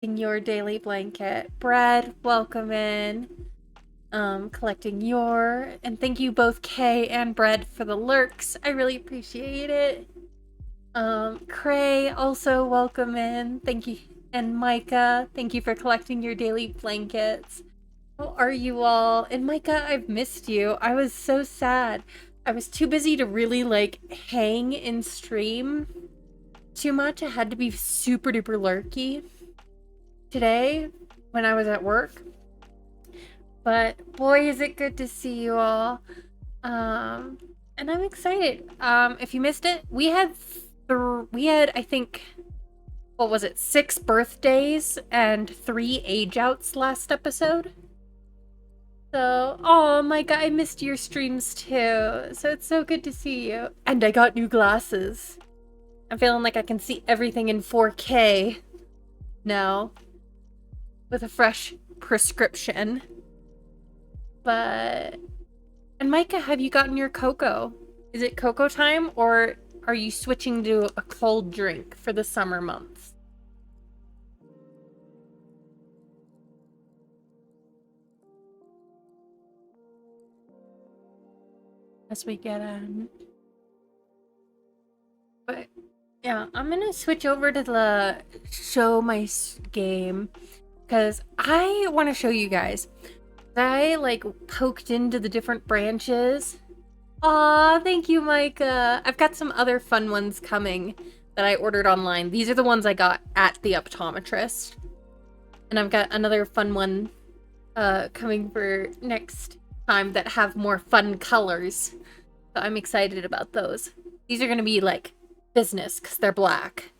In your daily blanket. Brad, welcome in. Collecting your, and thank you both Kay and Brad for the lurks. I really appreciate it. Cray, also welcome in. Thank you. And Micah, thank you for collecting your daily blankets. How are you all? And Micah, I've missed you. I was so sad. I was too busy to really hang in stream too much. I had to be super duper lurky today when I was at work. But boy, is it good to see you all. And I'm excited. If you missed it, we had I think, what was it, 6 birthdays and 3 age outs last episode. So, oh my god, I missed your streams too. So it's so good to see you. And I got new glasses. I'm feeling like I can see everything in 4K now with a fresh prescription. But, and Micah, have you gotten your cocoa? Is it cocoa time, or are you switching to a cold drink for the summer months? As we get on. But yeah, I'm gonna switch over to the show my game because I want to show you guys. I poked into the different branches. Aw, thank you, Micah. I've got some other fun ones coming that I ordered online. These are the ones I got at the optometrist. And I've got another fun one coming for next time that have more fun colors. So I'm excited about those. These are going to be business because they're black.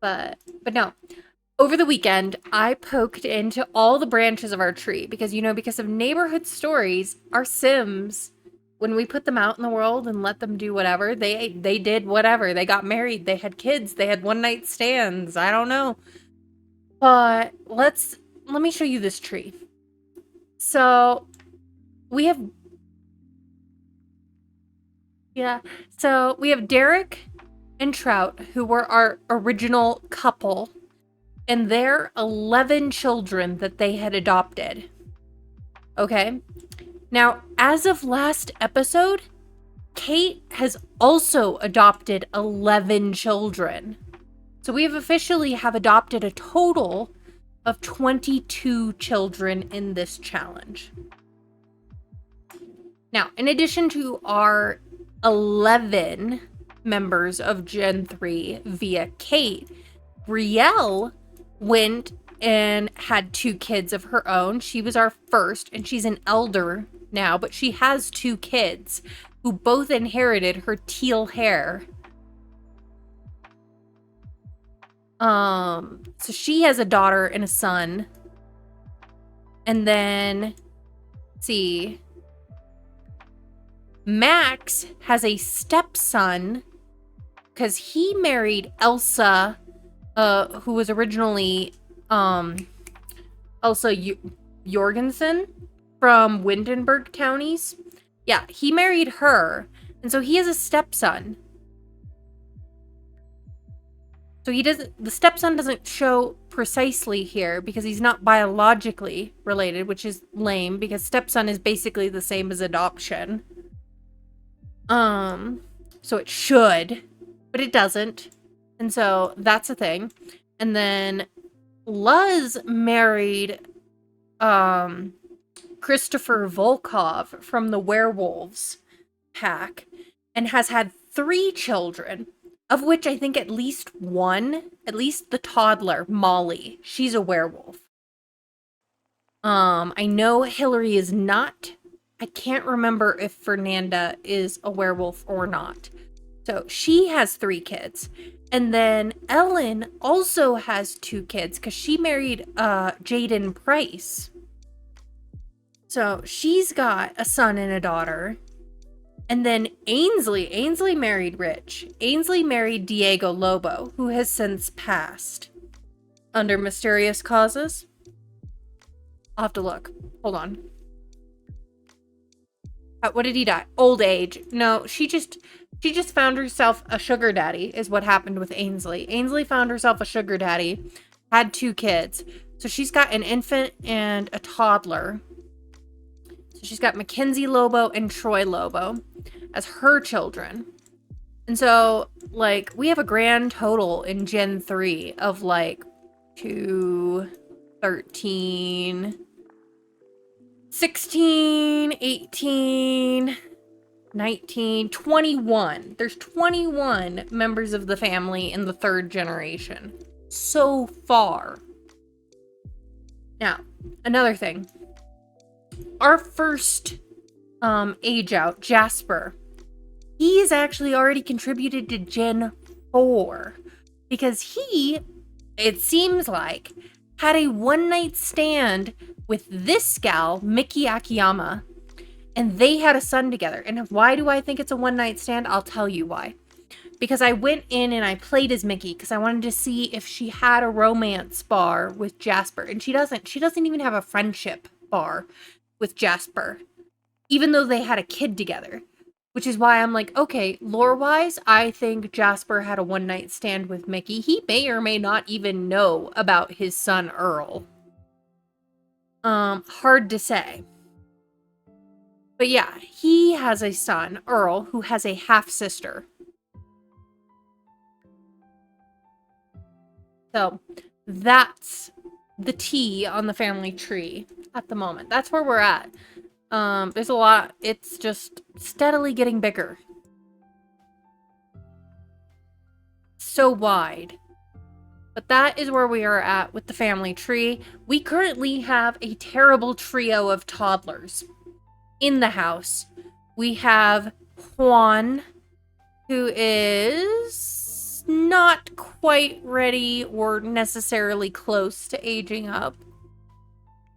But no. Over the weekend, I poked into all the branches of our tree because, because of neighborhood stories, our Sims, when we put them out in the world and let them do whatever, they did whatever. They got married, they had kids, they had one-night stands, I don't know. But let me show you this tree. So, we have Derek and Trout, who were our original couple, and their 11 children that they had adopted. Okay? Now, as of last episode, Kate has also adopted 11 children. So we have officially adopted a total of 22 children in this challenge. Now, in addition to our 11 members of Gen 3 via Kate, Brielle went and had 2 kids of her own. She was our first, and she's an elder now, but she has 2 kids who both inherited her teal hair. So she has a daughter and a son. And then, let's see, Max has a stepson because he married Elsa, who was originally Elsa Jorgensen from Windenburg counties. Yeah, he married her, and so he has a stepson. So the stepson doesn't show precisely here because he's not biologically related, which is lame because stepson is basically the same as adoption. So it should, but it doesn't. And so that's a thing. And then Luz married Christopher Volkov from the Werewolves pack and has had 3 children, of which I think at least the toddler, Molly, she's a werewolf. I know Hillary is not. I can't remember if Fernanda is a werewolf or not. So she has 3 kids. And then Ellen also has 2 kids because she married Jaden Price. So she's got a son and a daughter. And then Ainsley married Rich. Ainsley married Diego Lobo, who has since passed under mysterious causes. I'll have to look. Hold on. What did he die? Old age. No, she just She just found herself a sugar daddy, is what happened with Ainsley. Ainsley found herself a sugar daddy, had 2 kids. So she's got an infant and a toddler. So she's got Mackenzie Lobo and Troy Lobo as her children. And so, like, we have a grand total in Gen 3 of, like, 2, 13, 16, 18, 19, 21. There's 21 members of the family in the 3rd generation. So far. Now, another thing. Our first age out, Jasper, he's actually already contributed to Gen 4. Because he, it seems like, had a one-night stand with this gal, Miki Akiyama. And they had a son together. And why do I think it's a one-night stand? I'll tell you why. Because I went in and I played as Mickey because I wanted to see if she had a romance bar with Jasper. And she doesn't. She doesn't even have a friendship bar with Jasper. Even though they had a kid together. Which is why I'm like, okay, lore-wise, I think Jasper had a one-night stand with Mickey. He may or may not even know about his son, Earl. Hard to say. But yeah, he has a son, Earl, who has a half-sister. So, that's the T on the family tree at the moment. That's where we're at. There's a lot. It's just steadily getting bigger. So wide. But that is where we are at with the family tree. We currently have a terrible trio of toddlers in the house. We have Juan, who is not quite ready or necessarily close to aging up.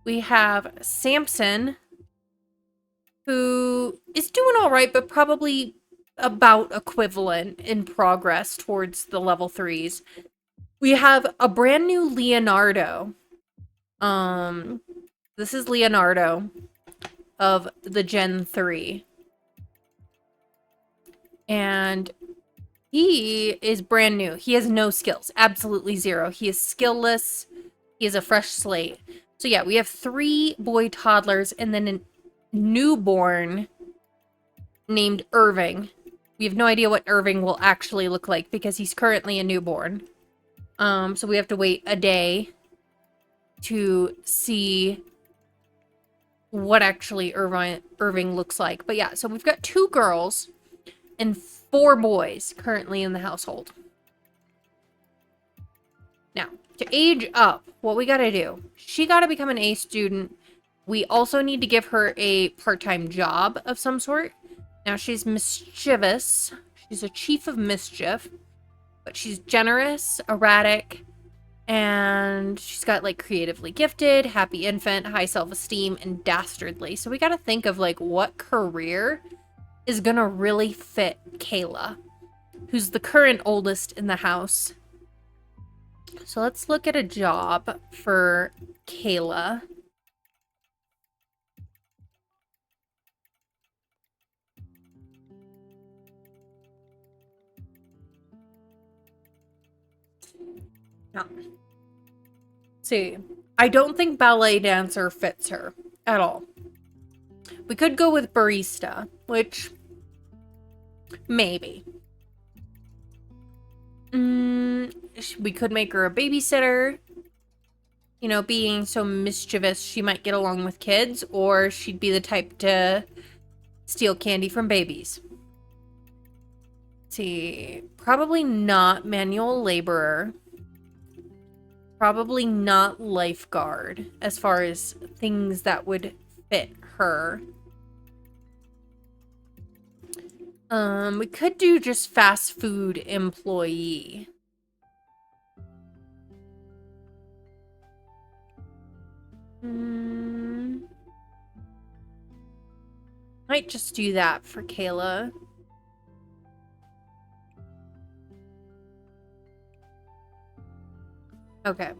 We have Samson, who is doing all right, but probably about equivalent in progress towards the level 3s. We have a brand new Leonardo. This is Leonardo of the Gen 3. And he is brand new. He has no skills. Absolutely 0. He is skillless. He is a fresh slate. So yeah, we have 3 boy toddlers and then a newborn named Irving. We have no idea what Irving will actually look like because he's currently a newborn. So we have to wait a day to see what actually Irving looks like. But yeah, so we've got 2 girls and 4 boys currently in the household. Now, to age up, what we gotta do, she gotta become an A student. We also need to give her a part-time job of some sort. Now, she's mischievous. She's a chief of mischief. But she's generous, erratic, and she's got, like, creatively gifted, happy infant, high self-esteem, and dastardly. So we gotta think of, like, what career is gonna really fit Kayla, who's the current oldest in the house. So let's look at a job for Kayla. No. See, I don't think ballet dancer fits her at all. We could go with barista, which maybe. We could make her a babysitter. You know, being so mischievous, she might get along with kids, or she'd be the type to steal candy from babies. Let's see, probably not manual laborer. Probably not lifeguard, as far as things that would fit her. We could do just fast food employee. Might just do that for Kayla. Okay.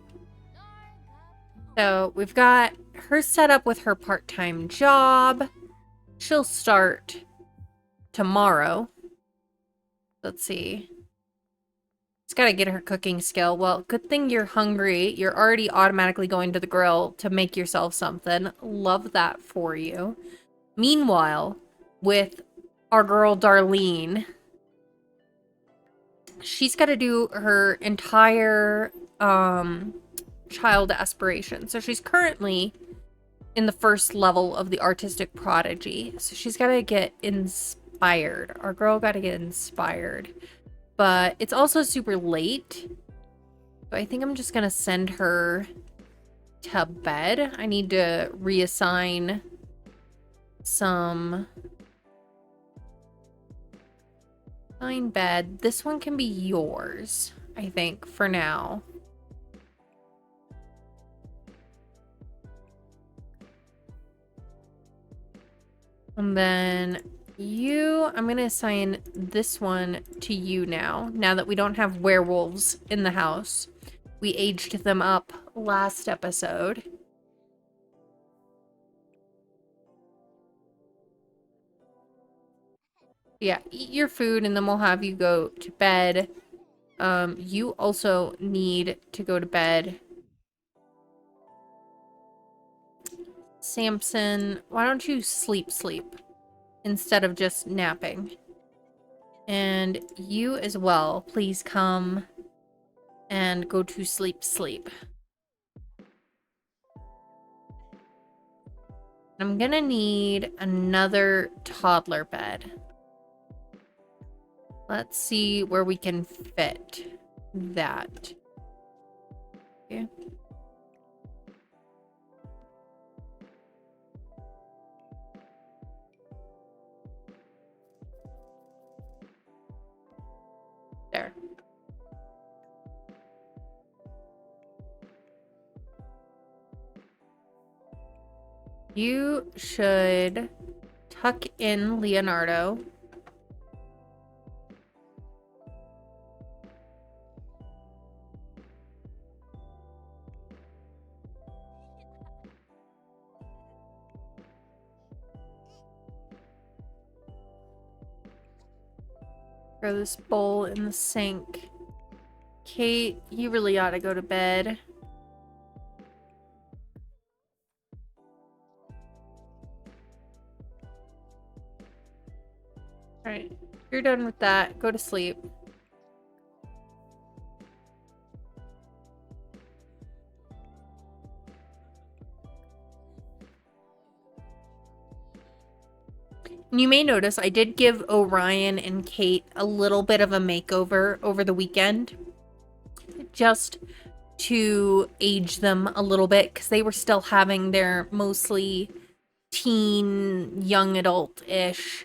So we've got her set up with her part-time job. She'll start tomorrow. Let's see. Just gotta get her cooking skill. Well, good thing you're hungry. You're already automatically going to the grill to make yourself something. Love that for you. Meanwhile, with our girl Darlene, she's got to do her entire child aspiration. So she's currently in the first level of the artistic prodigy. So she's got to get inspired. Our girl got to get inspired. But it's also super late. So I think I'm just going to send her to bed. I need to reassign some... Fine bed. This one can be yours, I think, for now. And then you, I'm going to assign this one to you now that we don't have werewolves in the house. We aged them up last episode. Yeah, eat your food and then we'll have you go to bed. You also need to go to bed. Samson, why don't you sleep instead of just napping? And you as well, please come and go to sleep. I'm gonna need another toddler bed. Let's see where we can fit that. Okay. There. You should tuck in Leonardo. Throw this bowl in the sink. Kate, you really ought to go to bed. Alright, you're done with that. Go to sleep. You may notice I did give Orion and Kate a little bit of a makeover over the weekend. Just to age them a little bit because they were still having their mostly teen, young adult-ish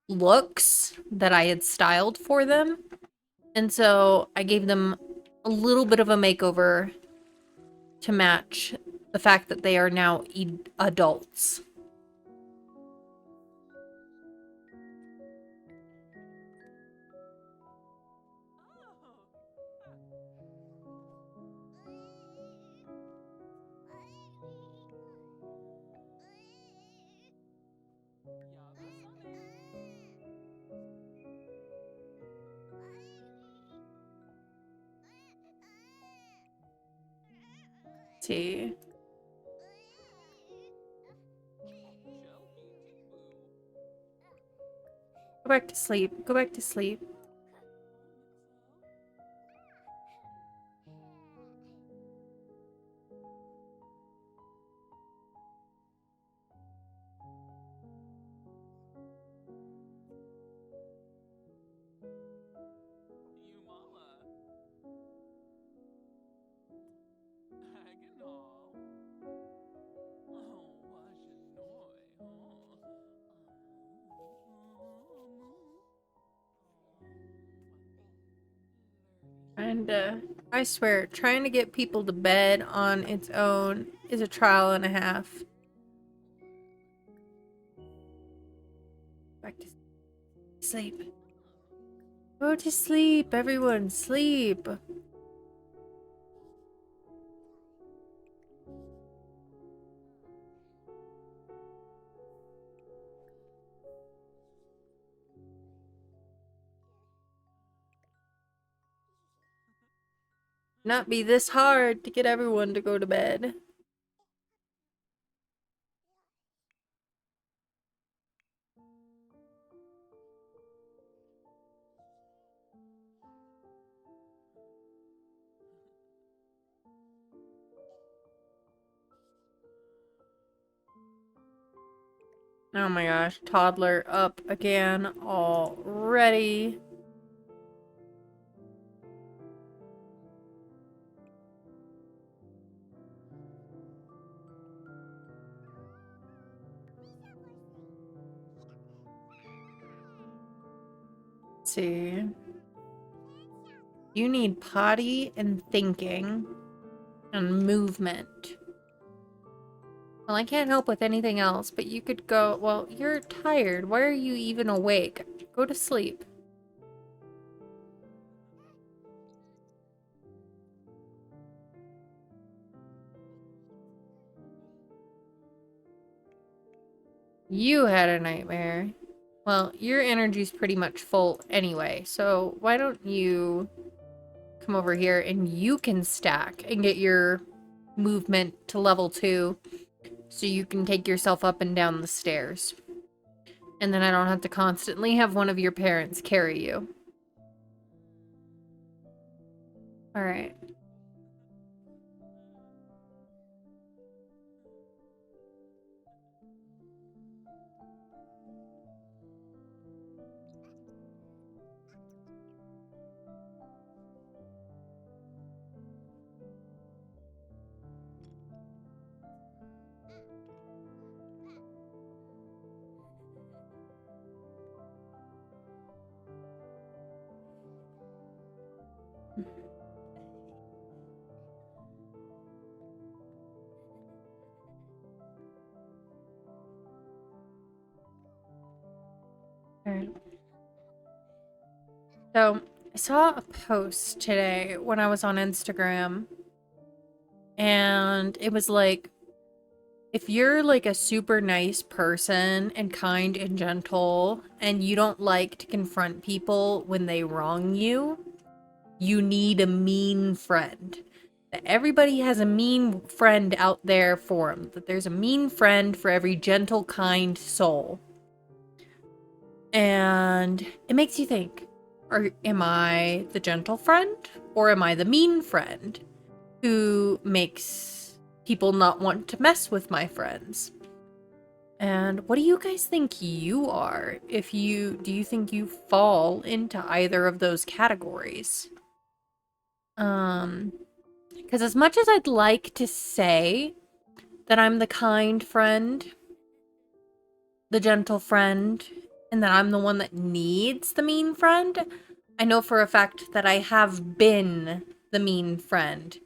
looks that I had styled for them. And so I gave them a little bit of a makeover to match the fact that they are now adults. Let's see. Go back to sleep. Go back to sleep. And I swear, trying to get people to bed on its own is a trial and a half. Back to sleep. Go to sleep, everyone. Sleep. Not be this hard to get everyone to go to bed. Oh my gosh, Toddler up again already. Let's see. You need potty and thinking and movement. Well, I can't help with anything else, but you could go... Well, you're tired. Why are you even awake? Go to sleep. You had a nightmare. Well, your energy's pretty much full anyway, so why don't you come over here and you can stack and get your movement to level 2 so you can take yourself up and down the stairs. And then I don't have to constantly have one of your parents carry you. Alright. Alright. So, I saw a post today when I was on Instagram, and it was like, if you're like a super nice person and kind and gentle, and you don't like to confront people when they wrong you, you need a mean friend. That everybody has a mean friend out there for them. That there's a mean friend for every gentle, kind soul. And it makes you think, am I the gentle friend? Or am I the mean friend who makes people not want to mess with my friends? And what do you guys think you are? Do you think you fall into either of those categories? Because as much as I'd like to say that I'm the kind friend, the gentle friend, and that I'm the one that needs the mean friend, I know for a fact that I have been the mean friend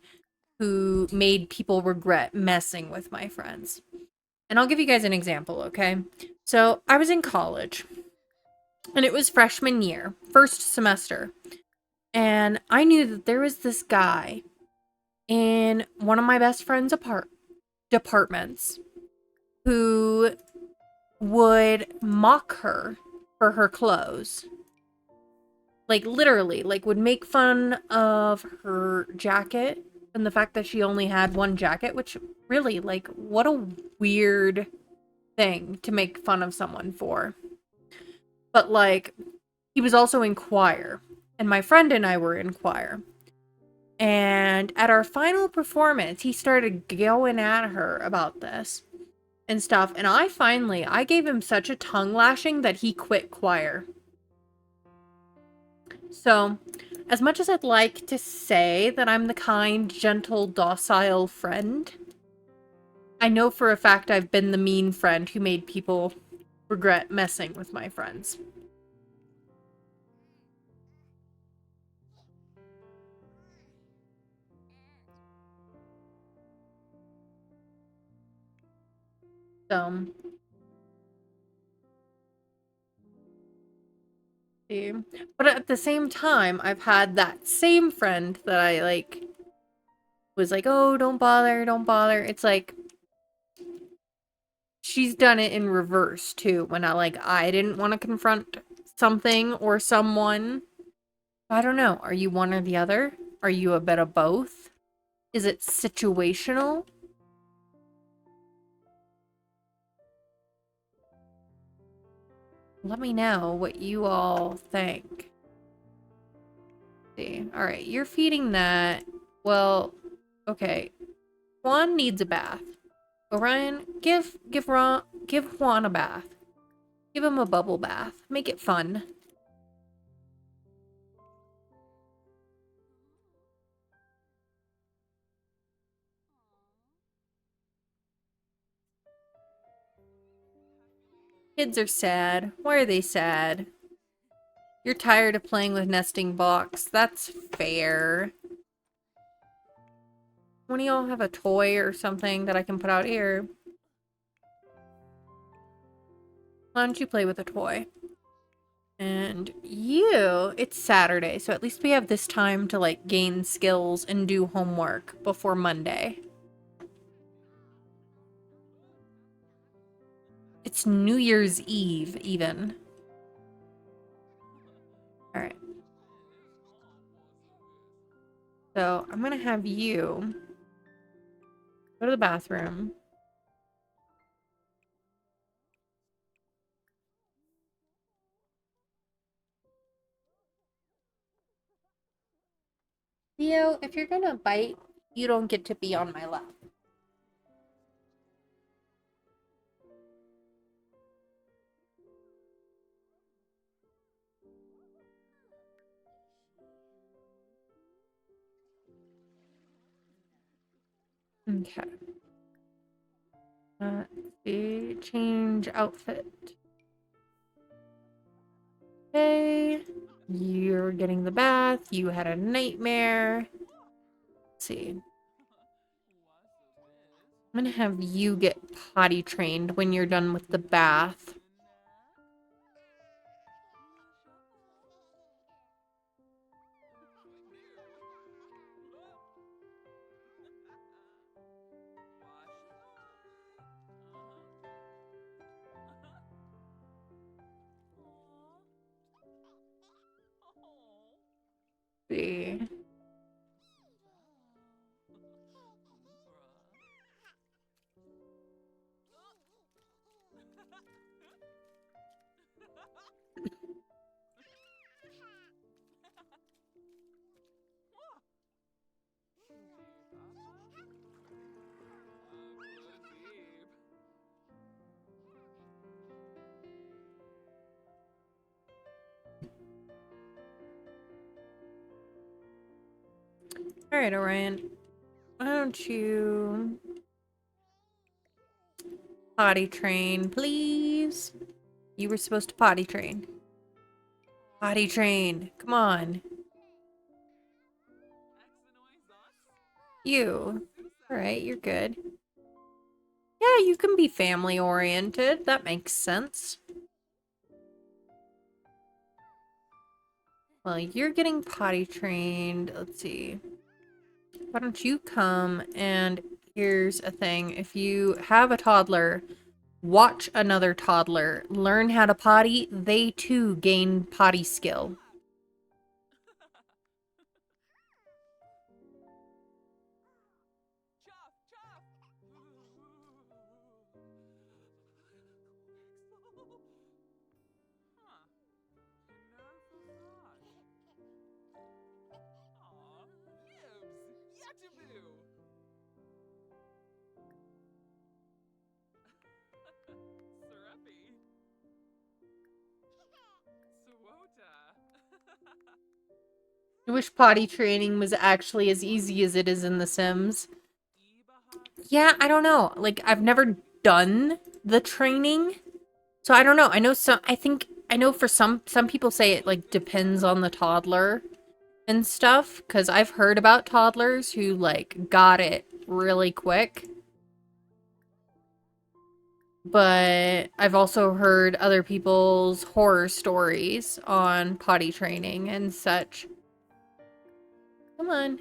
who made people regret messing with my friends. And I'll give you guys an example, okay? So I was in college, and it was freshman year, first semester, and I knew that there was this guy in one of my best friend's departments who would mock her for her clothes. Like, literally, like, would make fun of her jacket and the fact that she only had one jacket, which really, like, what a weird thing to make fun of someone for. But, like, he was also in choir, and my friend and I were in choir. And at our final performance, he started going at her about this and stuff. And I gave him such a tongue lashing that he quit choir. So, as much as I'd like to say that I'm the kind, gentle, docile friend, I know for a fact I've been the mean friend who made people regret messing with my friends. So, see. But at the same time, I've had that same friend that I, like, was like, oh, don't bother, don't bother. It's like, she's done it in reverse, too, when I didn't want to confront something or someone. I don't know. Are you one or the other? Are you a bit of both? Is it situational? Let me know what you all think. See. All right, you're feeding that. Well, okay. Juan needs a bath. Orion, give Juan a bath. Give him a bubble bath. Make it fun. Kids are sad. Why are they sad? You're tired of playing with nesting blocks. That's fair. One of y'all have a toy or something that I can put out here? Why don't you play with a toy? And you, it's Saturday, so at least we have this time to, like, gain skills and do homework before Monday. It's New Year's Eve, even. Alright. So, I'm gonna have you go to the bathroom. Theo, if you're gonna bite, you don't get to be on my lap. Okay. Let's see. Change outfit. Okay. You're getting the bath. You had a nightmare. Let's see. I'm gonna have you get potty trained when you're done with the bath. See. Alright, Orion. Why don't you potty train, please? You were supposed to potty train. Potty train. Come on. You. Alright, you're good. Yeah, you can be family oriented. That makes sense. Well, you're getting potty trained. Let's see. Why don't you come and here's a thing. If you have a toddler, watch another toddler learn how to potty. They too gain potty skill. I wish potty training was actually as easy as it is in The Sims. Yeah, I don't know. Like, I've never done the training. So I don't know. I know for some people say it, like, depends on the toddler and stuff. Because I've heard about toddlers who, like, got it really quick. But I've also heard other people's horror stories on potty training and such. Come on.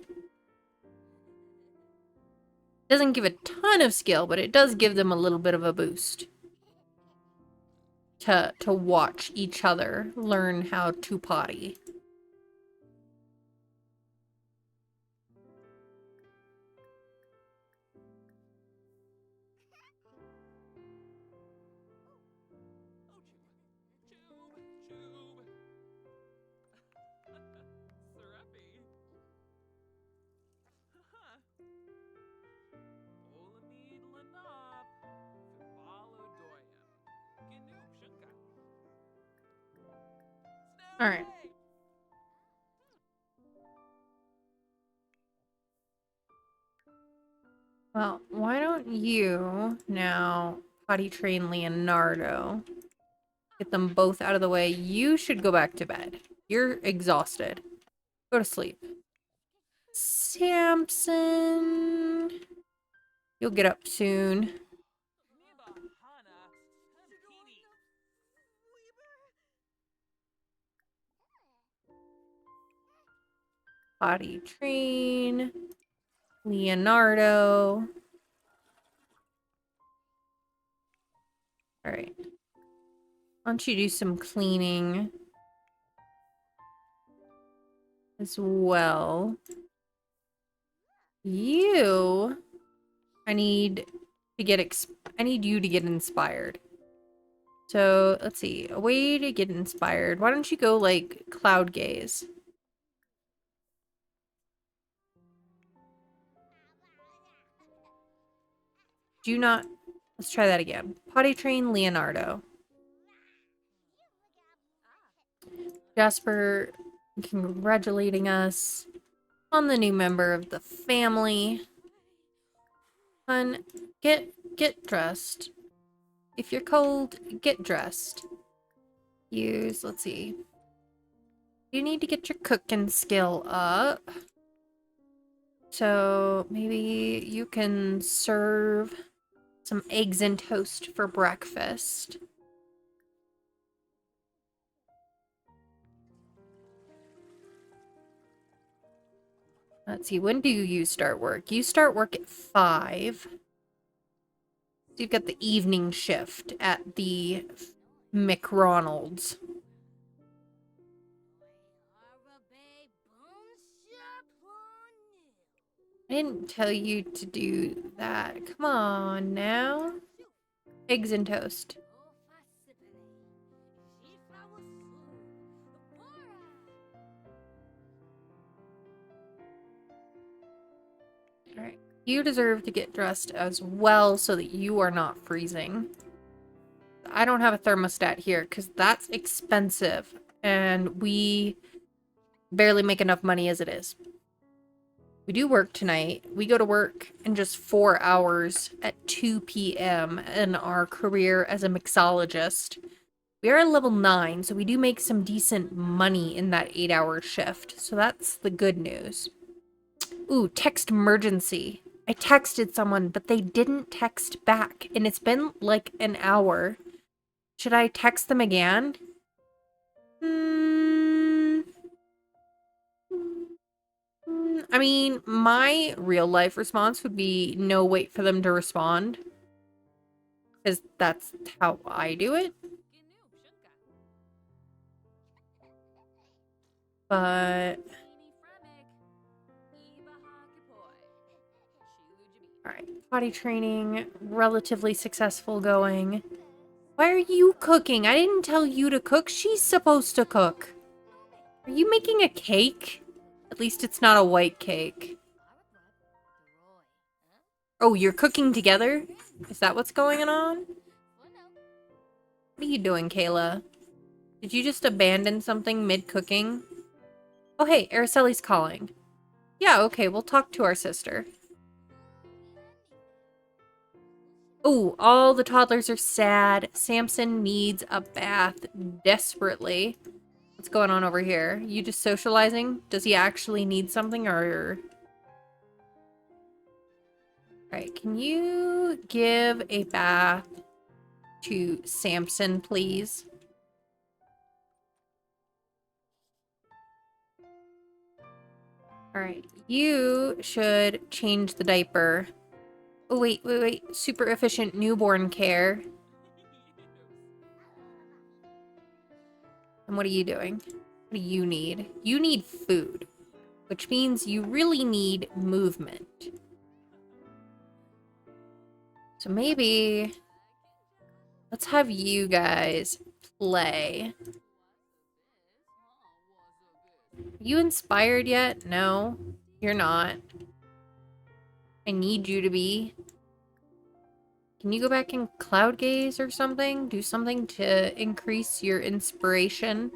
Doesn't give a ton of skill, but it does give them a little bit of a boost. To watch each other learn how to potty. Alright. Well, why don't you now potty train Leonardo? Get them both out of the way. You should go back to bed. You're exhausted. Go to sleep. Samson. You'll get up soon. Potty train. Leonardo. Alright. Why don't you do some cleaning as well? I need you to get inspired. So, let's see. A way to get inspired. Why don't you go, like, cloud gaze? Let's try that again. Potty train Leonardo. Jasper congratulating us on the new member of the family. Hun, get dressed. If you're cold, get dressed. Let's see. You need to get your cooking skill up. So maybe you can serve some eggs and toast for breakfast. Let's see, when do you start work? You start work at 5. So you've got the evening shift at the McRonald's. I didn't tell you to do that. Come on now. Eggs and toast. Alright. You deserve to get dressed as well so that you are not freezing. I don't have a thermostat here because that's expensive. And we barely make enough money as it is. We do work tonight. We go to work in just 4 hours at 2 p.m. in our career as a mixologist. We are level 9, so we do make some decent money in that 8-hour shift. So that's the good news. Ooh, text emergency. I texted someone, but they didn't text back, and it's been like an hour. Should I text them again? I mean, my real life response would be no, wait for them to respond. Because that's how I do it. But... Alright, potty training, relatively successful going. Why are you cooking? I didn't tell you to cook. She's supposed to cook. Are you making a cake? At least it's not a white cake. Oh, you're cooking together? Is that what's going on? What are you doing, Kayla? Did you just abandon something mid-cooking? Oh, hey, Araceli's calling. Yeah, okay, we'll talk to our sister. Oh, all the toddlers are sad. Samson needs a bath desperately. What's going on over here? You just socializing? Does he actually need something, or... Alright, can you give a bath to Samson, please? Alright, you should change the diaper. Oh, wait. Super efficient newborn care. And what are you doing? What do you need? You need food, which means you really need movement. So maybe let's have you guys play. Are you inspired yet? No, you're not. I need you to be. Can you go back and cloud gaze or something? Do something to increase your inspiration.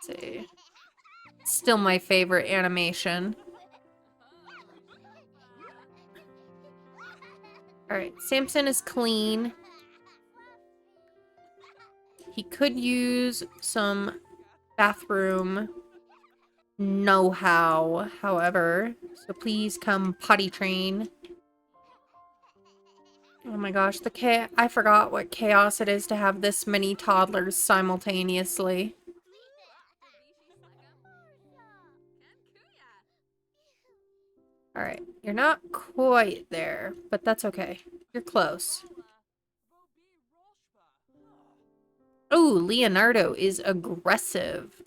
Let's see. Still my favorite animation. Alright, Samson is clean. He could use some bathroom know-how, however. So please come potty train. Oh my gosh, I forgot what chaos it is to have this many toddlers simultaneously. Alright, you're not quite there, but that's okay. You're close. Oh, Leonardo is aggressive.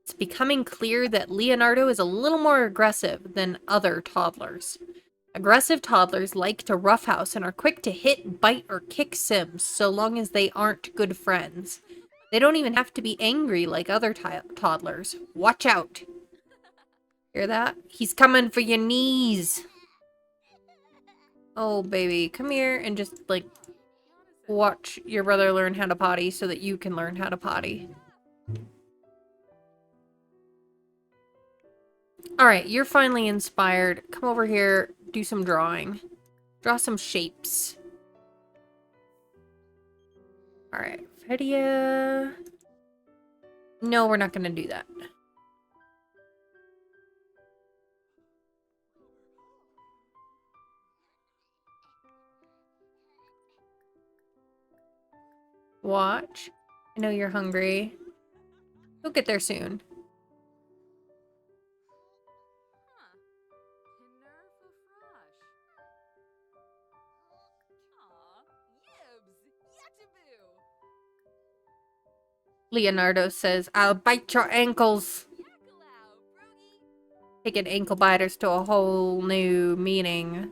It's becoming clear that Leonardo is a little more aggressive than other toddlers. Aggressive toddlers like to roughhouse and are quick to hit, bite, or kick Sims, so long as they aren't good friends. They don't even have to be angry like other toddlers. Watch out! Hear that? He's coming for your knees! Oh, baby, come here and just, like, watch your brother learn how to potty so that you can learn how to potty. Alright, you're finally inspired. Come over here, do some drawing. Draw some shapes. Alright, Fredia. No, we're not gonna do that. Watch. I know you're hungry. You'll get there soon. Leonardo says, I'll bite your ankles. Taking ankle biters to a whole new meaning.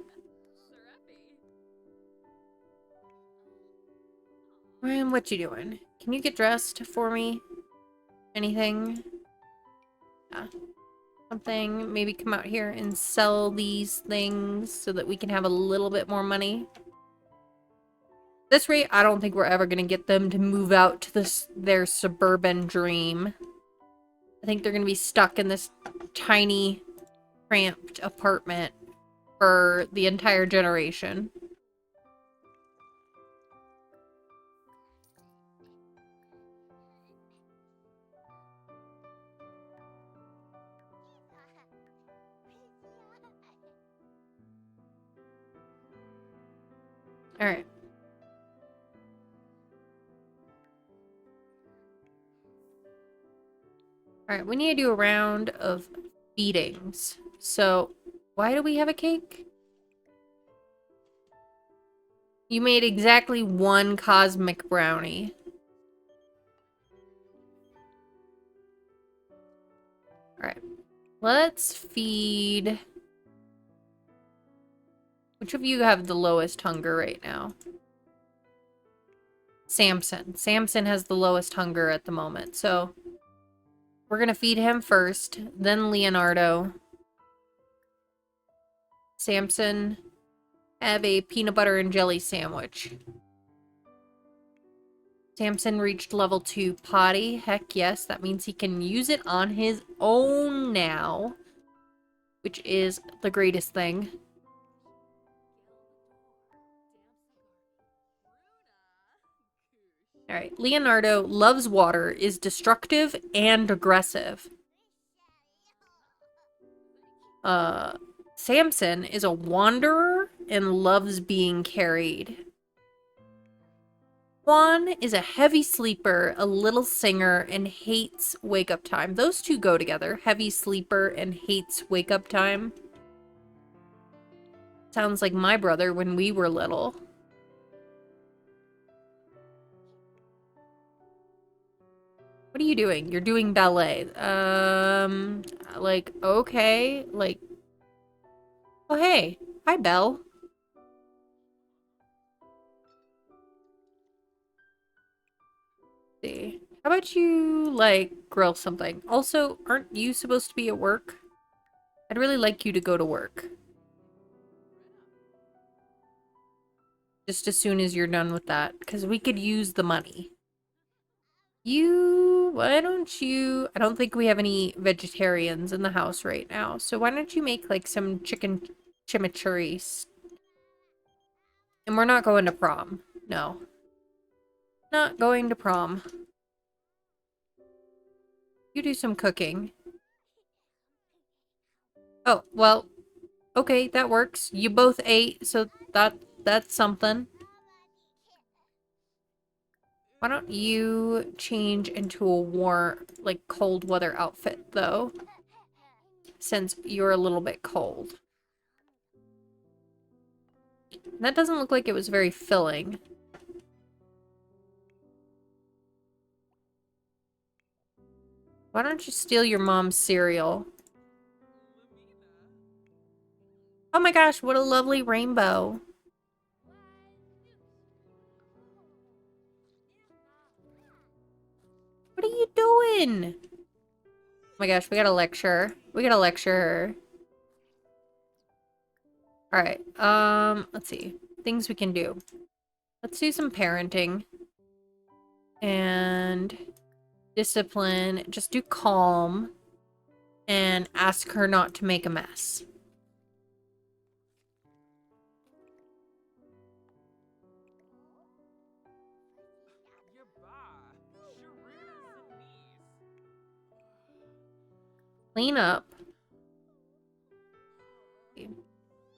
Ryan, what you doing? Can you get dressed for me? Anything? Yeah. Something. Maybe come out here and sell these things so that we can have a little bit more money. At this rate, I don't think we're ever going to get them to move out to their suburban dream. I think they're going to be stuck in this tiny, cramped apartment for the entire generation. Alright. Alright, we need to do a round of feedings. So, why do we have a cake? You made exactly one cosmic brownie. Alright. Let's feed... Which of you have the lowest hunger right now? Samson. Samson has the lowest hunger at the moment, so... We're gonna feed him first, then Leonardo. Samson, have a peanut butter and jelly sandwich. Samson reached level 2 potty. Heck yes, that means he can use it on his own now. Which is the greatest thing. Alright, Leonardo loves water, is destructive and aggressive. Samson is a wanderer and loves being carried. Juan is a heavy sleeper, a little singer, and hates wake-up time. Those two go together. Heavy sleeper and hates wake-up time. Sounds like my brother when we were little. What are you doing? You're doing ballet. Like, okay. Like, oh, hey. Hi, Belle. See. How about you, like, grill something? Also, aren't you supposed to be at work? I'd really like you to go to work. Just as soon as you're done with that, because we could use the money. Why don't you, I don't think we have any vegetarians in the house right now, so why don't you make like some chicken chimichurri? And we're not going to prom. No. Not going to prom. You do some cooking. Oh, well, okay, that works. You both ate, so that's something. Why don't you change into a warm, like, cold weather outfit, though? Since you're a little bit cold. That doesn't look like it was very filling. Why don't you steal your mom's cereal? Oh my gosh, what a lovely rainbow. What are you doing? Oh my gosh, we gotta lecture. We gotta lecture her. Alright, let's see. Things we can do. Let's do some parenting. And discipline. Just do calm. And ask her not to make a mess. Clean up.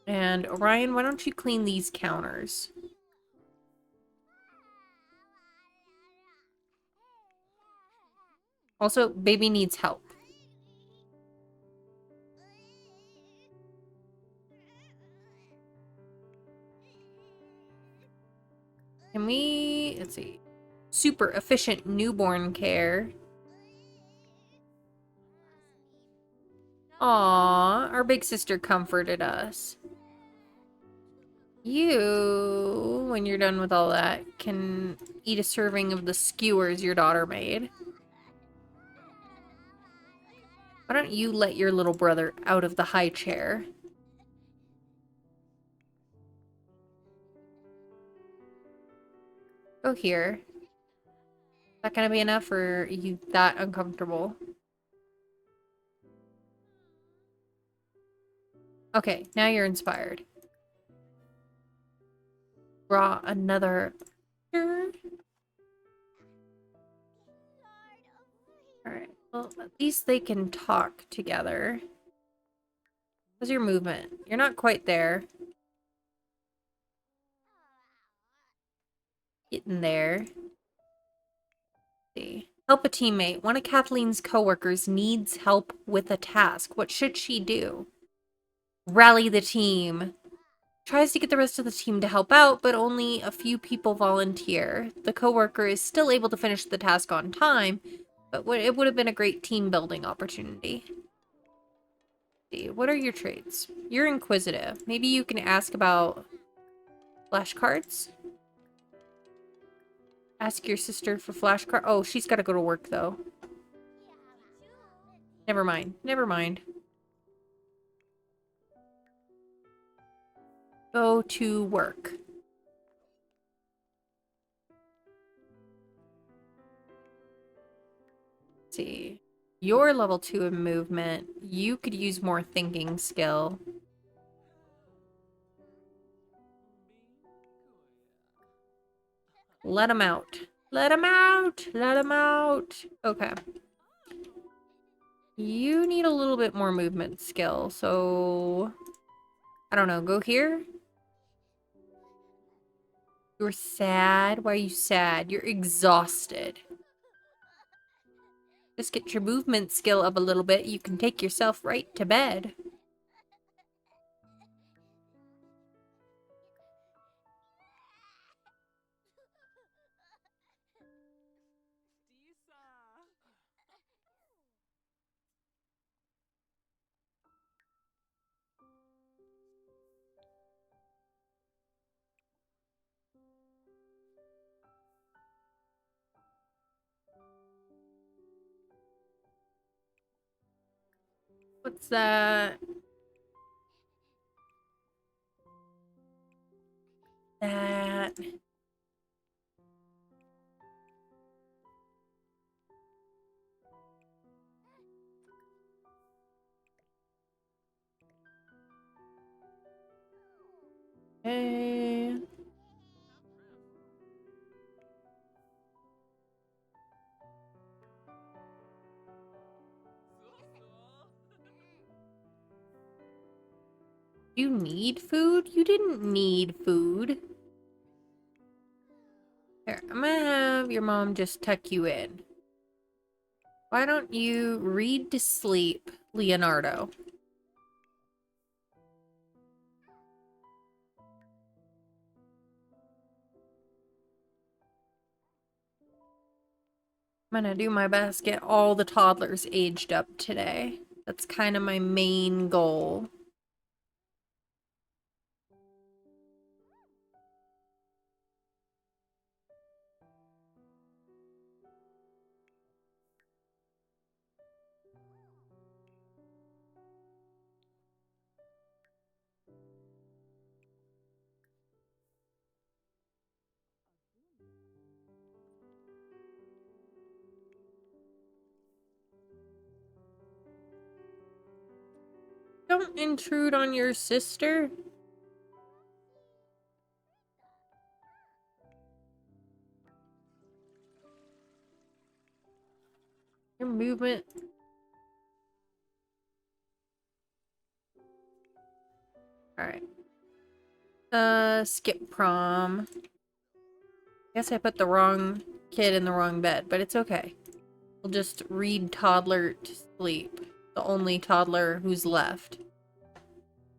And Orion, why don't you clean these counters? Also, baby needs help. Can we, let's see, super efficient newborn care. Aw, our big sister comforted us. You, when you're done with all that, can eat a serving of the skewers your daughter made. Why don't you let your little brother out of the high chair? Go here. Is that gonna be enough, or are you that uncomfortable? Okay, now you're inspired. Draw another. Alright, well, at least they can talk together. How's your movement? You're not quite there. Getting there. Let's see. Help a teammate. One of Kathleen's coworkers needs help with a task. What should she do? Rally the team. Tries to get the rest of the team to help out, but only a few people volunteer. The coworker is still able to finish the task on time, but it would have been a great team building opportunity. See, what are your traits? You're inquisitive. Maybe you can ask about flashcards? Ask your sister for flashcard. Oh, she's got to go to work, though. Never mind. Never mind. Go to work. Let's see. You're level 2 in movement. You could use more thinking skill. Let him out. Let him out! Let him out! Okay. You need a little bit more movement skill, so... I don't know, go here? You're sad? Why are you sad? You're exhausted. Just get your movement skill up a little bit, you can take yourself right to bed. What's that? That. Okay. You need food? You didn't need food. Here, I'm gonna have your mom just tuck you in. Why don't you read to sleep, Leonardo? I'm gonna do my best to get all the toddlers aged up today. That's kind of my main goal. Don't intrude on your sister. Your movement. Alright. Skip prom. Guess I put the wrong kid in the wrong bed, but it's okay. We'll just read Toddler to sleep. The only toddler who's left.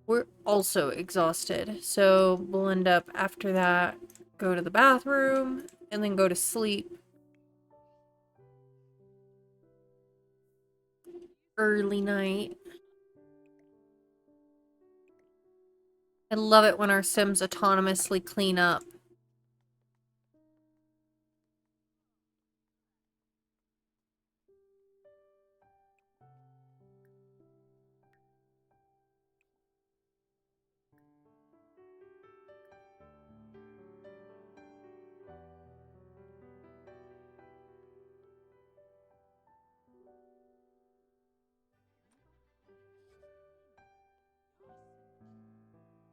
We're also exhausted, so we'll end up after that, go to the bathroom, and then go to sleep. Early night. I love it when our Sims autonomously clean up.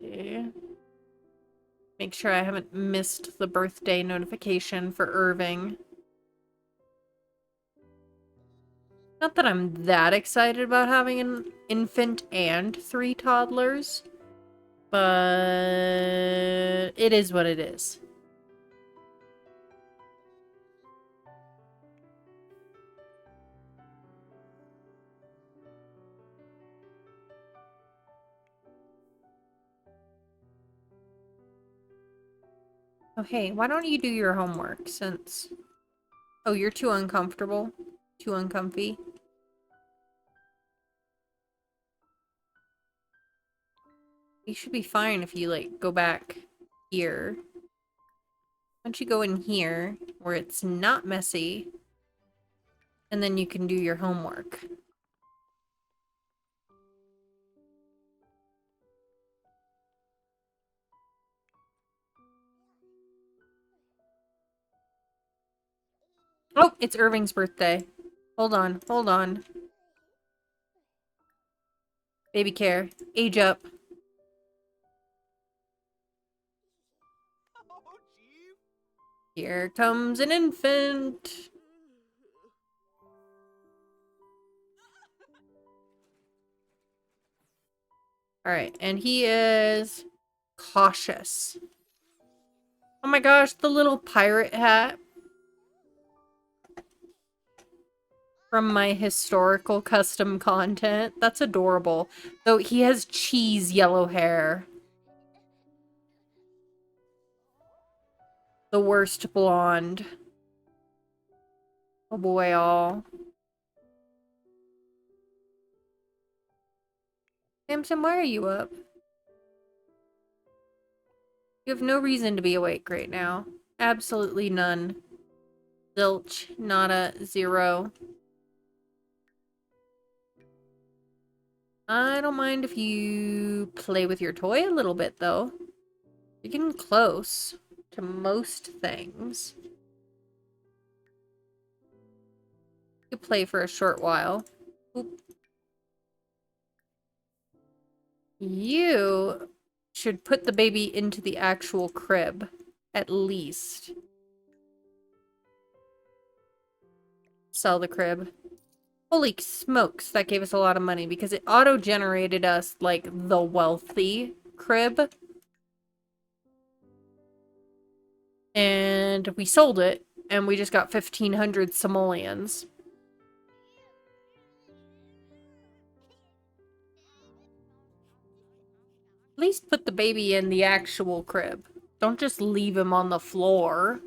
Okay. Make sure I haven't missed the birthday notification for Irving. Not that I'm that excited about having an infant and 3 toddlers, but it is what it is. Oh, hey, why don't you do your homework since... Oh, you're too uncomfortable? Too uncomfy? You should be fine if you, like, go back here. Why don't you go in here, where it's not messy, and then you can do your homework. Oh, it's Irving's birthday. Hold on, hold on. Baby care. Age up. Here comes an infant. Alright, and he is cautious. Oh my gosh, the little pirate hat from my historical custom content. That's adorable. Though he has cheese yellow hair. The worst blonde. Oh boy, all. Samson, why are you up? You have no reason to be awake right now. Absolutely none. Zilch, nada, zero. I don't mind if you play with your toy a little bit, though. You're getting close to most things. You could play for a short while. Oop. You should put the baby into the actual crib, at least. Sell the crib. Holy smokes, that gave us a lot of money because it auto-generated us, like, the wealthy crib. And we sold it, and we just got 1,500 simoleons. At least put the baby in the actual crib. Don't just leave him on the floor.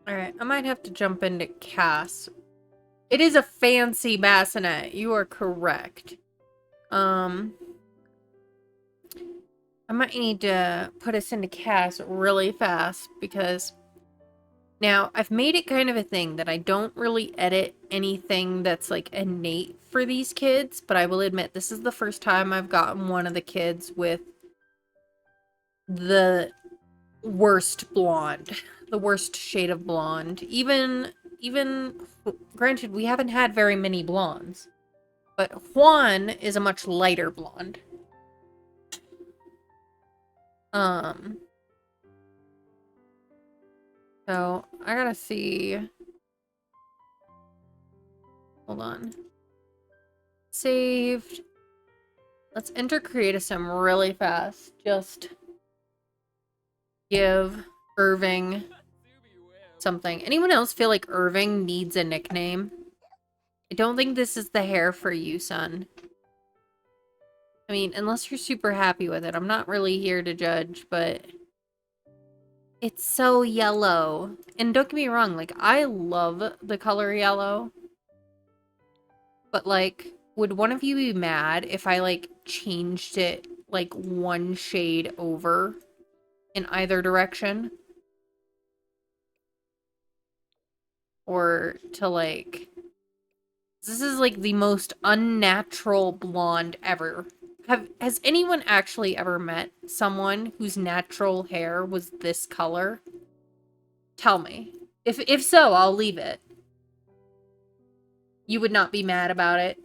Alright, I might have to jump into Cass. It is a fancy bassinet. You are correct. I might need to put us into Cass really fast because now I've made it kind of a thing that I don't really edit anything that's like innate for these kids, but I will admit this is the first time I've gotten one of the kids with the worst blonde, the worst shade of blonde. Even granted, we haven't had very many blondes, but Juan is a much lighter blonde. So I gotta see. Hold on. Saved. Let's enter create a sim really fast. Just give Irving something. Anyone else feel like Irving needs a nickname? I don't think this is the hair for you, son. I mean, unless you're super happy with it. I'm not really here to judge, but it's so yellow. And don't get me wrong, like, I love the color yellow. But, like, would one of you be mad if I, like, changed it, like, one shade over in either direction? Or to, like... This is, like, the most unnatural blonde ever. Has anyone actually ever met someone whose natural hair was this color? Tell me. If so, I'll leave it. You would not be mad about it.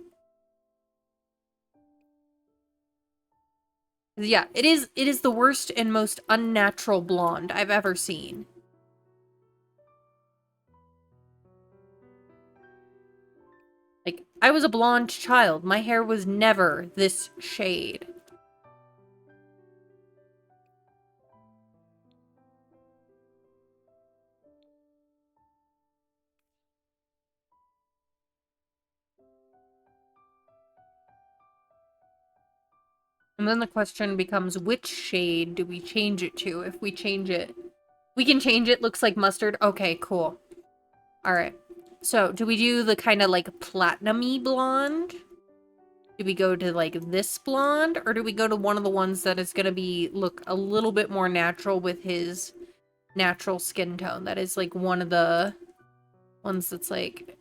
Yeah, it is the worst and most unnatural blonde I've ever seen. Like, I was a blonde child. My hair was never this shade. And then the question becomes, which shade do we change it to? If we change it... We can change it, looks like mustard. Okay, cool. Alright. So, do we do the kind of, like, platinum-y blonde? Do we go to, like, this blonde? Or do we go to one of the ones that is gonna be, look a little bit more natural with his natural skin tone? That is, like, one of the ones that's, like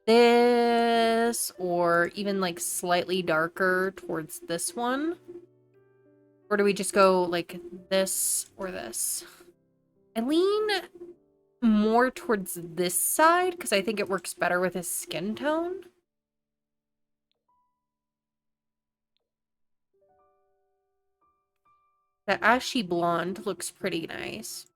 this, or even, like, slightly darker towards this one? Or do we just go, like, this or this? I lean more towards this side, because I think it works better with his skin tone. That ashy blonde looks pretty nice.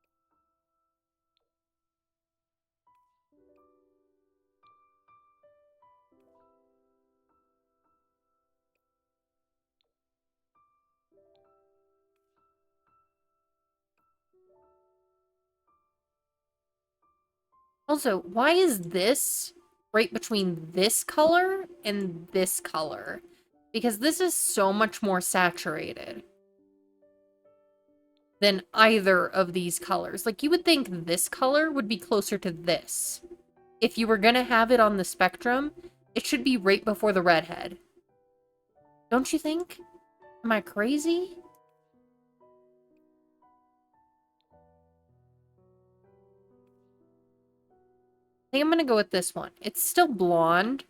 Also, why is this right between this color and this color? Because this is so much more saturated than either of these colors. Like, you would think this color would be closer to this. If you were gonna have it on the spectrum, it should be right before the redhead. Don't you think? Am I crazy? I think I'm gonna go with this one. It's still blonde-ish,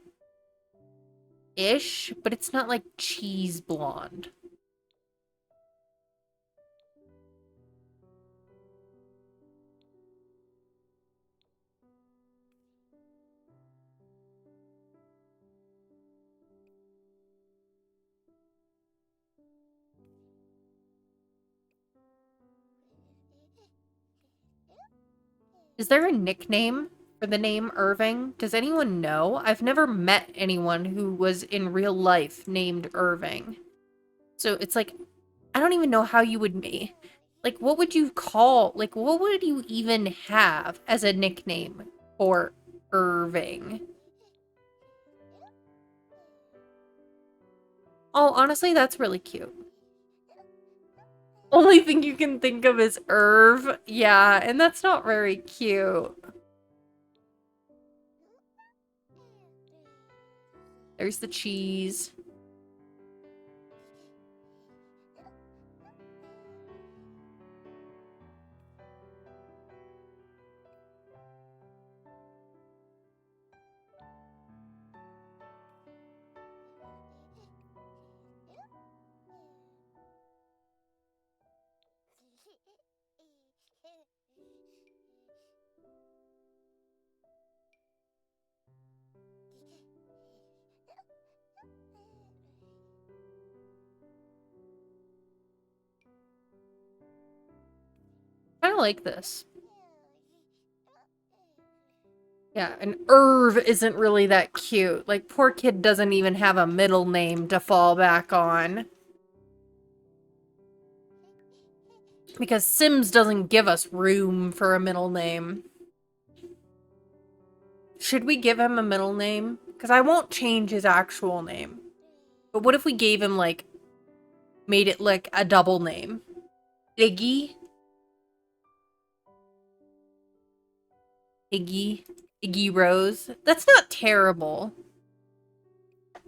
but it's not like cheese blonde. Is there a nickname for the name Irving? Does anyone know? I've never met anyone who was in real life named Irving. So it's like, I don't even know how you would make. Like, what would you call, like, what would you even have as a nickname for Irving? Oh, honestly, that's really cute. Only thing you can think of is Irv. Yeah, and that's not very cute. There's the cheese. I like this. Yeah, and Irv isn't really that cute. Like, poor kid doesn't even have a middle name to fall back on. Because Sims doesn't give us room for a middle name. Should we give him a middle name? Because I won't change his actual name. But what if we gave him, like, made it like a double name? Iggy? Iggy? Iggy Rose? That's not terrible. I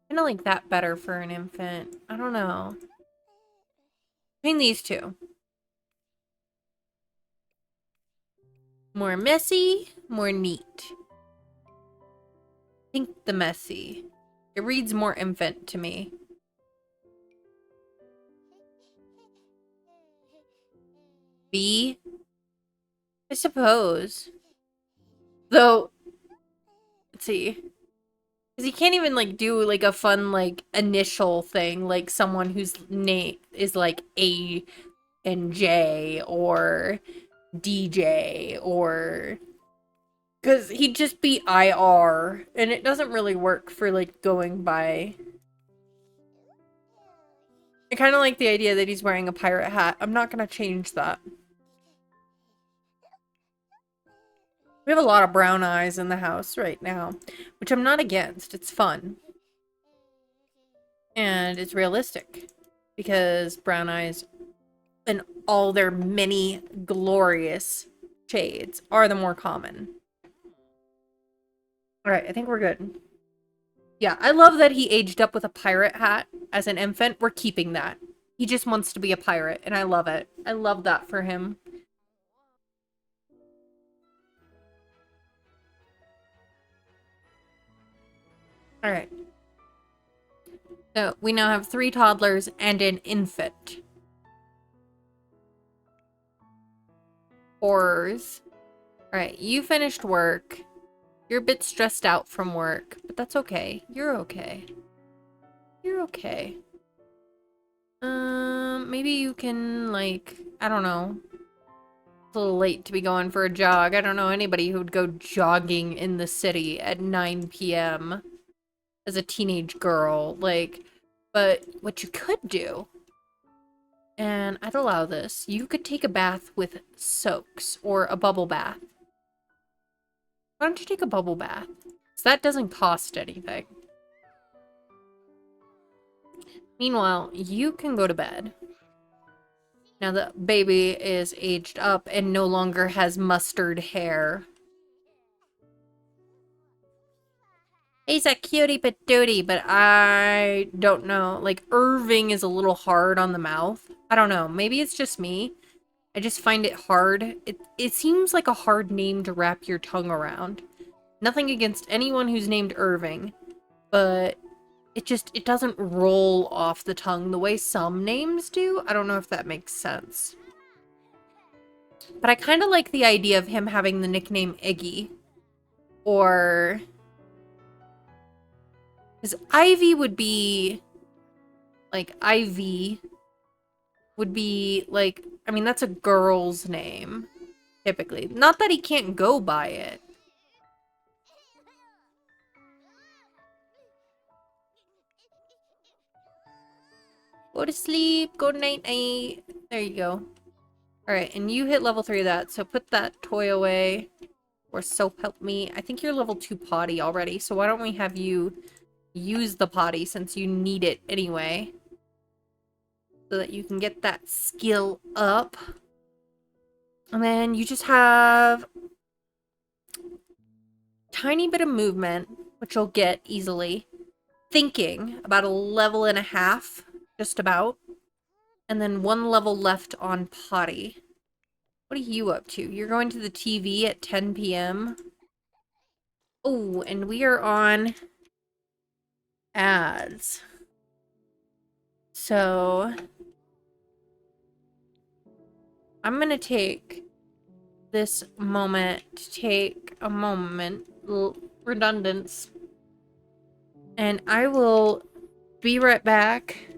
kind of like that better for an infant. I don't know. Between these two. More messy, more neat. I think the messy. It reads more infant to me. B? I suppose. Though, let's see. Because he can't even, like, do, like, a fun, like, initial thing, like someone whose name is, like, A and J, or DJ, or... Because he'd just be IR, and it doesn't really work for, like, going by... I kind of like the idea that he's wearing a pirate hat. I'm not going to change that. We have a lot of brown eyes in the house right now, which I'm not against. It's fun. And it's realistic, because brown eyes in all their many glorious shades are the more common. Alright, I think we're good. Yeah, I love that he aged up with a pirate hat as an infant. We're keeping that. He just wants to be a pirate, and I love it. I love that for him. Alright. So, we now have 3 toddlers and an infant. Horrors. Alright, you finished work. You're a bit stressed out from work, but that's okay. You're okay. You're okay. Maybe you can, like, I don't know. It's a little late to be going for a jog. I don't know anybody who would go jogging in the city at 9 p.m. as a teenage girl. Like, but what you could do, and I'd allow this, you could take a bath with soaks or a bubble bath. Why don't you take a bubble bath? Because that doesn't cost anything. Meanwhile, you can go to bed. Now the baby is aged up and no longer has mustard hair. He's a cutie patootie, but I don't know. Like, Irving is a little hard on the mouth. I don't know. Maybe it's just me. I just find it hard. It seems like a hard name to wrap your tongue around. Nothing against anyone who's named Irving, but it doesn't roll off the tongue the way some names do. I don't know if that makes sense. But I kind of like the idea of him having the nickname Iggy. Or... Because Ivy would be... Like, Ivy would be, like... I mean, that's a girl's name, typically. Not that he can't go by it. Go to sleep. Go to night-night. There you go. Alright, and you hit level 3 of that, so put that toy away. Or so help me. I think you're level 2 potty already, so why don't we have you use the potty since you need it anyway. So that you can get that skill up. And then you just have tiny bit of movement, which you'll get easily. Thinking, about a level and a half, just about. And then 1 level left on potty. What are you up to? You're going to the TV at 10 p.m. Oh, and we are on ads. So I'm going to take this moment to take a moment, redundance, and I will be right back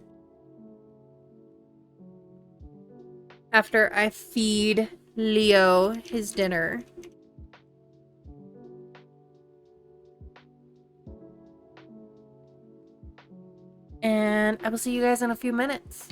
after I feed Leo his dinner. And I will see you guys in a few minutes.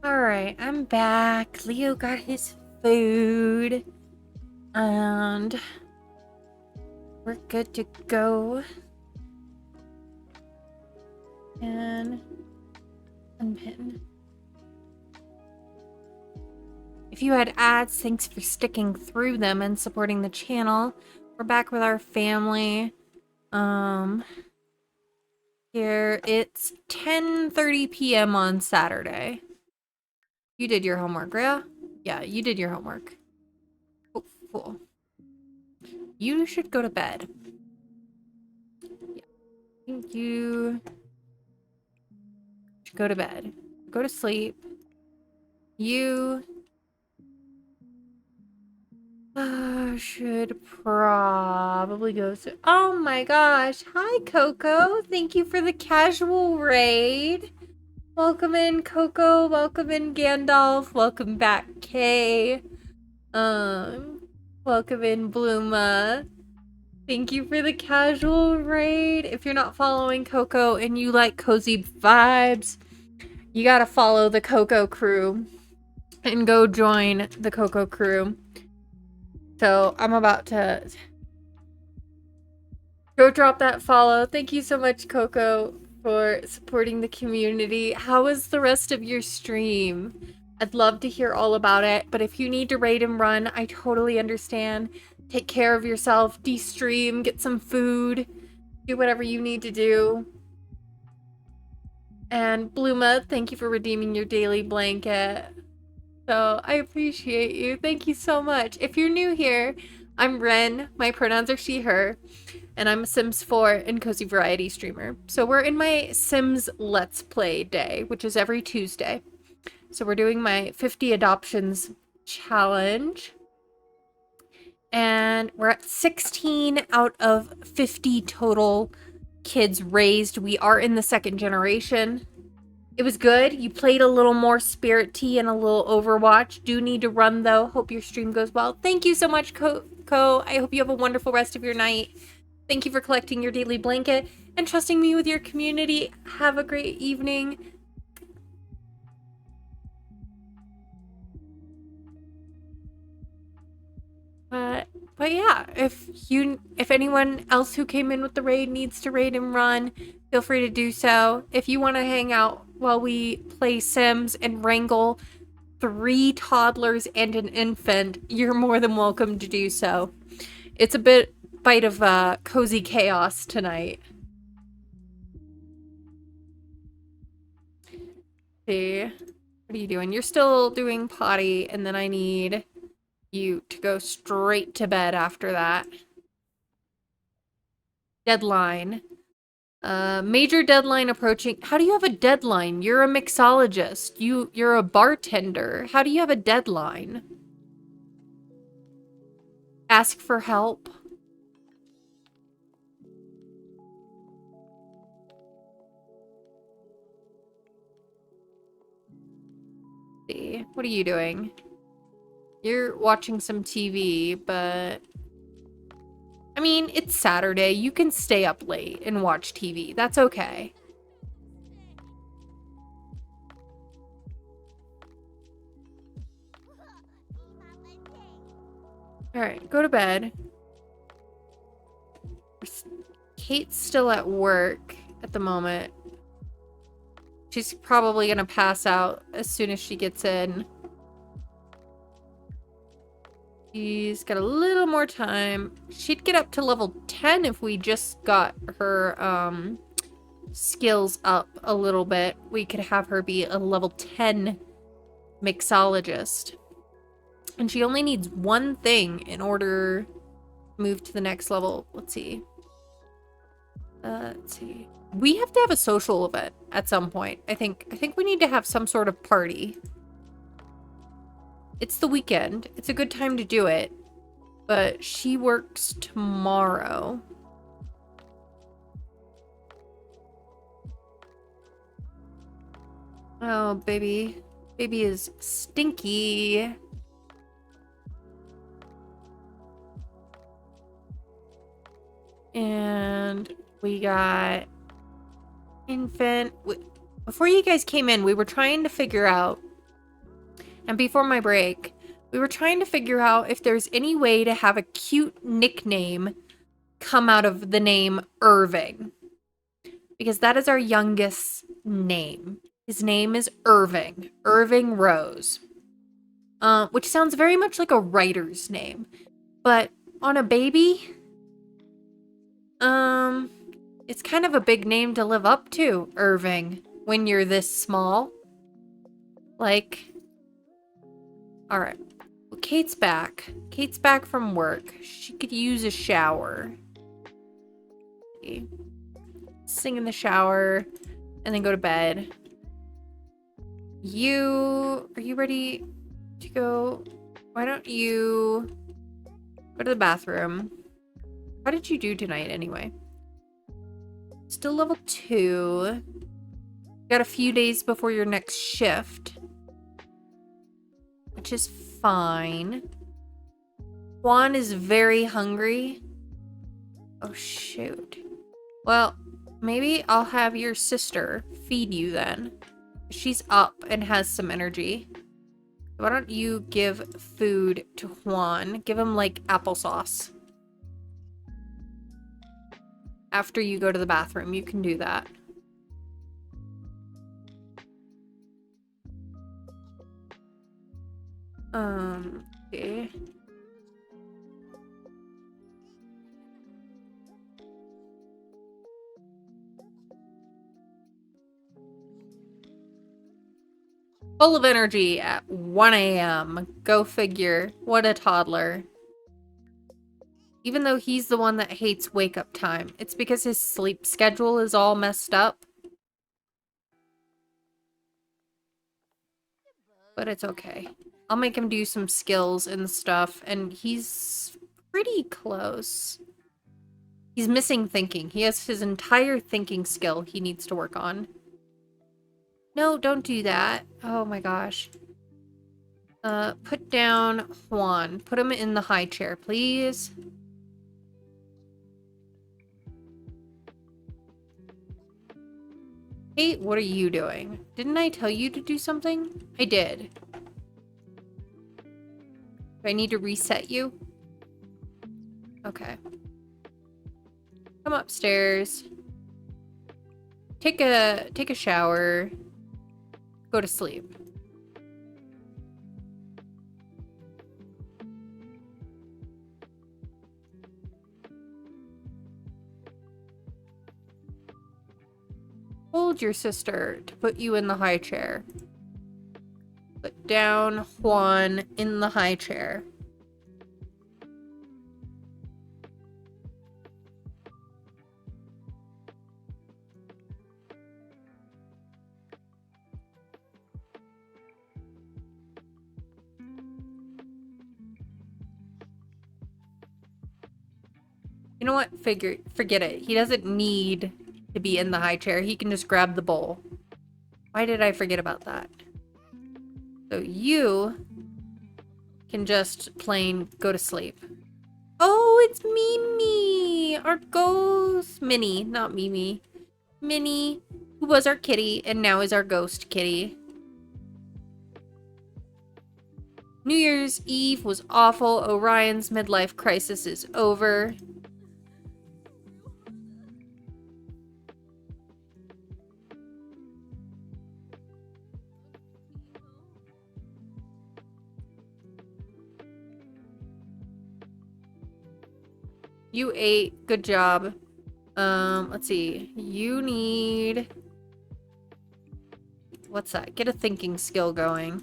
Alright, I'm back. Leo got his food. And we're good to go. And unpin. If you had ads, thanks for sticking through them and supporting the channel. We're back with our family. Here it's 10:30 p.m. on Saturday. You did your homework, yeah? Yeah, you did your homework. Oh, cool. You should go to bed. Yeah. I think you should go to bed. Go to sleep. You should probably go to... Oh my gosh. Hi, Coco. Thank you for the casual raid. Welcome in, Coco. Welcome in, Gandalf. Welcome back, Kay. Welcome in, Bluma. Thank you for the casual raid. If you're not following Coco and you like cozy vibes, you gotta follow the Coco crew and go join the Coco crew. So I'm about to go drop that follow. Thank you so much, Coco, for supporting the community. How was the rest of your stream? I'd love to hear all about it, but if you need to raid and run, I totally understand. Take care of yourself, de-stream, get some food, do whatever you need to do. And Bluma, thank you for redeeming your daily blanket. So I appreciate you. Thank you so much. If you're new here, I'm Ren. My pronouns are she, her. And I'm a Sims 4 and Cozy Variety streamer. So we're in my Sims Let's Play day, which is every Tuesday. So we're doing my 50 adoptions challenge. And we're at 16 out of 50 total kids raised. We are in the second generation. It was good. You played a little more Spirit Tea and a little Overwatch. Do need to run, though. Hope your stream goes well. Thank you so much, Co. I hope you have a wonderful rest of your night. Thank you for collecting your daily blanket and trusting me with your community. Have a great evening. But yeah, if anyone else who came in with the raid needs to raid and run, feel free to do so. If you want to hang out while we play Sims and wrangle 3 toddlers and an infant, you're more than welcome to do so. It's a bite of cozy chaos tonight. See, what are you doing? You're still doing potty, and then I need you to go straight to bed after that. Deadline. Major deadline approaching. How do you have a deadline? You're a mixologist. You're a bartender. How do you have a deadline? Ask for help. See, what are you doing? You're watching some TV, but I mean, it's Saturday. You can stay up late and watch TV. That's okay. Alright, go to bed. Kate's still at work at the moment. She's probably gonna pass out as soon as she gets in. She's got a little more time. She'd get up to level 10 if we just got her skills up a little bit. We could have her be a level 10 mixologist. And she only needs one thing in order to move to the next level. Let's see. Let's see. We have to have a social event at some point. I think we need to have some sort of party. It's the weekend. It's a good time to do it. But she works tomorrow. Oh, baby. Baby is stinky. And we got infant. Before you guys came in, we were trying to figure out And before my break, we were trying to figure out if there's any way to have a cute nickname come out of the name Irving. Because that is our youngest name. His name is Irving. Irving Rose. Which sounds very much like a writer's name. But on a baby, it's kind of a big name to live up to, Irving, when you're this small. Like, alright. Well, Kate's back. Kate's back from work. She could use a shower. Sing in the shower, and then go to bed. Are you ready to go? Why don't you go to the bathroom? How did you do tonight anyway? Still level 2. Got a few days before your next shift, which is fine. Juan is very hungry. Oh, shoot. Well, maybe I'll have your sister feed you then. She's up and has some energy. Why don't you give food to Juan? Give him, like, applesauce. After you go to the bathroom, you can do that. Okay. Full of energy at 1 a.m. Go figure. What a toddler. Even though he's the one that hates wake-up time, it's because his sleep schedule is all messed up. But it's okay. I'll make him do some skills and stuff, and he's pretty close. He's missing thinking. He has his entire thinking skill he needs to work on. No, don't do that. Oh my gosh. Put down Juan. Put him in the high chair, please. Kate, what are you doing? Didn't I tell you to do something? I did. Do I need to reset you? Okay. Come upstairs. Take a shower. Go to sleep. Hold your sister to put you in the high chair. Put down Juan in the high chair. You know what? Forget it. He doesn't need to be in the high chair. He can just grab the bowl. Why did I forget about that? So you can just plain go to sleep. Oh, it's Mimi! Our ghost... Minnie, not Mimi. Minnie, who was our kitty and now is our ghost kitty. New Year's Eve was awful. Orion's midlife crisis is over. You ate. Good job. Let's see. You need... What's that? Get a thinking skill going.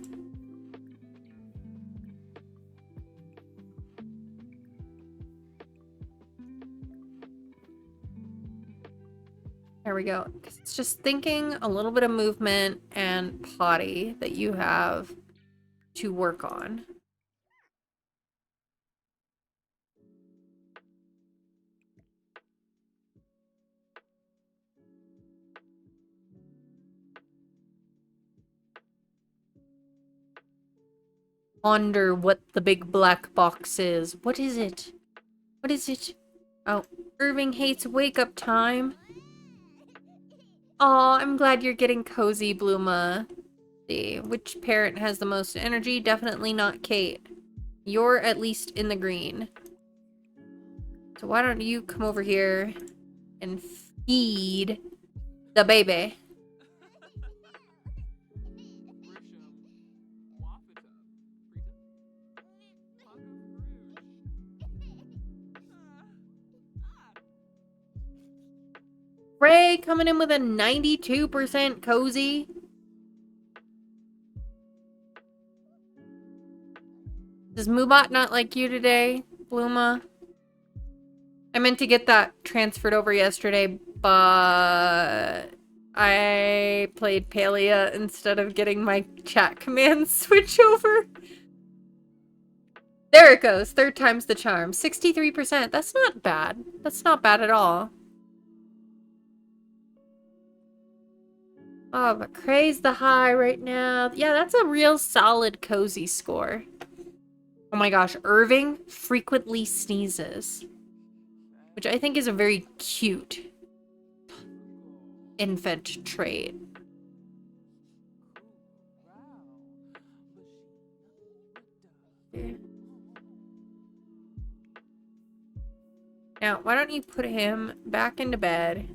There we go. It's just thinking, a little bit of movement, and potty that you have to work on. Wonder what the big black box is. What is it? What is it? Oh, Irving hates wake-up time. Aw, I'm glad you're getting cozy, Bluma. See, which parent has the most energy? Definitely not Kate. You're at least in the green. So why don't you come over here and feed the baby? Ray coming in with a 92% cozy. Does Moobot not like you today, Bluma? I meant to get that transferred over yesterday, but I played Palia instead of getting my chat commands switch over. There it goes. Third time's the charm. 63%. That's not bad. That's not bad at all. Oh, but Cray's the high right now. Yeah, that's a real solid cozy score. Oh my gosh, Irving frequently sneezes, which I think is a very cute infant trait. Now, why don't you put him back into bed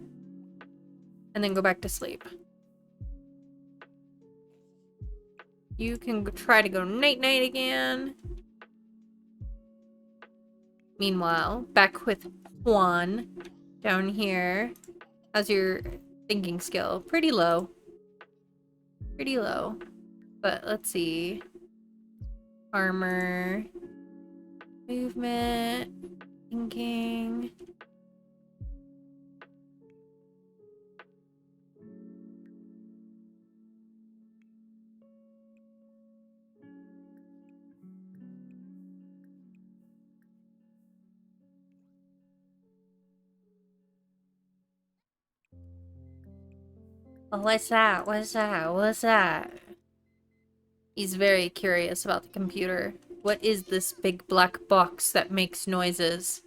and then go back to sleep? You can try to go night-night again. Meanwhile, back with Juan down here. How's your thinking skill? Pretty low. Pretty low. But let's see. Armor. Movement. Thinking. Oh, what's that? What's that? What's that? He's very curious about the computer. What is this big black box that makes noises?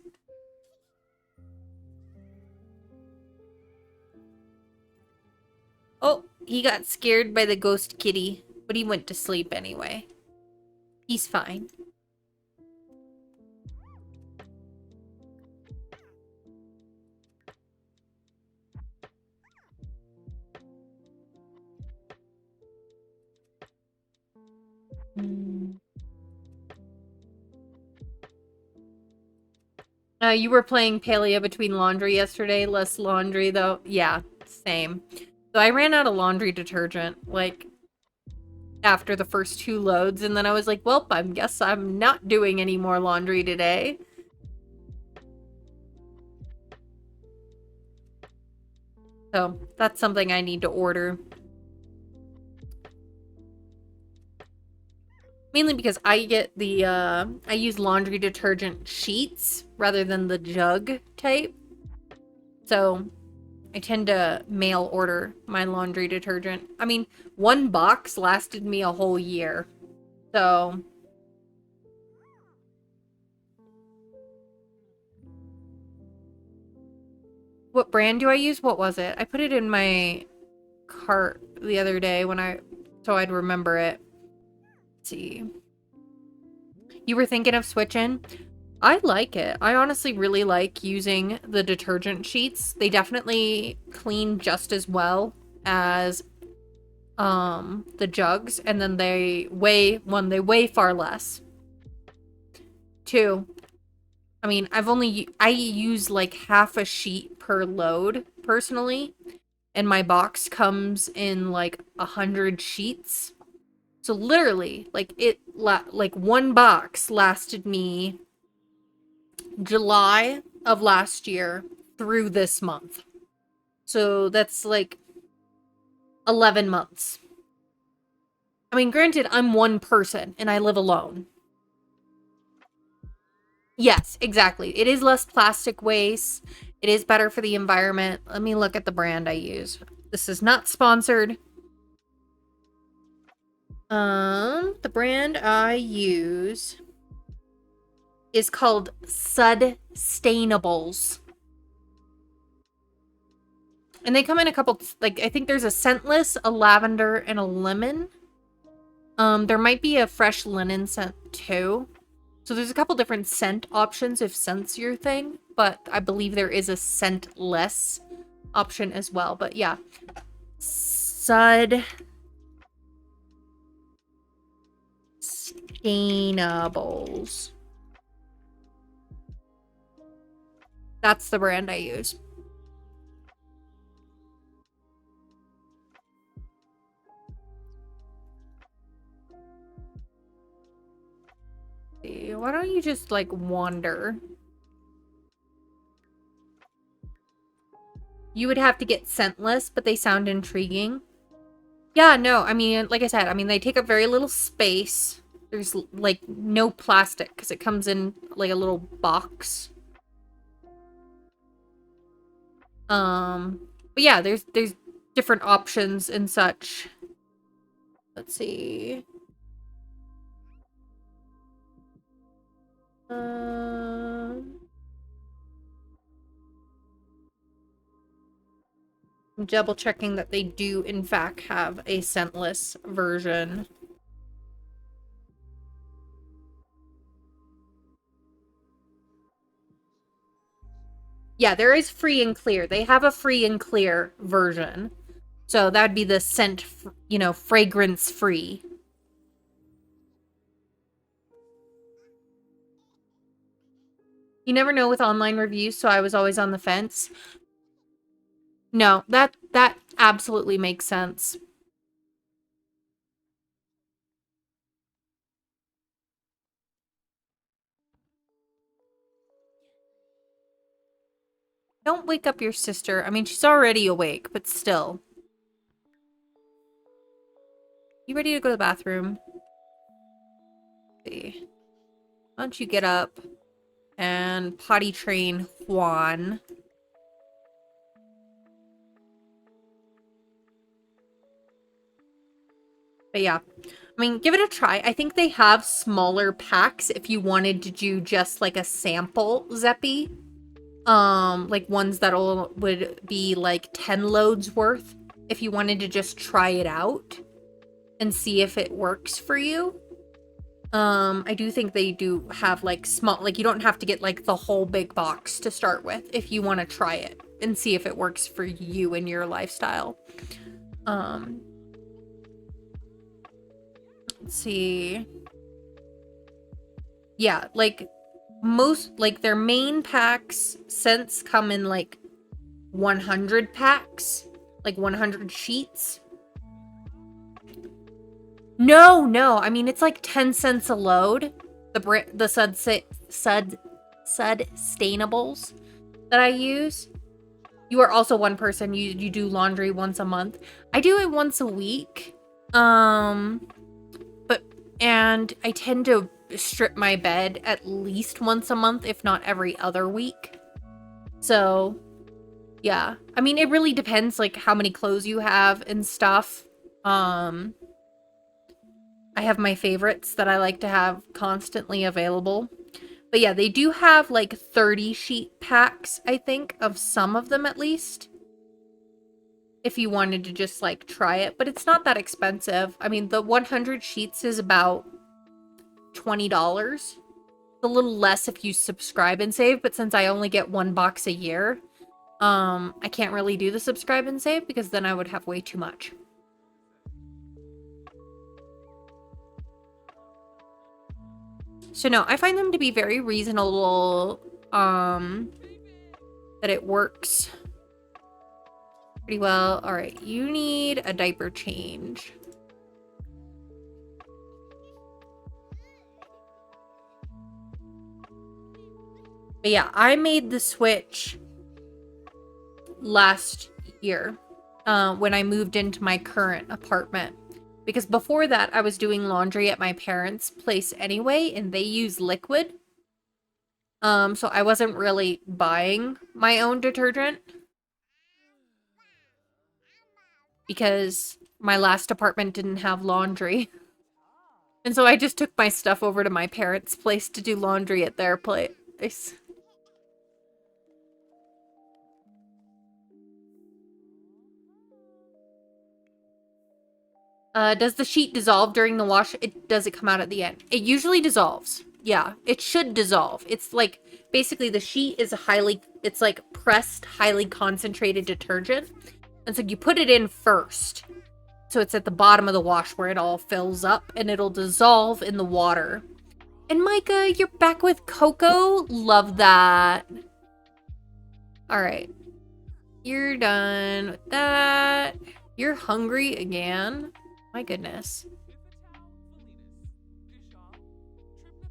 Oh, he got scared by the ghost kitty, but he went to sleep anyway. He's fine. You were playing Paleo between laundry yesterday. Less laundry, though. Yeah, same. So I ran out of laundry detergent, like, after the first 2 loads, and then I was like, well, I guess I'm not doing any more laundry today. So that's something I need to order. Mainly because I get the, I use laundry detergent sheets rather than the jug type. So I tend to mail order my laundry detergent. I mean, 1 box lasted me a whole year. So what brand do I use? What was it? I put it in my cart the other day so I'd remember it. Let's see. You were thinking of switching? I like it. I honestly really like using the detergent sheets. They definitely clean just as well as the jugs, and then they weigh far less. 2, I mean, I use like half a sheet per load personally, and my box comes in like 100 sheets. So literally, like like 1 box lasted me July of last year through this month. So that's like 11 months. I mean, granted, I'm 1 person and I live alone. Yes, exactly. It is less plastic waste. It is better for the environment. Let me look at the brand I use. This is not sponsored. The brand I use is called Sustainables. And they come in a couple, like, I think there's a scentless, a lavender, and a lemon. There might be a fresh linen scent too. So there's a couple different scent options if scent's your thing, but I believe there is a scentless option as well. But yeah, Sustainables. That's the brand I use. Why don't you just like wander? You would have to get scentless, but they sound intriguing. Yeah, no, I mean, like I said, I mean, they take up very little space. There's like no plastic because it comes in like a little box. But yeah, there's different options and such. Let's see. I'm double checking that they do in fact have a scentless version. Yeah, there is free and clear. They have a free and clear version. So that would be the scent, you know, fragrance free. You never know with online reviews, so I was always on the fence. No, that absolutely makes sense. Don't wake up your sister. I mean, she's already awake, but still. You ready to go to the bathroom? Let's see. Why don't you get up and potty train Juan? But yeah, I mean, give it a try. I think they have smaller packs if you wanted to do just like a sample Zeppy. Like ones would be like 10 loads worth if you wanted to just try it out and see if it works for you. I do think they do have like small, like you don't have to get like the whole big box to start with if you want to try it and see if it works for you and your lifestyle. Let's see. Yeah, like most, like their main packs scents come in like 100 packs, like 100 sheets. No, I mean it's like 10 cents a load. The sustainables that I use. You are also one person. You do laundry once a month. I do it once a week. And I tend to strip my bed at least once a month, if not every other week. So, yeah. I mean, it really depends, like, how many clothes you have and stuff. I have my favorites that I like to have constantly available. But yeah, they do have, like, 30 sheet packs, I think, of some of them at least. If you wanted to just, like, try it. But it's not that expensive. I mean, the 100 sheets is about $20. A little less if you subscribe and save, but since I only get one box a year, I can't really do the subscribe and save because then I would have way too much. So no, I find them to be very reasonable, that it works pretty well. All right, you need a diaper change. But yeah, I made the switch last year when I moved into my current apartment. Because before that, I was doing laundry at my parents' place anyway, and they use liquid. So I wasn't really buying my own detergent. Because my last apartment didn't have laundry. And so I just took my stuff over to my parents' place to do laundry at their place. Does the sheet dissolve during the wash? Does it come out at the end? It usually dissolves. Yeah, it should dissolve. It's like, basically the sheet is it's like pressed, highly concentrated detergent. And so you put it in first. So it's at the bottom of the wash where it all fills up and it'll dissolve in the water. And Micah, you're back with Coco. Love that. All right. You're done with that. You're hungry again. My goodness.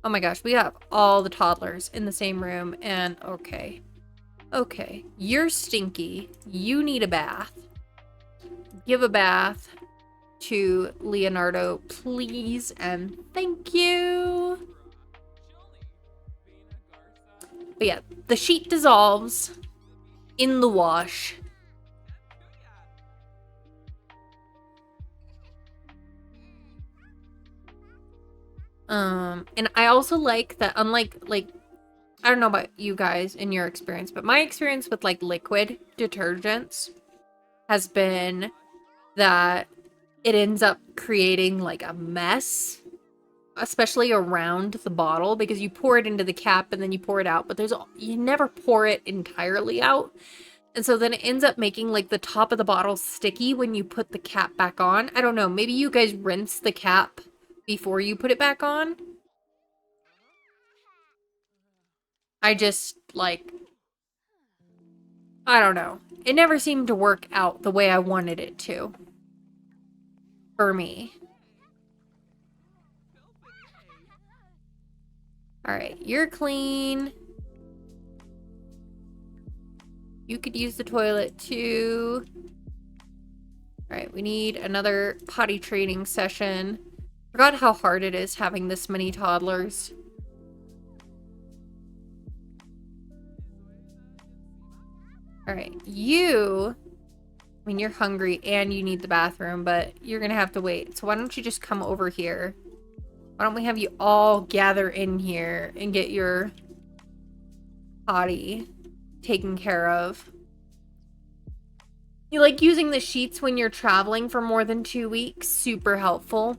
Oh my gosh, we have all the toddlers in the same room and okay. Okay, you're stinky. You need a bath. Give a bath to Leonardo, please, and thank you. But yeah, the sheet dissolves in the wash. And I also like that, unlike, like, I don't know about you guys in your experience, but my experience with, like, liquid detergents has been that it ends up creating, like, a mess, especially around the bottle, because you pour it into the cap and then you pour it out, but you never pour it entirely out. And so then it ends up making, like, the top of the bottle sticky when you put the cap back on. I don't know, maybe you guys rinse the cap before you put it back on. I just, like, I don't know. It never seemed to work out the way I wanted it to. For me. Alright, you're clean. You could use the toilet too. Alright, we need another potty training session. Forgot how hard it is having this many toddlers. Alright, I mean, you're hungry and you need the bathroom, but you're gonna have to wait. So why don't you just come over here? Why don't we have you all gather in here and get your potty taken care of? You like using the sheets when you're traveling for more than 2 weeks? Super helpful.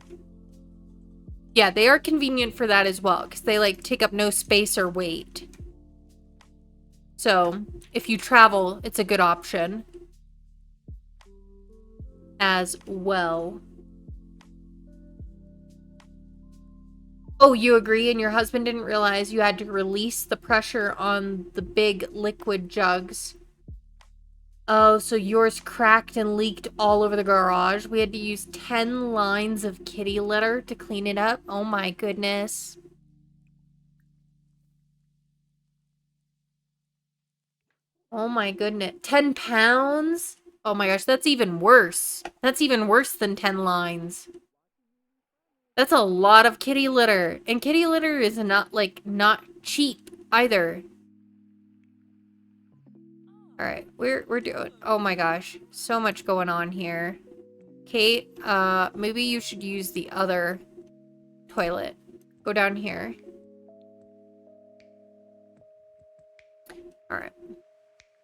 Yeah, they are convenient for that as well, because they, like, take up no space or weight. So, if you travel, it's a good option as well. Oh, you agree? And your husband didn't realize you had to release the pressure on the big liquid jugs. Oh, so yours cracked and leaked all over the garage. We had to use 10 lines of kitty litter to clean it up. Oh my goodness. Oh my goodness. 10 pounds? Oh my gosh, that's even worse. That's even worse than 10 lines. That's a lot of kitty litter. And kitty litter is not cheap either. Alright, we're doing... Oh my gosh. So much going on here. Kate, maybe you should use the other toilet. Go down here. Alright.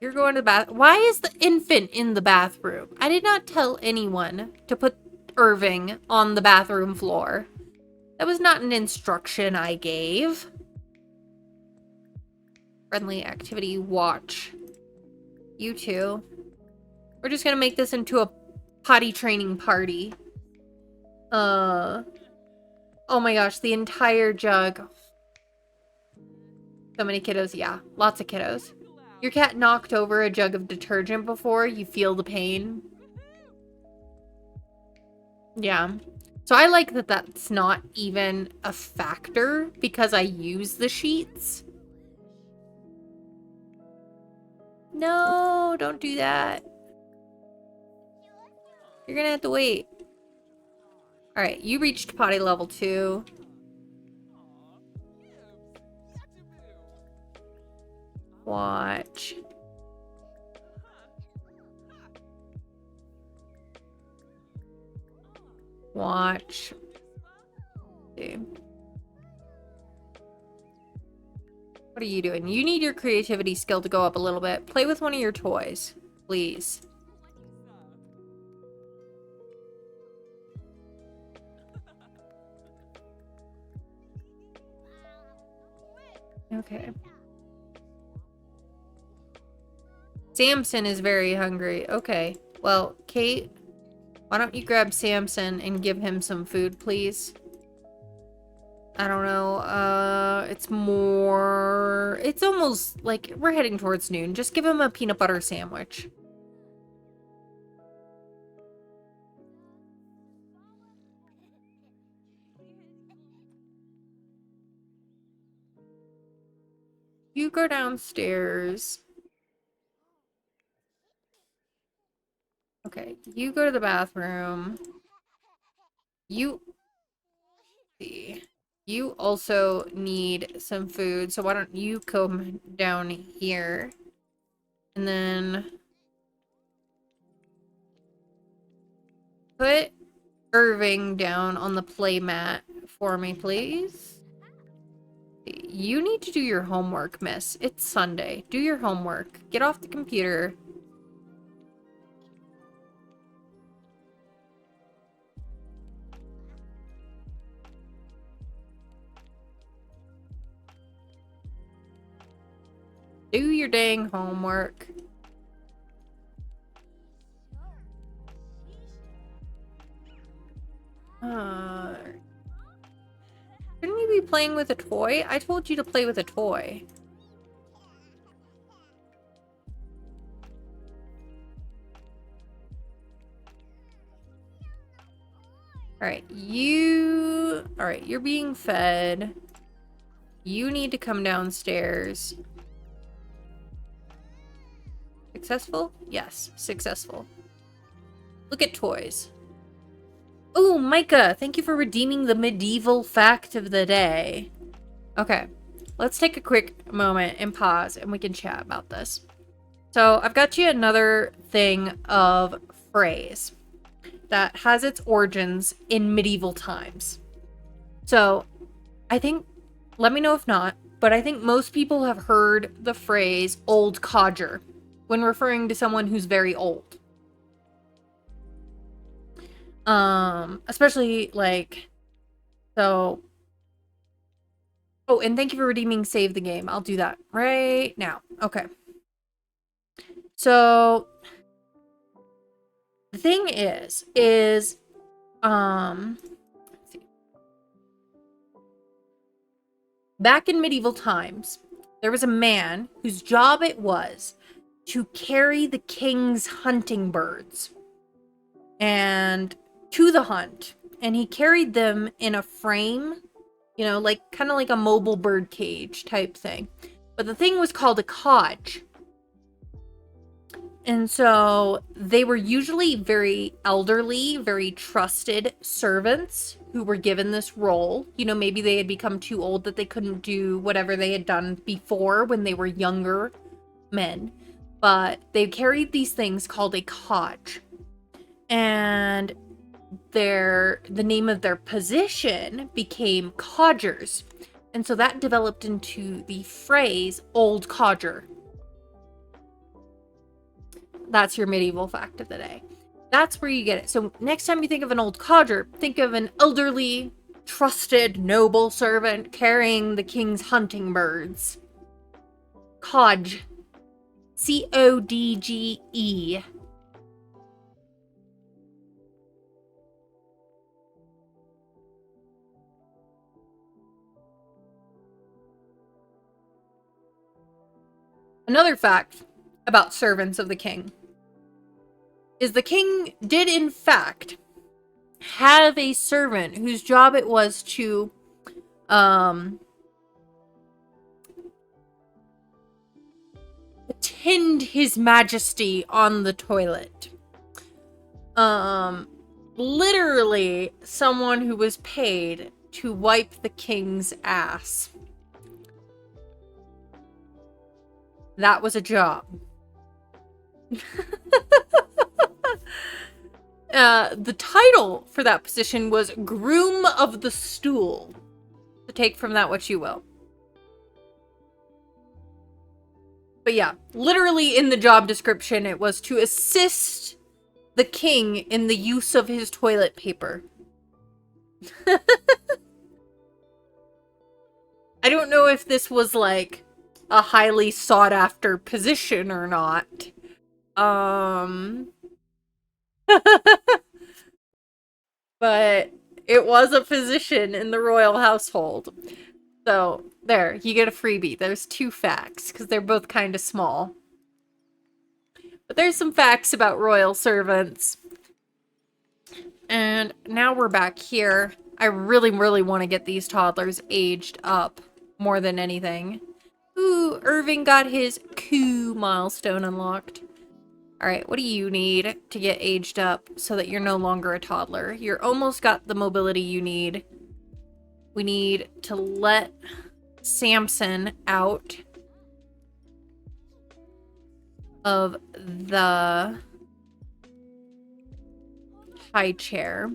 You're going to the bath. Why is the infant in the bathroom? I did not tell anyone to put Irving on the bathroom floor. That was not an instruction I gave. Friendly activity watch. You two. We're just gonna make this into a potty training party. Oh my gosh, the entire jug. So many kiddos. Yeah, lots of kiddos. Your cat knocked over a jug of detergent before. You feel the pain. Yeah. So I like that that's not even a factor because I use the sheets. No, don't do that. You're gonna have to wait. Alright, you reached potty level 2. Watch. Watch. Okay. What are you doing? You need your creativity skill to go up a little bit. Play with one of your toys, please. Okay. Samson is very hungry. Okay. Well, Kate, why don't you grab Samson and give him some food, please? I don't know. It's almost like we're heading towards noon. Just give him a peanut butter sandwich. You go downstairs. Okay, you go to the bathroom. You see. You also need some food, so why don't you come down here? And then put Irving down on the play mat for me, please. You need to do your homework, miss. It's Sunday. Do your homework. Get off the computer. Do your dang homework. Shouldn't you be playing with a toy? I told you to play with a toy. Alright, you're being fed. You need to come downstairs. Successful? Yes, successful. Look at toys. Oh, Micah, thank you for redeeming the medieval fact of the day. Okay, let's take a quick moment and pause and we can chat about this. So I've got you another thing of phrase that has its origins in medieval times. So I think, let me know if not, but I think most people have heard the phrase old codger when referring to someone who's very old. Especially like, so, oh, and thank you for redeeming save the game. I'll do that right now. Okay. So, the thing is, let's see. Back in medieval times, there was a man whose job it was to carry the king's hunting birds and to the hunt, and he carried them in a frame, you know, like kind of like a mobile bird cage type thing. But the thing was called a codge. And so they were usually very elderly, very trusted servants who were given this role. You know, maybe they had become too old that they couldn't do whatever they had done before when they were younger men. But they carried these things called a codge. And the name of their position became codgers. And so that developed into the phrase old codger. That's your medieval fact of the day. That's where you get it. So next time you think of an old codger, think of an elderly, trusted, noble servant carrying the king's hunting birds. Codge. C-O-D-G-E. Another fact about servants of the king is the king did in fact have a servant whose job it was to attend his majesty on the toilet. Literally someone who was paid to wipe the king's ass. That was a job. The title for that position was Groom of the Stool. So take from that what you will. But yeah, literally in the job description, it was to assist the king in the use of his toilet paper. I don't know if this was like a highly sought after position or not. Um but it was a position in the royal household. So, there, you get a freebie. There's 2 facts because they're both kind of small. But there's some facts about royal servants. And now we're back here. I really, really want to get these toddlers aged up more than anything. Ooh, Irving got his coup milestone unlocked. Alright, what do you need to get aged up so that you're no longer a toddler? You're almost got the mobility you need. We need to let Samson out of the high chair.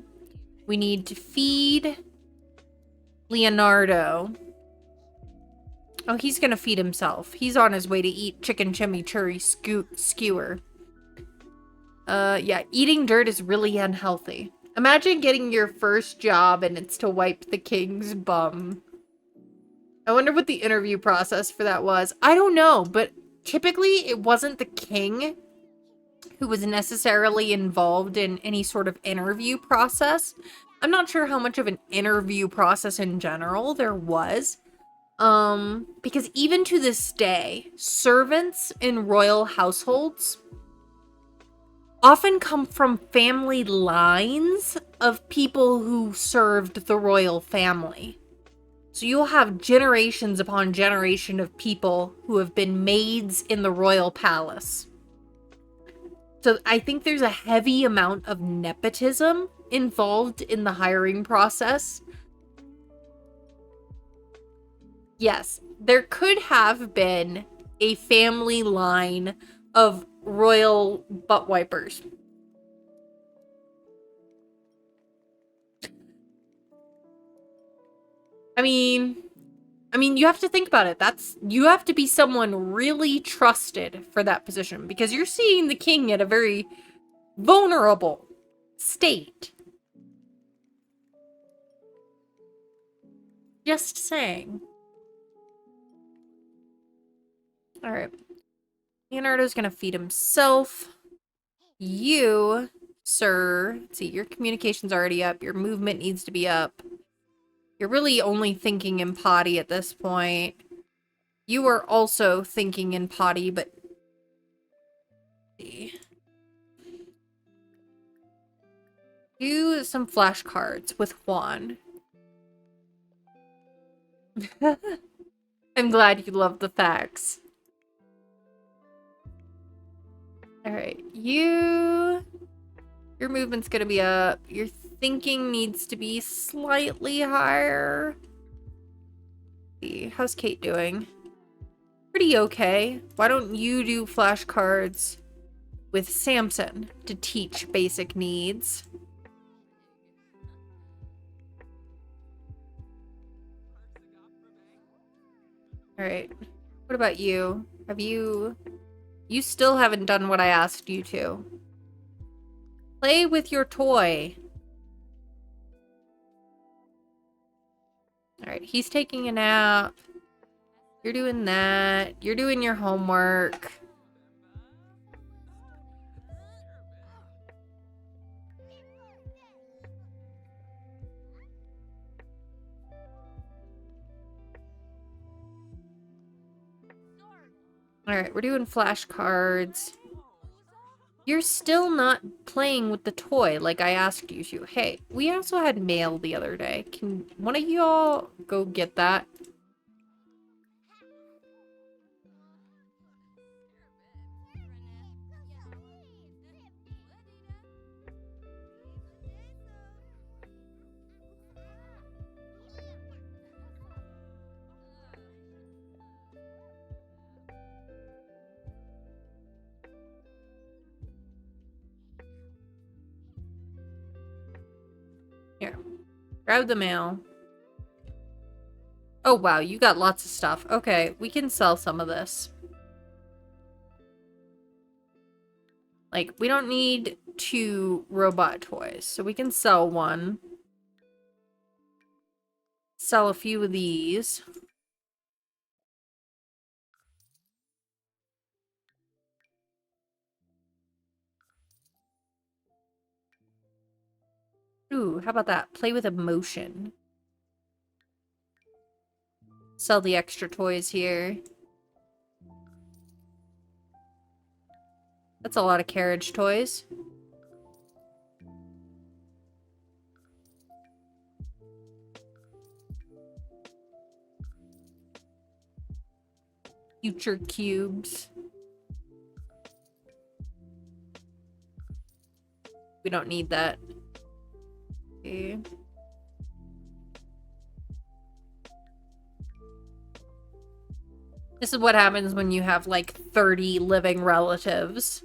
We need to feed Leonardo. Oh, he's gonna feed himself. He's on his way to eat chicken chimichurri skewer. Yeah, eating dirt is really unhealthy. Imagine getting your first job and it's to wipe the king's bum. I wonder what the interview process for that was. I don't know, but typically it wasn't the king who was necessarily involved in any sort of interview process. I'm not sure how much of an interview process in general there was. Because even to this day, servants in royal households often come from family lines of people who served the royal family. So you'll have generations upon generation of people who have been maids in the royal palace. So I think there's a heavy amount of nepotism involved in the hiring process. Yes, there could have been a family line of royal butt wipers. I mean, you have to think about it. You have to be someone really trusted for that position because you're seeing the king at a very vulnerable state. Just saying. Alright. Leonardo's gonna feed himself. You, sir, let's see, your communication's already up. Your movement needs to be up. You're really only thinking in potty at this point. You are also thinking in potty, but... do some flashcards with Juan. I'm glad you love the facts. Alright, your movement's gonna be up. Your thinking needs to be slightly higher. Let's see, how's Kate doing? Pretty okay. Why don't you do flashcards with Samson to teach basic needs? Alright. What about you? You still haven't done what I asked you to. Play with your toy. Alright, he's taking a nap. You're doing that. You're doing your homework. Alright, we're doing flashcards. You're still not playing with the toy like I asked you to. Hey, we also had mail the other day. Can one of y'all go get that? Here. Grab the mail. Oh, wow, you got lots of stuff. Okay, we can sell some of this. Like, we don't need 2 robot toys, so we can sell one. Sell a few of these. Ooh, how about that? Play with emotion. Sell the extra toys here. That's a lot of carriage toys. Future cubes. We don't need that. Okay. This is what happens when you have like 30 living relatives.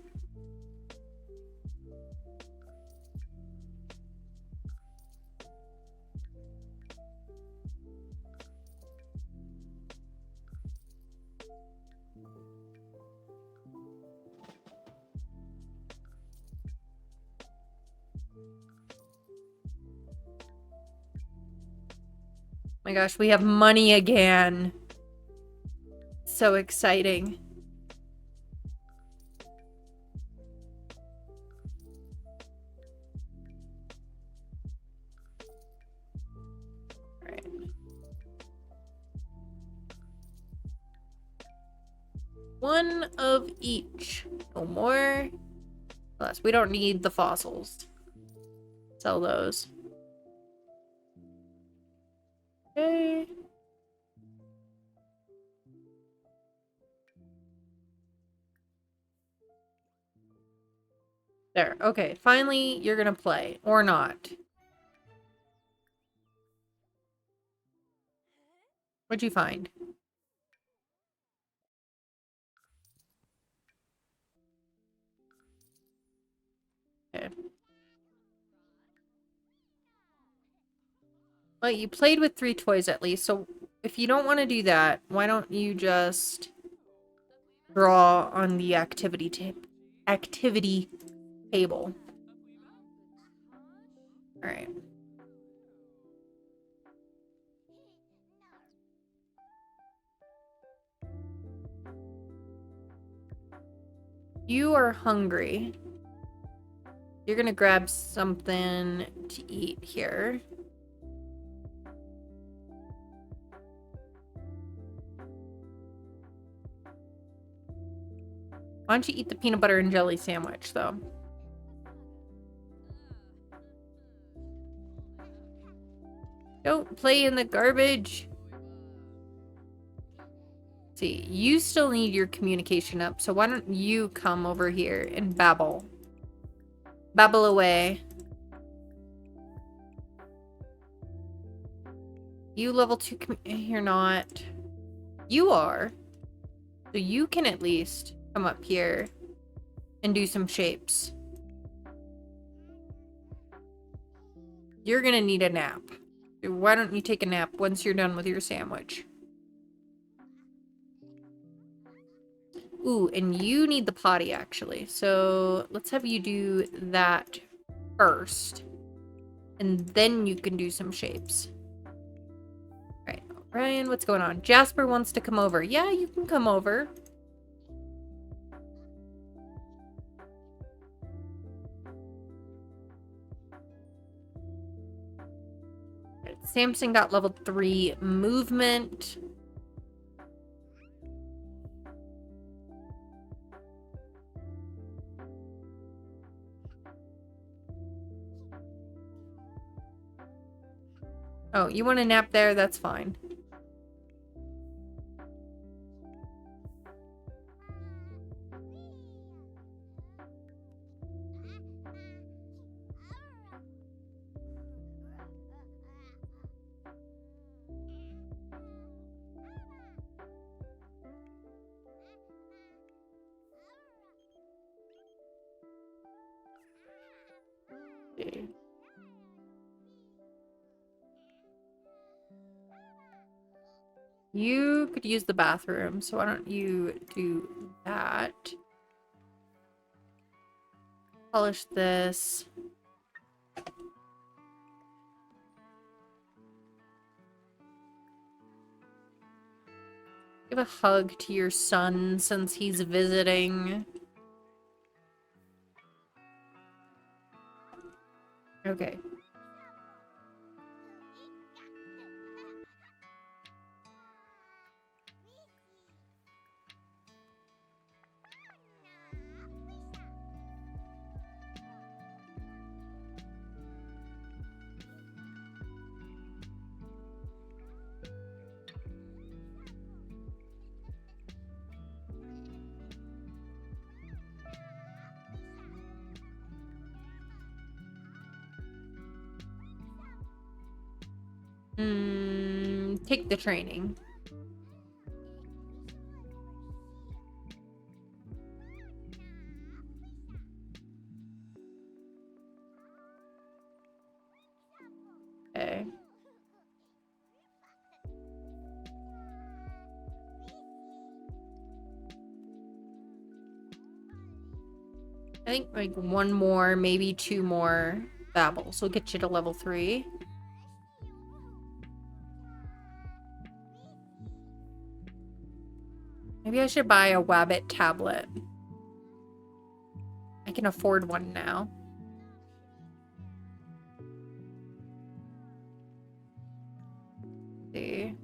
My gosh, we have money again. So exciting. All right. One of each. No more. Plus, we don't need the fossils. Sell those. Okay. There. Okay. Finally, you're gonna play. Or not. What'd you find? Okay. Well, you played with 3 toys at least, so if you don't want to do that, why don't you just draw on the activity table. All right. You are hungry. You're gonna grab something to eat here. Why don't you eat the peanut butter and jelly sandwich, though? Don't play in the garbage. See, you still need your communication up, so why don't you come over here and babble? Babble away. You level 2 you're not. You are. So you can at least come up here and do some shapes. You're gonna need a nap. Why don't you take a nap once you're done with your sandwich? Ooh, and you need the potty, actually. So let's have you do that first. And then you can do some shapes. All right, Ryan, what's going on? Jasper wants to come over. Yeah, you can come over. Samson got level 3 movement. Oh, you want to nap there? That's fine. You could use the bathroom, so why don't you do that? Polish this. Give a hug to your son since he's visiting. Okay. Take the training. Okay. I think like one more, maybe two more babbles will get you to level 3. Maybe I should buy a Wabbit tablet. I can afford one now. Let's see.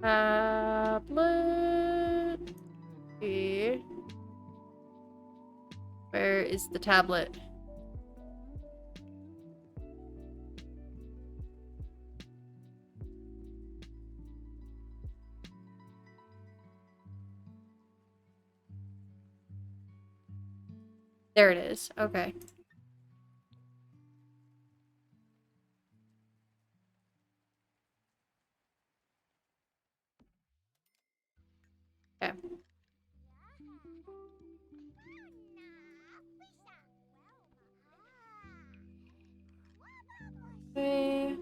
Tablet. Okay. Where is the tablet? There it is. Okay. Okay. Okay.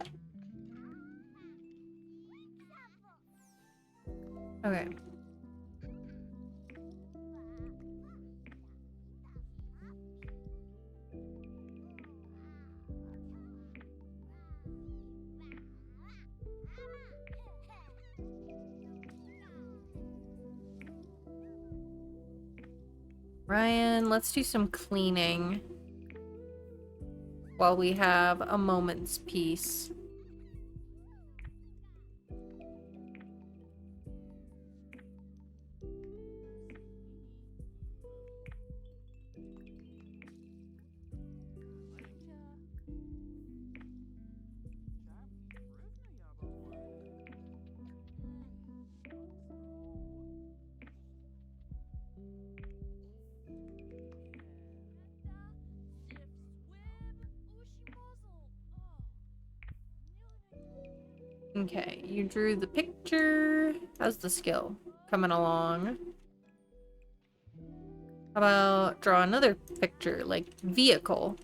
Okay. Ryan, let's do some cleaning while we have a moment's peace. Okay, you drew the picture. How's the skill coming along? How about draw another picture, like vehicle?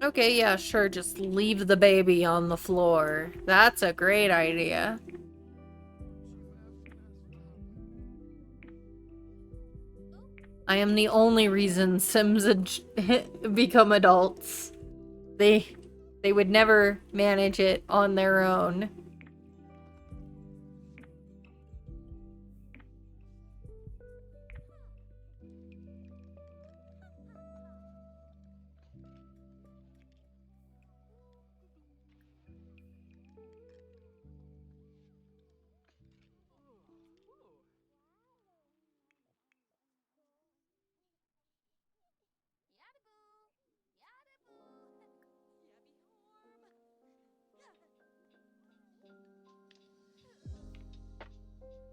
Okay, yeah, sure, just leave the baby on the floor. That's a great idea. I am the only reason Sims become adults. They would never manage it on their own.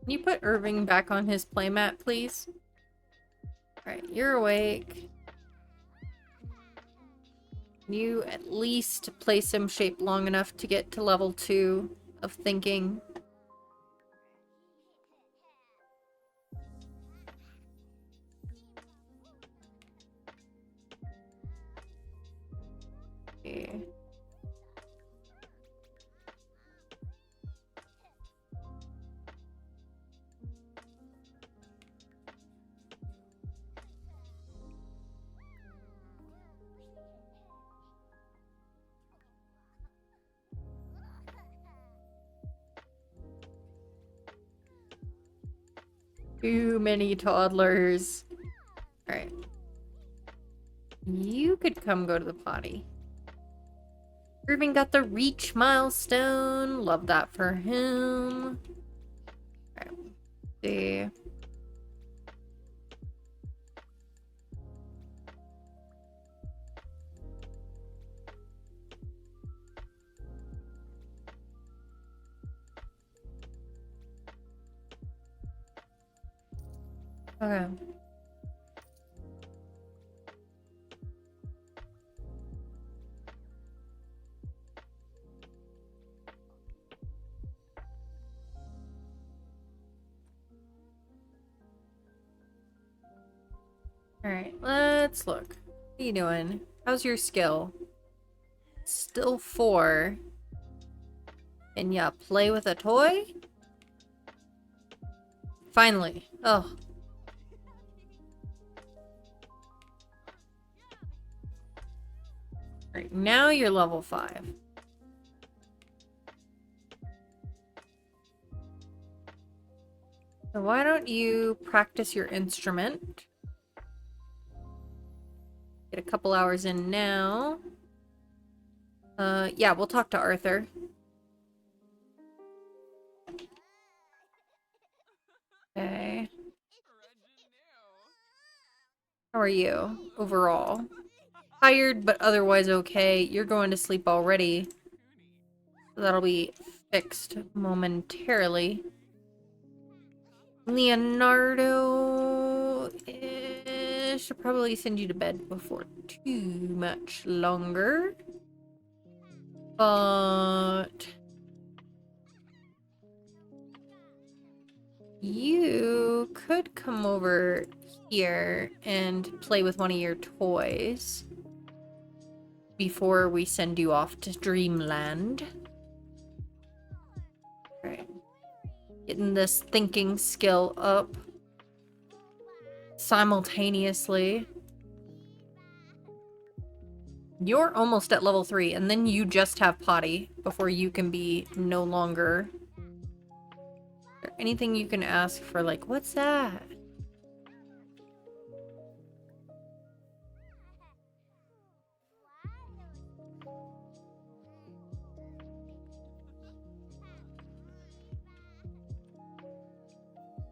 Can you put Irving back on his playmat, please? Alright, you're awake. Can you at least play sim shape long enough to get to level 2 of thinking? Okay. Too many toddlers. Alright. You could come go to the potty. Irving got the reach milestone. Love that for him. Alright. See. Okay. Alright, let's look. What are you doing? How's your skill? Still 4. And yeah, play with a toy? Finally. Oh. Alright, now you're level 5. So why don't you practice your instrument? Get a couple hours in now. Yeah, we'll talk to Arthur. Okay. How are you, overall? Tired, but otherwise okay. You're going to sleep already. So that'll be fixed momentarily. Leonardo... should probably send you to bed before too much longer. But... you could come over here and play with one of your toys before we send you off to Dreamland. Alright. Getting this thinking skill up simultaneously. You're almost at level 3, and then you just have potty before you can be no longer. Is there anything you can ask for, like, what's that?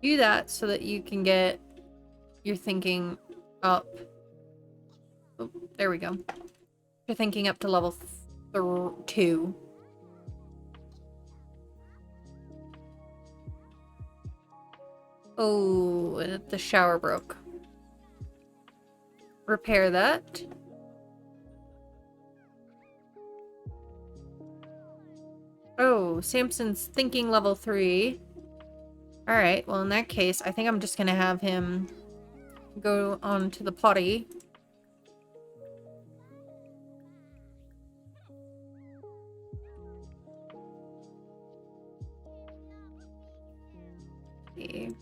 Do that so that you can get your thinking up. Oh, there we go. You're thinking up to level 2. Oh, the shower broke. Repair that. Oh, Samson's thinking level 3. Alright, well in that case, I think I'm just gonna have him go on to the potty. See.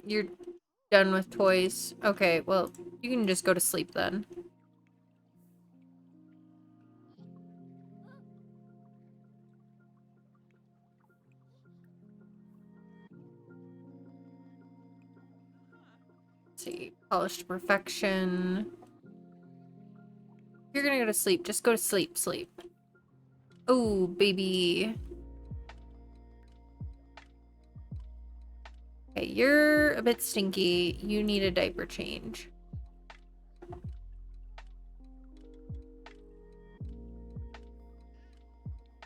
You're done with toys. Okay, well, you can just go to sleep then. Let's see. Polished to perfection. You're gonna go to sleep. Just go to sleep. Sleep. Oh, baby. Okay, you're a bit stinky. You need a diaper change.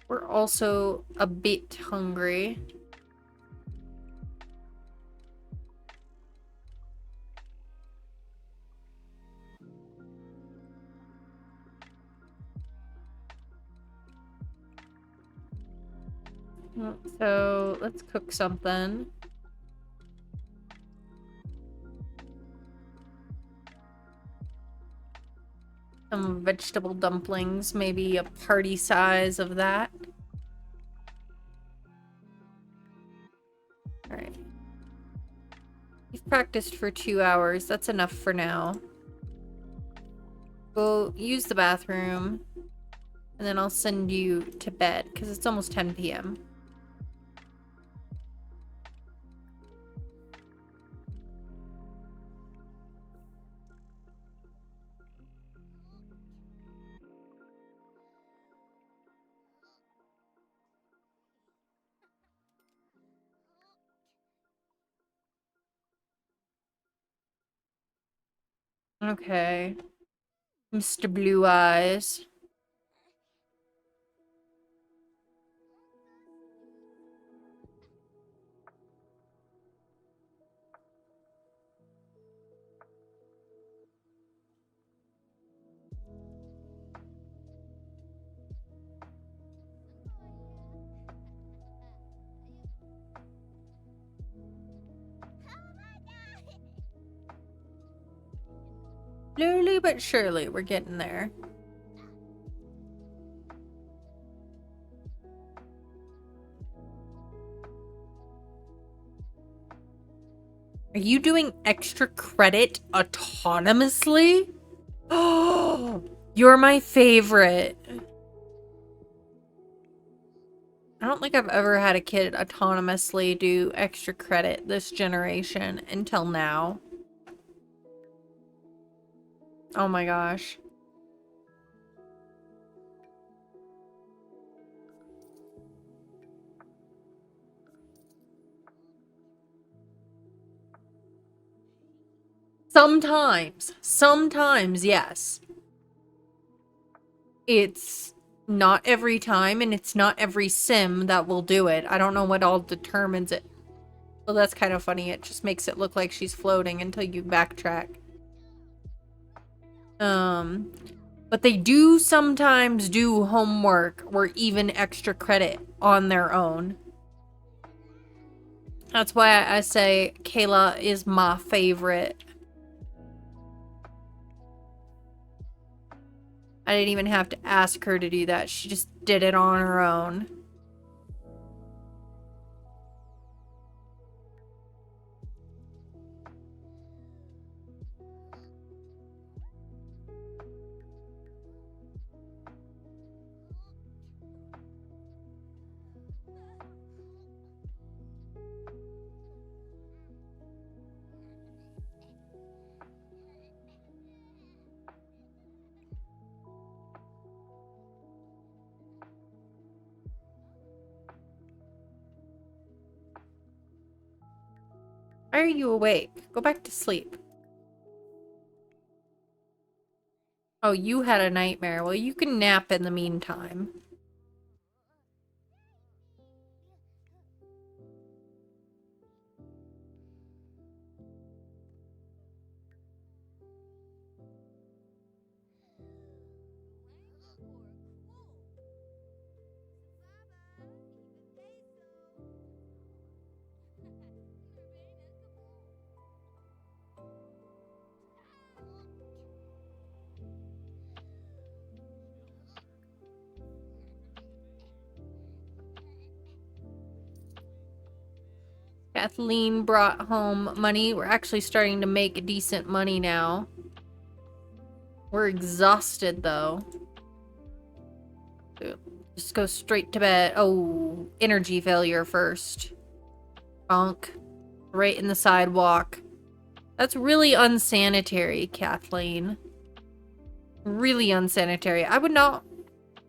We're also a bit hungry. So, let's cook something. Some vegetable dumplings, maybe a party size of that. Alright. You've practiced for 2 hours. That's enough for now. Go use the bathroom. And then I'll send you to bed, because it's almost 10 p.m. Okay. Mr. Blue Eyes. Slowly but surely, we're getting there. Are you doing extra credit autonomously? Oh, you're my favorite. I don't think I've ever had a kid autonomously do extra credit this generation until now. Oh my gosh. Sometimes, yes. It's not every time, and it's not every sim that will do it. I don't know what all determines it. Well, that's kind of funny. It just makes it look like she's floating until you backtrack. But they do sometimes do homework or even extra credit on their own. That's why I say Kayla is my favorite. I didn't even have to ask her to do that. She just did it on her own. Why are you awake? Go back to sleep. Oh, you had a nightmare. Well, you can nap in the meantime. Kathleen brought home money. We're actually starting to make decent money now. We're exhausted, though. Just go straight to bed. Oh, energy failure first. Bonk. Right in the sidewalk. That's really unsanitary, Kathleen. Really unsanitary. I would not...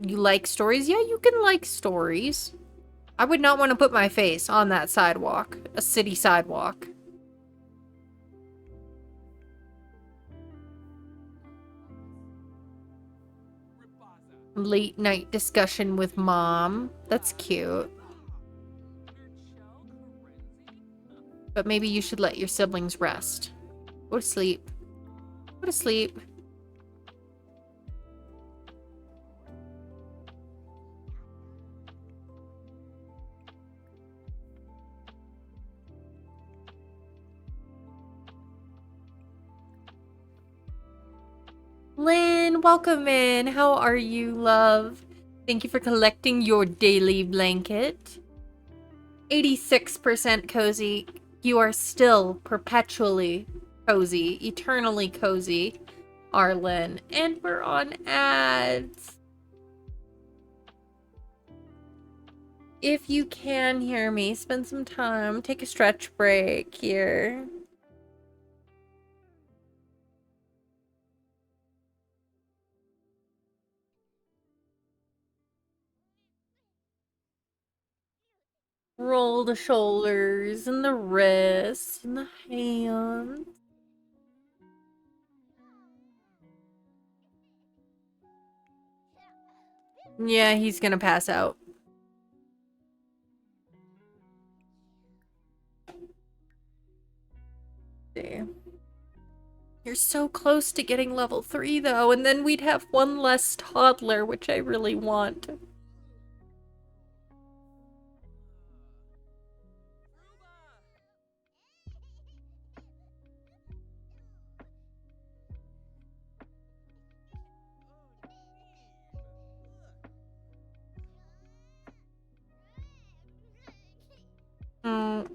You like stories? Yeah, you can like stories. I would not want to put my face on that sidewalk. A city sidewalk. Late night discussion with mom. That's cute. But maybe you should let your siblings rest. Go to sleep. Go to sleep. Lynn, welcome in. How are you, love? Thank you for collecting your daily blanket. 86% cozy. You are still perpetually cozy, eternally cozy, Arlen. And we're on ads. If you can hear me, spend some time, take a stretch break here. Roll the shoulders and the wrists and the hands. Yeah, he's gonna pass out. See. You're so close to getting level 3 though, and then we'd have one less toddler, which I really want.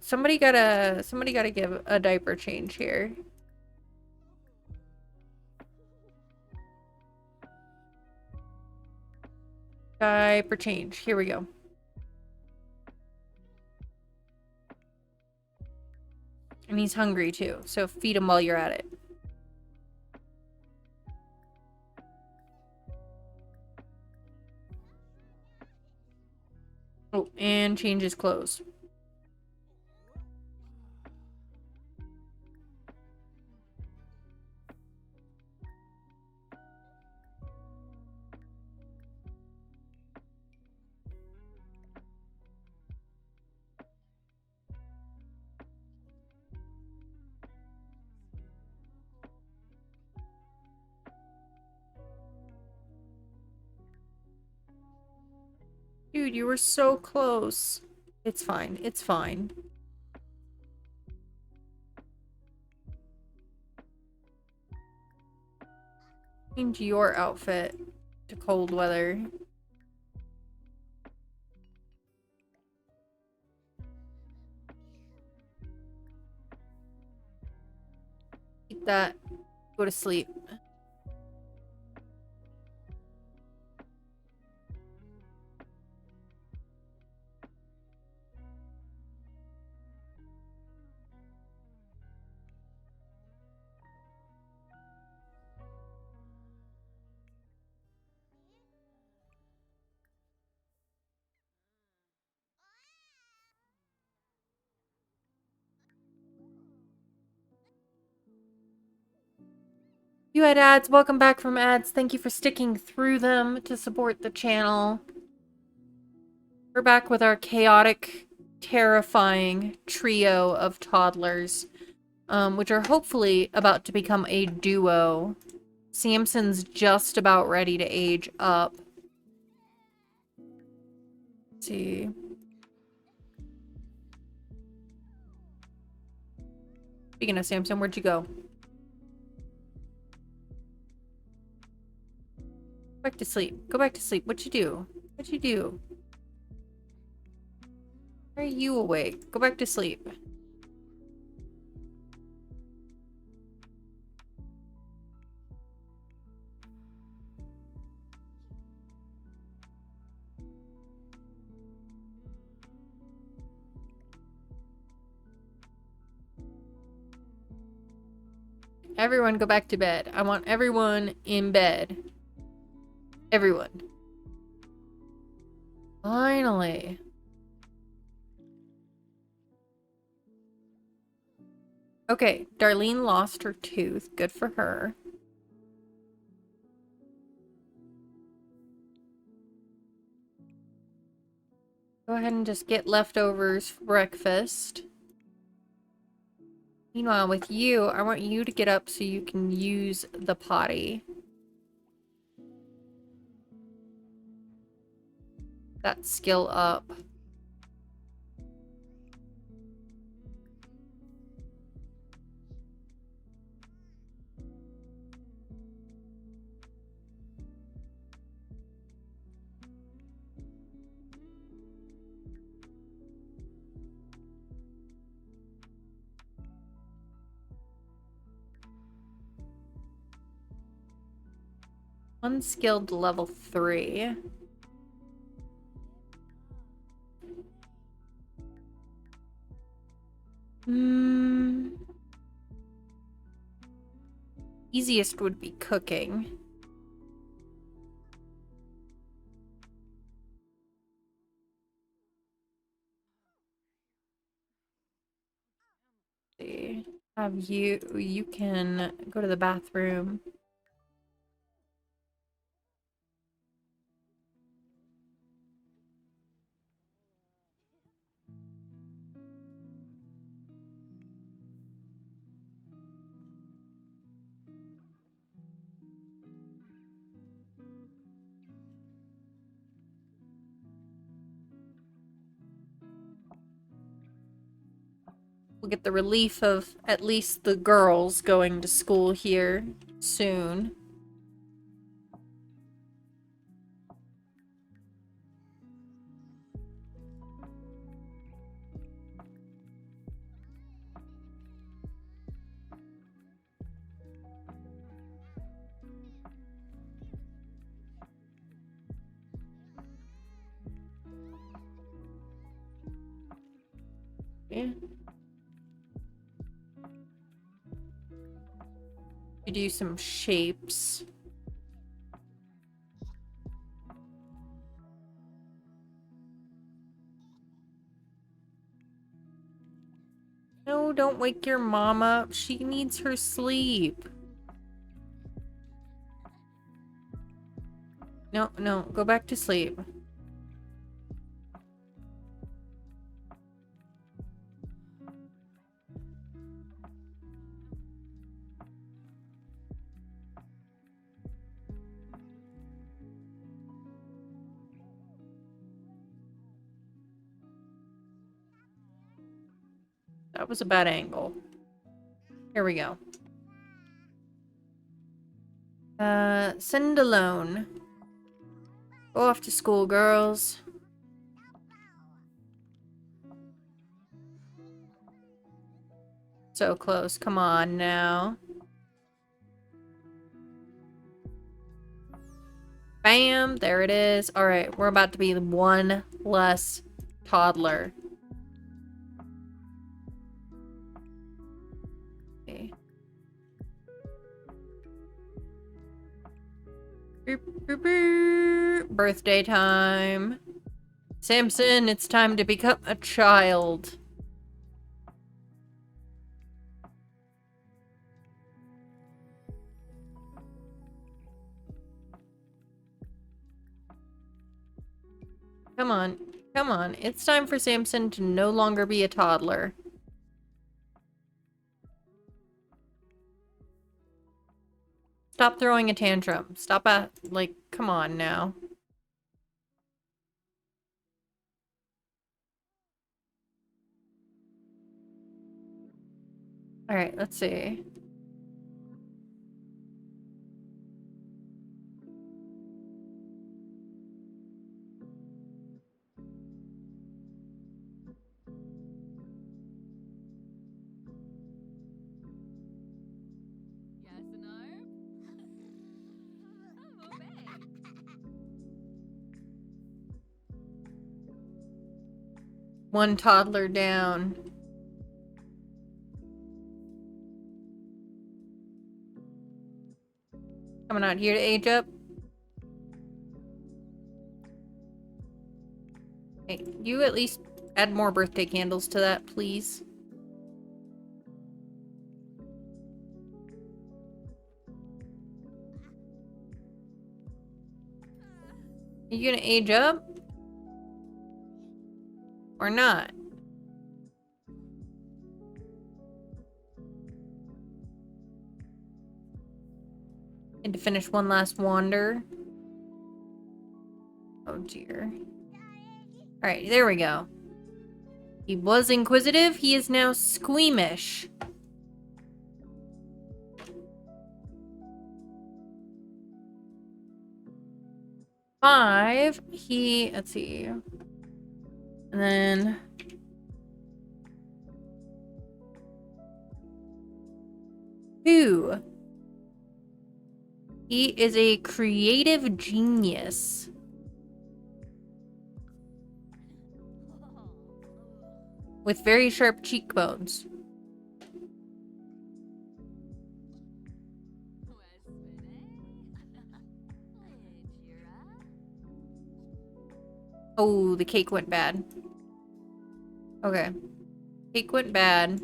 Somebody gotta give a diaper change here. Diaper change. Here we go. And he's hungry too, so feed him while you're at it. Oh, and change his clothes. Dude, you were so close. It's fine. It's fine. Change your outfit to cold weather. Eat that. Go to sleep. You had ads. Welcome back from ads. Thank you for sticking through them to support the channel. We're back with our chaotic, terrifying trio of toddlers, which are hopefully about to become a duo. Samson's just about ready to age up. Let's see. Speaking of Samson, where'd you go? Back to sleep. Go back to sleep. What'd you do? What'd you do? Why are you awake? Go back to sleep. Everyone go back to bed. I want everyone in bed. Everyone. Finally. Okay, Darlene lost her tooth. Good for her. Go ahead and just get leftovers for breakfast. Meanwhile, with you, I want you to get up so you can use the potty. That skill up. Unskilled level 3. Easiest would be cooking. See. Have you can go to the bathroom. We'll get the relief of at least the girls going to school here soon. Yeah. You do some shapes. No, don't wake your mom up. She needs her sleep. No, no, go back to sleep. That was a bad angle. Here we go. Send alone. Go off to school, girls. So close. Come on now. Bam! There it is. Alright, we're about to be one less toddler. Okay. Birthday time. Samson, it's time to become a child. Come on. Come on. It's time for Samson to no longer be a toddler. Stop throwing a tantrum. Stop at, like, come on now. Alright, let's see. One toddler down. Coming out here to age up. Hey, you at least add more birthday candles to that, please. Are you gonna age up? Or not? And to finish one last wander. Oh dear. Alright, there we go. He was inquisitive, he is now squeamish. Five, let's see. And then... Two. He is a creative genius. With very sharp cheekbones. Oh, the cake went bad. Okay. Cake went bad.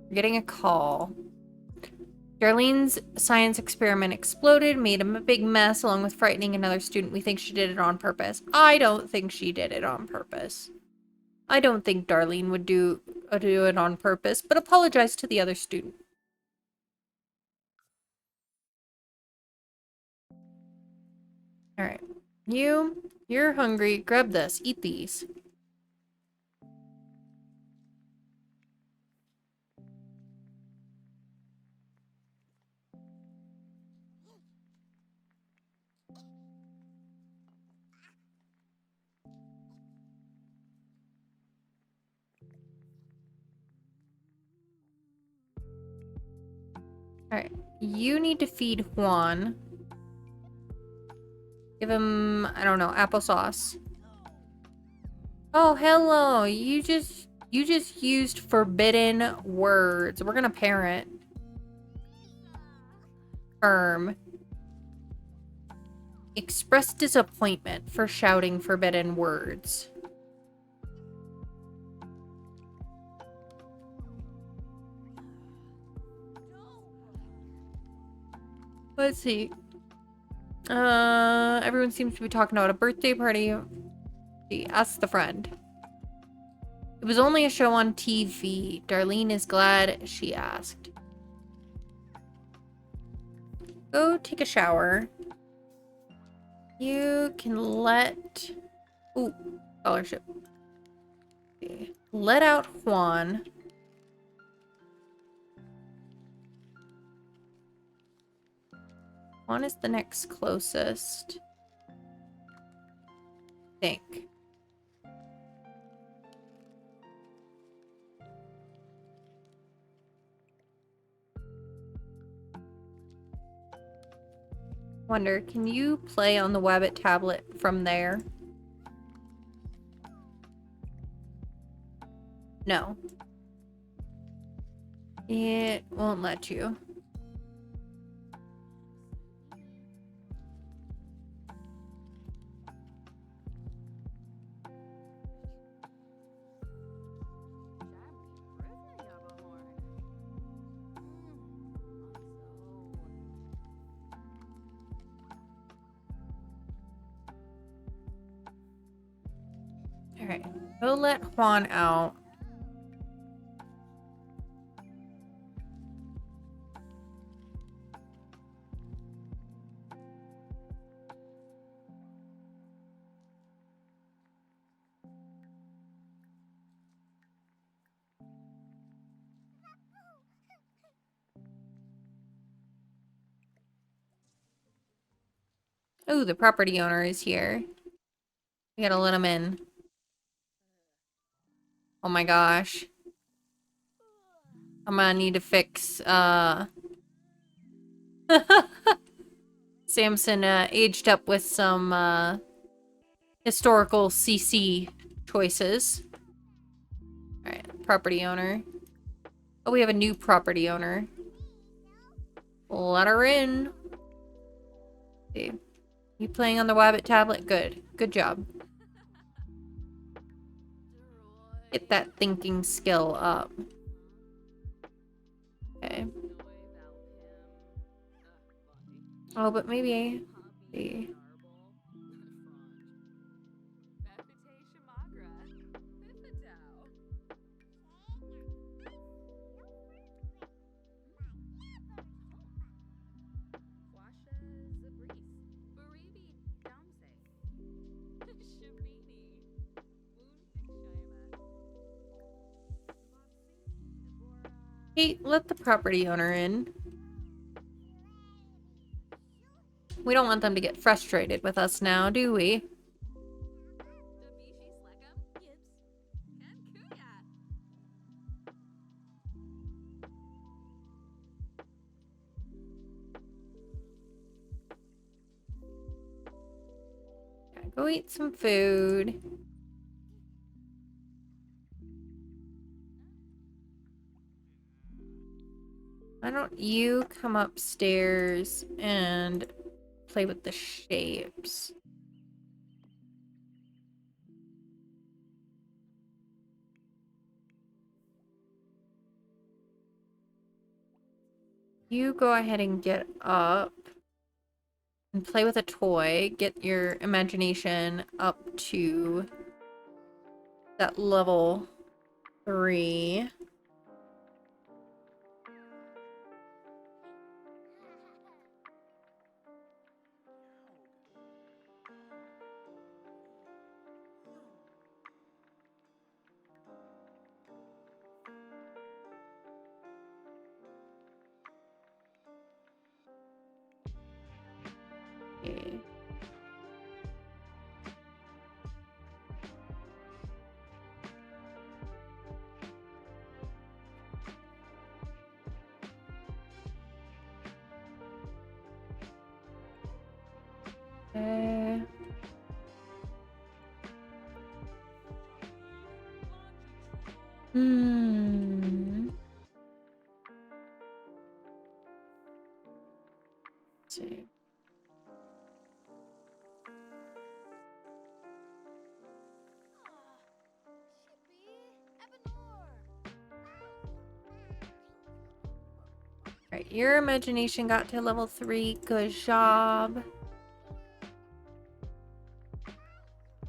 We're getting a call. Darlene's science experiment exploded, made him a big mess, along with frightening another student. We think she did it on purpose. I don't think she did it on purpose. I don't think Darlene would do it on purpose, but apologize to the other student. Alright. You're hungry. Grab this. Eat these. Alright, you need to feed Juan. Give him, I don't know, applesauce. Oh, hello. You just used forbidden words. We're gonna parent. Express disappointment for shouting forbidden words. Let's see. Everyone seems to be talking about a birthday party. Ask the friend. It was only a show on TV. Darlene is glad she asked. Go take a shower. You can let... Ooh, scholarship. Okay. Let out Juan. Juan is the next closest. I think. Wonder, can you play on the Wabbit tablet from there? No. It won't let you. Alright, go let Juan out. Oh, the property owner is here. We gotta let him in. Oh my gosh. I'm gonna need to fix, Samson, aged up with some, historical CC choices. Alright, property owner. Oh, we have a new property owner. Let her in. Okay. You playing on the Wabbit tablet? Good. Good job. Get that thinking skill up. Okay. Oh, but maybe... See. Hey, let the property owner in. We don't want them to get frustrated with us now, do we? Okay, go eat some food. Why don't you come upstairs and play with the shapes? You go ahead and get up and play with a toy. Get your imagination up to that level 3. Okay. Okay. Hmm. Let's see. Alright, your imagination got to level 3. Good job.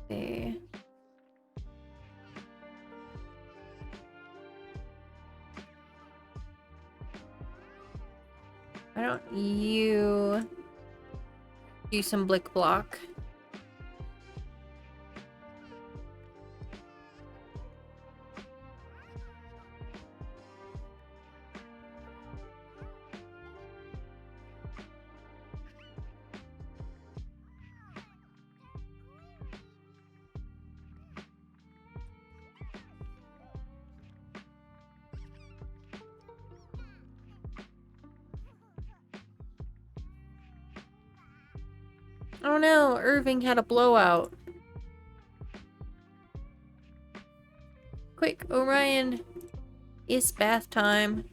See. Why don't you do some blick block? Oh no, Irving had a blowout. Quick, Orion, it's bath time.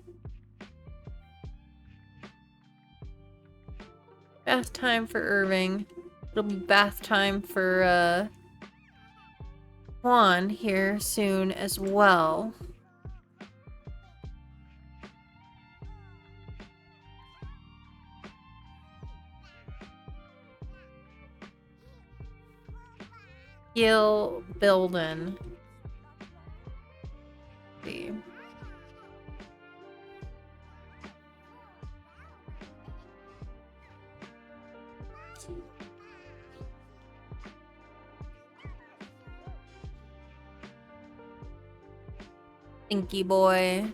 Bath time for Irving. It'll be bath time for Juan here soon as well. Gil Bilden. See. Stinky boy.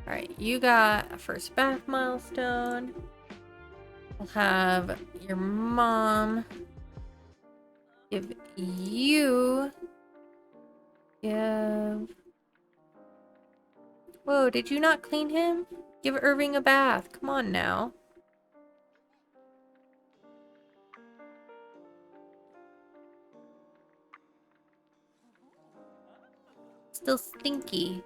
Alright, you got a first bath milestone. We'll have your mom give you... Give... Whoa, did you not clean him? Give Irving a bath. Come on now. Still stinky.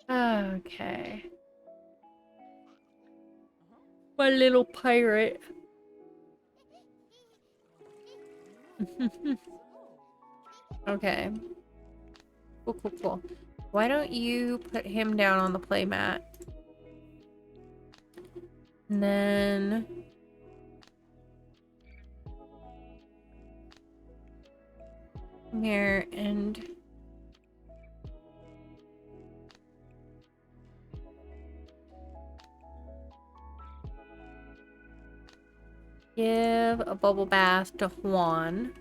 Okay. My little pirate. Okay. Cool, cool, cool. Why don't you put him down on the playmat? And then... come here and... give a bubble bath to Juan.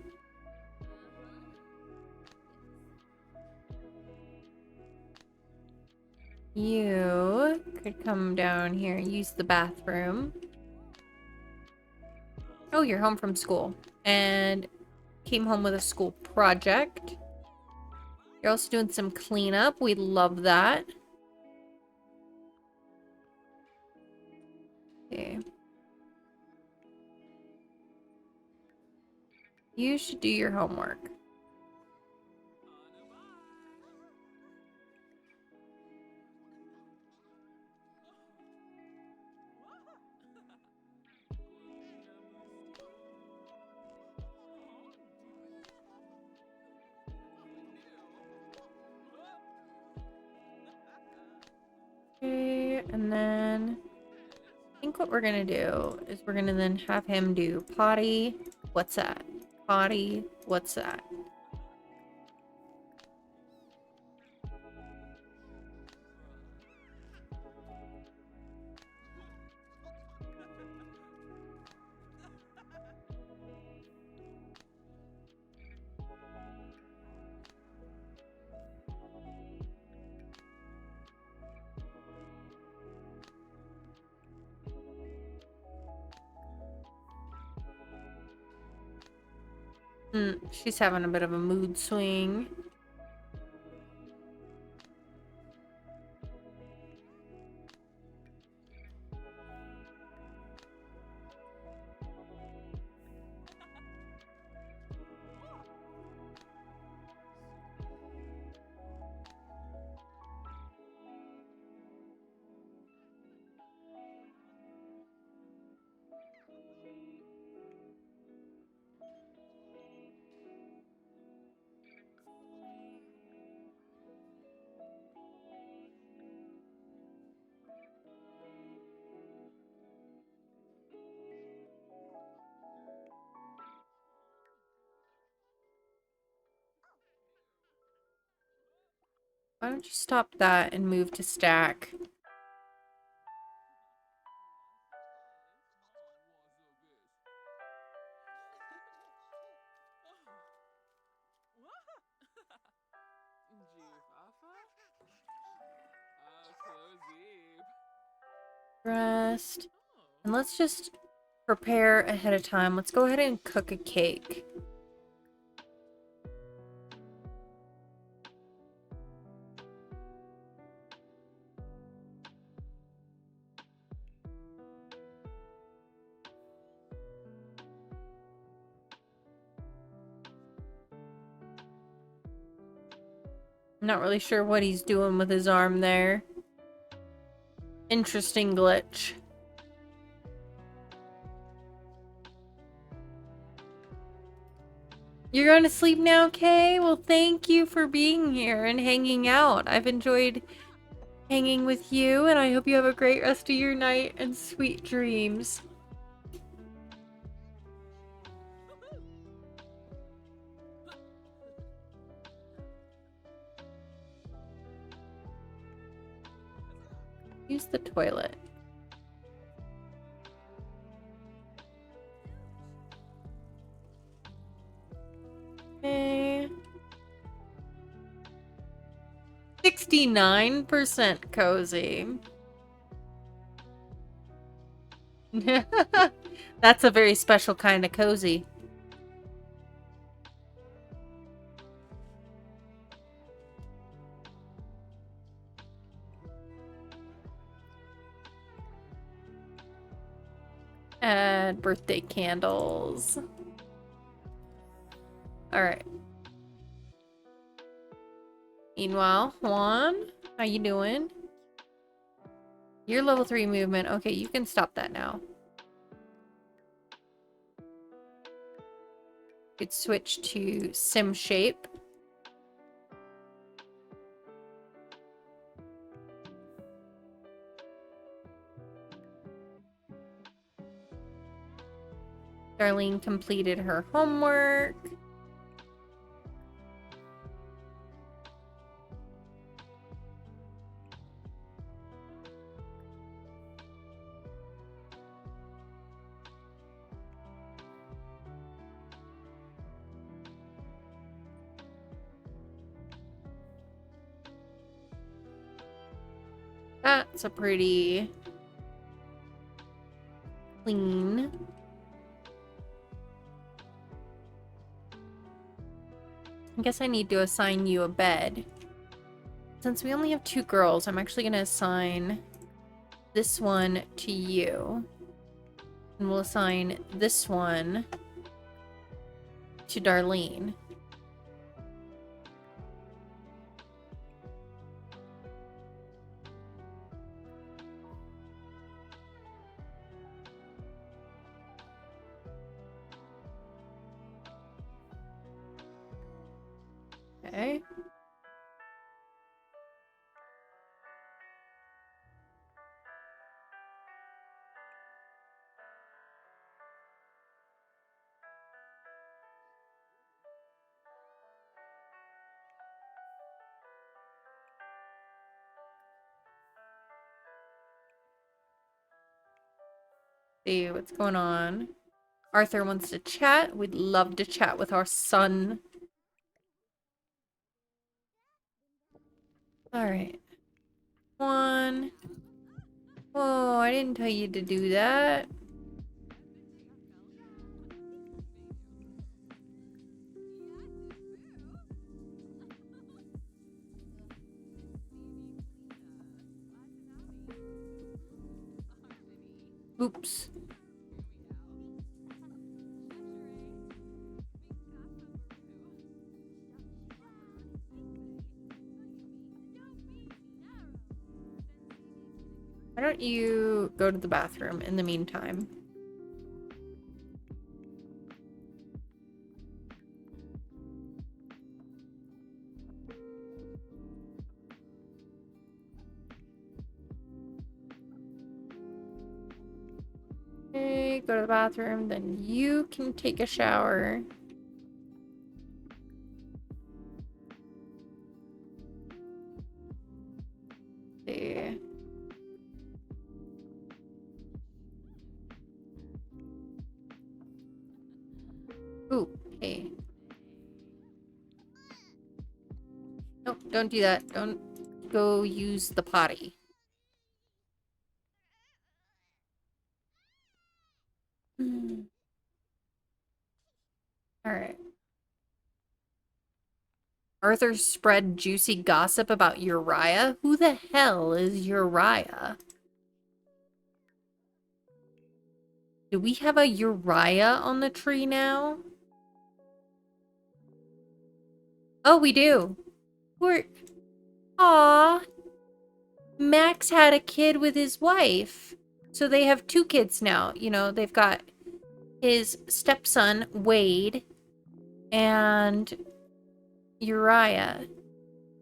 You could come down here and use the bathroom. Oh, you're home from school. And came home with a school project. You're also doing some cleanup. We love that. Okay. You should do your homework. Okay, and then I think what we're gonna do is we're gonna then have him do potty. What's that? Potty. What's that? She's having a bit of a mood swing. Why don't you stop that and move to stack? Rest. And let's just prepare ahead of time. Let's go ahead and cook a cake. I'm not really sure what he's doing with his arm there. Interesting glitch. You're going to sleep now, Kay? Well, thank you for being here and hanging out. I've enjoyed hanging with you, and I hope you have a great rest of your night and sweet dreams. Use the toilet. Okay. 69% cozy. That's a very special kind of cozy. Add birthday candles. Alright. Meanwhile, Juan, how you doing? You're level 3 movement. Okay, you can stop that now. Could switch to sim shape. Darlene completed her homework. That's a pretty clean. I guess I need to assign you a bed. Since we only have 2 girls, I'm actually going to assign this one to you. And we'll assign this one to Darlene. Okay. See what's going on. Arthur wants to chat. We'd love to chat with our son. Alright. 1. Whoa, I didn't tell you to do that. Oops. Why don't you go to the bathroom in the meantime? Okay, go to the bathroom, then you can take a shower. See. Ooh, hey. Nope, don't do that. Don't go use the potty. Alright. Arthur spread juicy gossip about Uriah? Who the hell is Uriah? Do we have a Uriah on the tree now? Oh, we do. We're... Aww. Max had a kid with his wife. So they have 2 kids now. You know, they've got his stepson, Wade, and Uriah,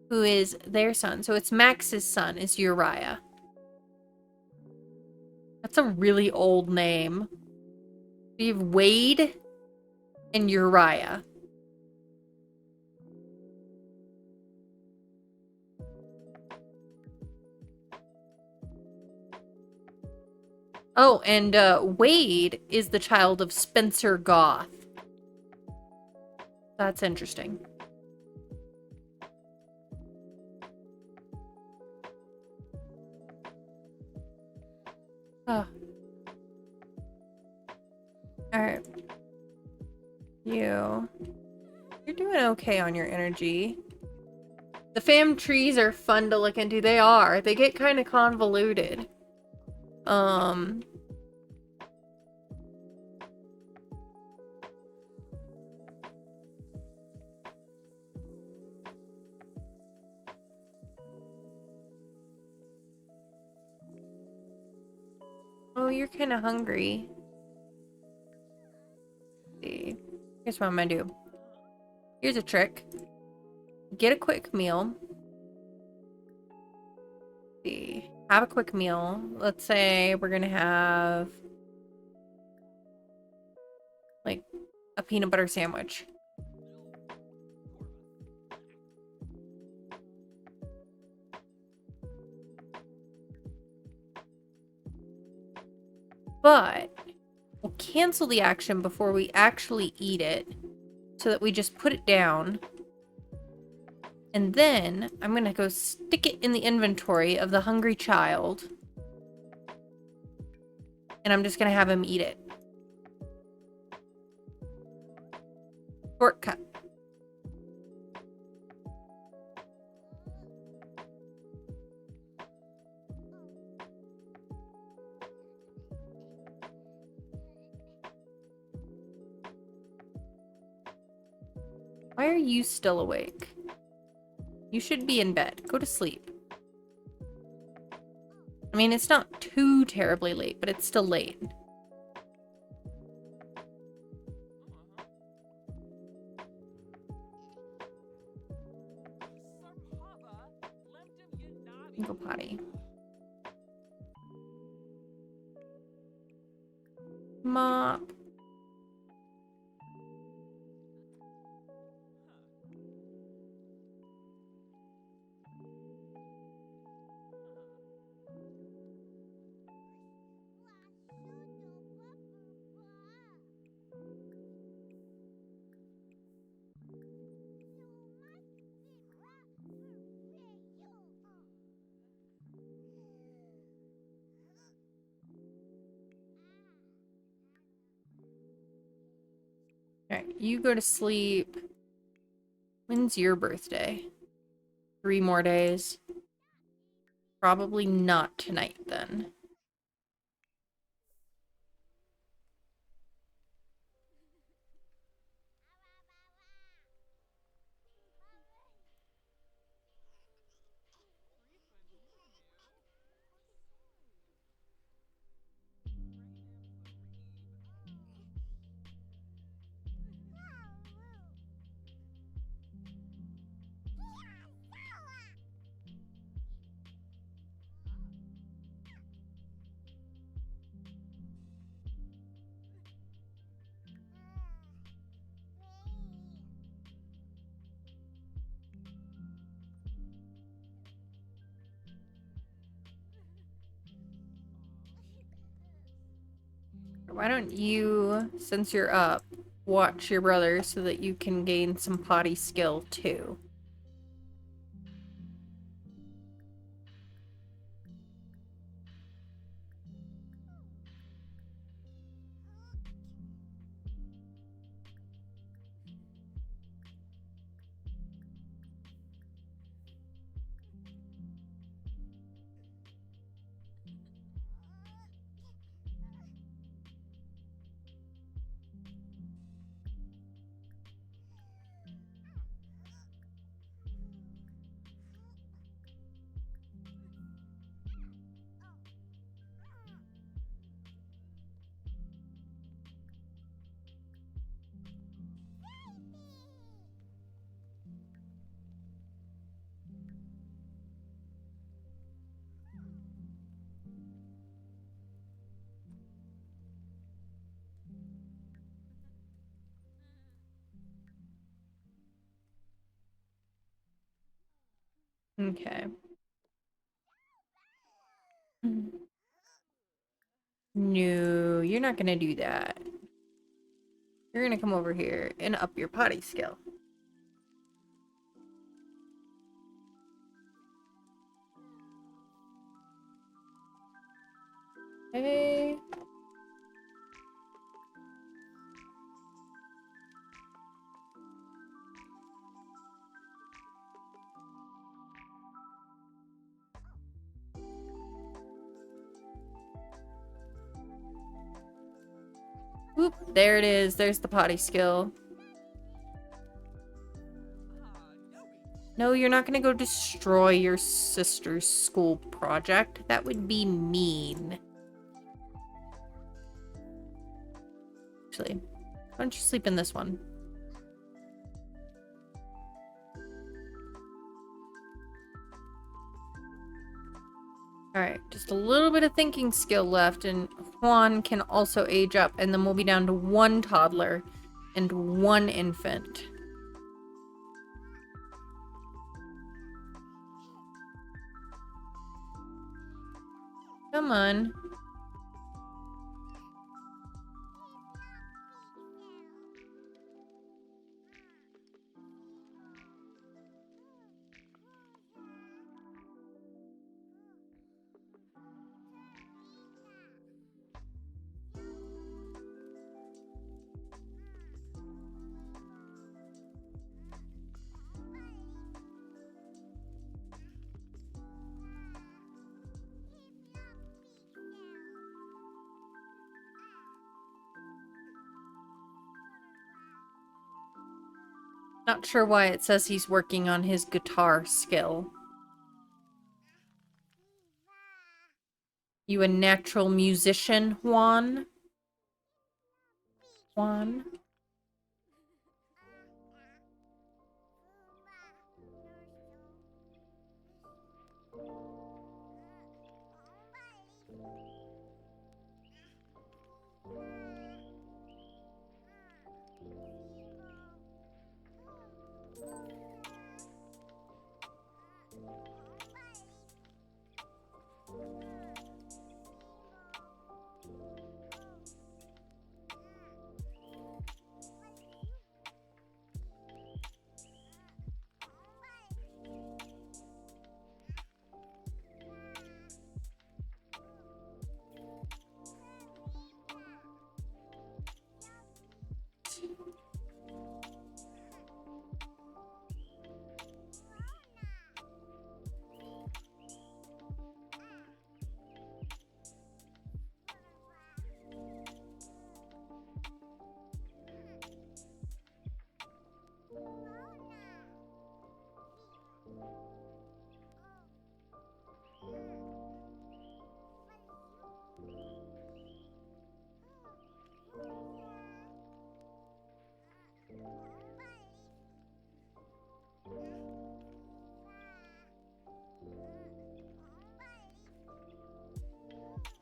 who is their son. So it's Max's son is Uriah. That's a really old name. We have Wade and Uriah. Oh, and Wade is the child of Spencer Goth. That's interesting. Oh. Alright. You're doing okay on your energy. The fam trees are fun to look into. They are. They get kind of convoluted. Oh, you're kind of hungry. Let's see. Here's what I'm gonna do. Here's a trick. Get a quick meal. Let's see. Have a quick meal. Let's say we're gonna have like a peanut butter sandwich. But we'll cancel the action before we actually eat it so that we just put it down. And then I'm gonna go stick it in the inventory of the hungry child. And I'm just gonna have him eat it. Shortcut. Why are you still awake? You should be in bed. Go to sleep. I mean, it's not too terribly late, but it's still late. Go potty. Mop. Alright, you go to sleep. When's your birthday? 3 more days. Probably not tonight, then. Why don't you, since you're up, watch your brother so that you can gain some potty skill too. Okay. No, you're not gonna do that. You're gonna come over here and up your potty skill. Okay. Whoop, there it is. There's the potty skill. No, you're not gonna go destroy your sister's school project. That would be mean. Actually, why don't you sleep in this one? Alright, just a little bit of thinking skill left, and Juan can also age up, and then we'll be down to 1 toddler and 1 infant. Come on. Not sure why it says he's working on his guitar skill. You a natural musician, Juan? Juan?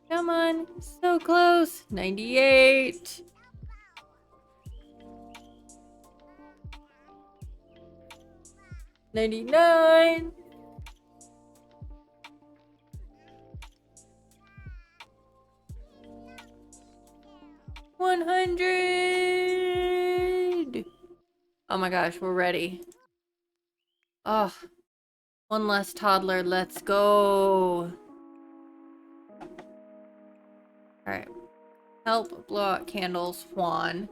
Come on, so close. 98. 99. 100! Oh my gosh, we're ready. Oh, one less toddler. Let's go. Alright. Help blow out candles, Juan.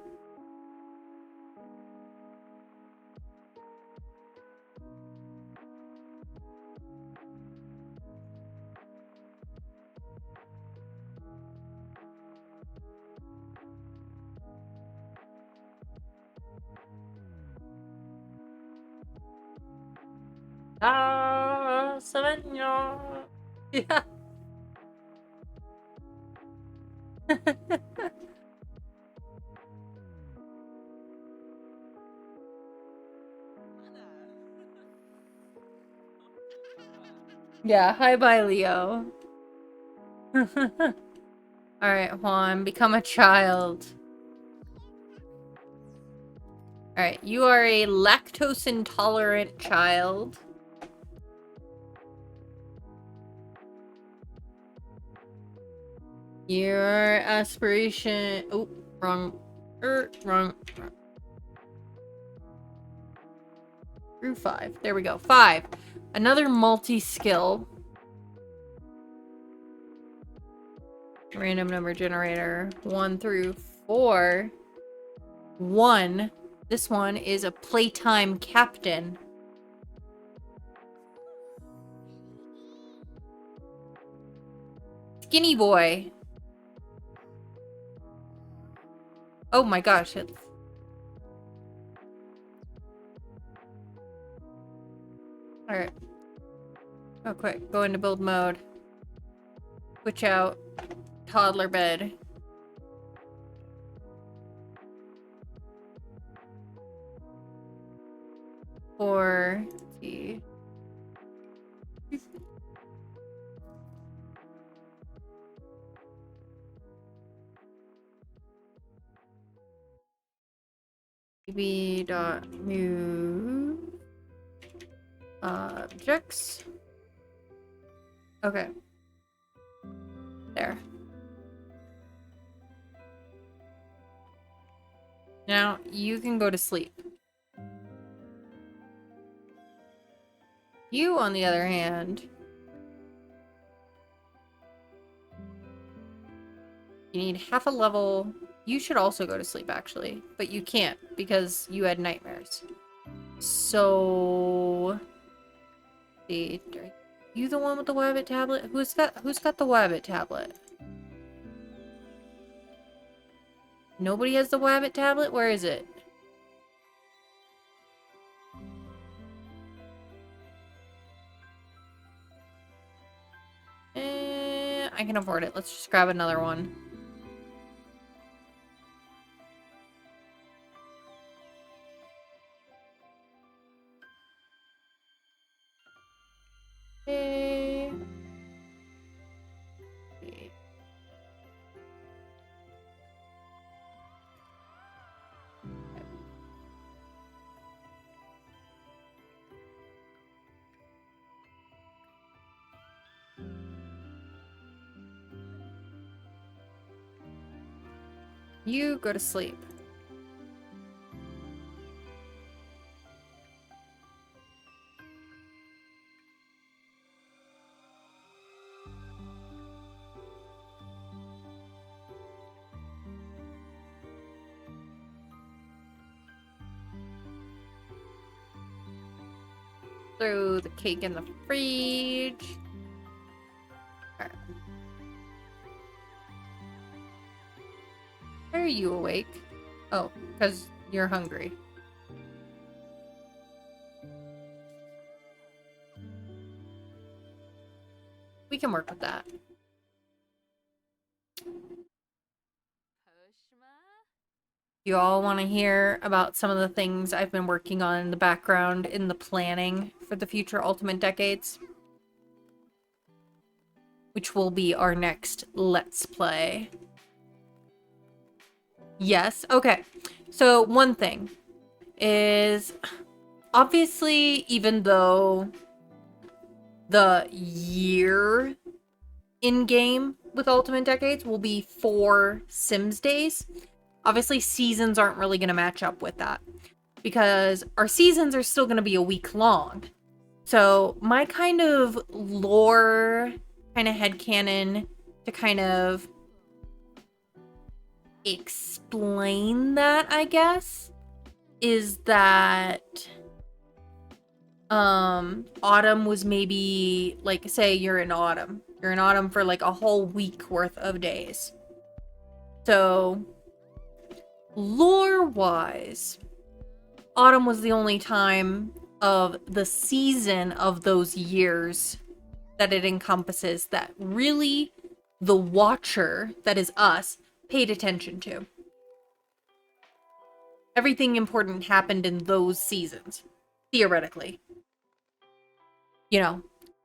Ah, señor. Yeah. Yeah, hi bye, Leo. Alright, Juan, become a child. Alright, you are a lactose intolerant child. Your aspiration... Oh, wrong. Wrong. Through 5. There we go. 5. Another multi-skill. Random number generator. 1 through 4. 1. This one is a playtime captain. Skinny boy. Oh my gosh, it's... Alright. Oh, quick. Go into build mode. Switch out. Toddler bed. Or... Let's see. Move objects. Okay. There. Now you can go to sleep. You, on the other hand, you need half a level. You should also go to sleep, actually, but you can't because you had nightmares. So, are you the one with the Wabbit tablet? Who's got the Wabbit tablet? Nobody has the Wabbit tablet? Where is it? I can afford it. Let's just grab another one. Okay. You go to sleep. Throw the cake in the fridge. Alright. Why are you awake? Oh, because you're hungry. We can work with that. You all want to hear about some of the things I've been working on in the background in the planning for the future Ultimate Decades? Which will be our next Let's Play. Yes, okay. So one thing is, obviously, even though the year in-game with Ultimate Decades will be 4 Sims days, Obviously, seasons aren't really going to match up with that because our seasons are still going to be a week long. So my kind of lore, kind of headcanon to kind of explain that, I guess, is that autumn was maybe, like, say you're in autumn. You're in autumn for like a whole week worth of days. So lore-wise, autumn was the only time of the season of those years that it encompasses that really the watcher, that is us, paid attention to. Everything important happened in those seasons, theoretically. You know,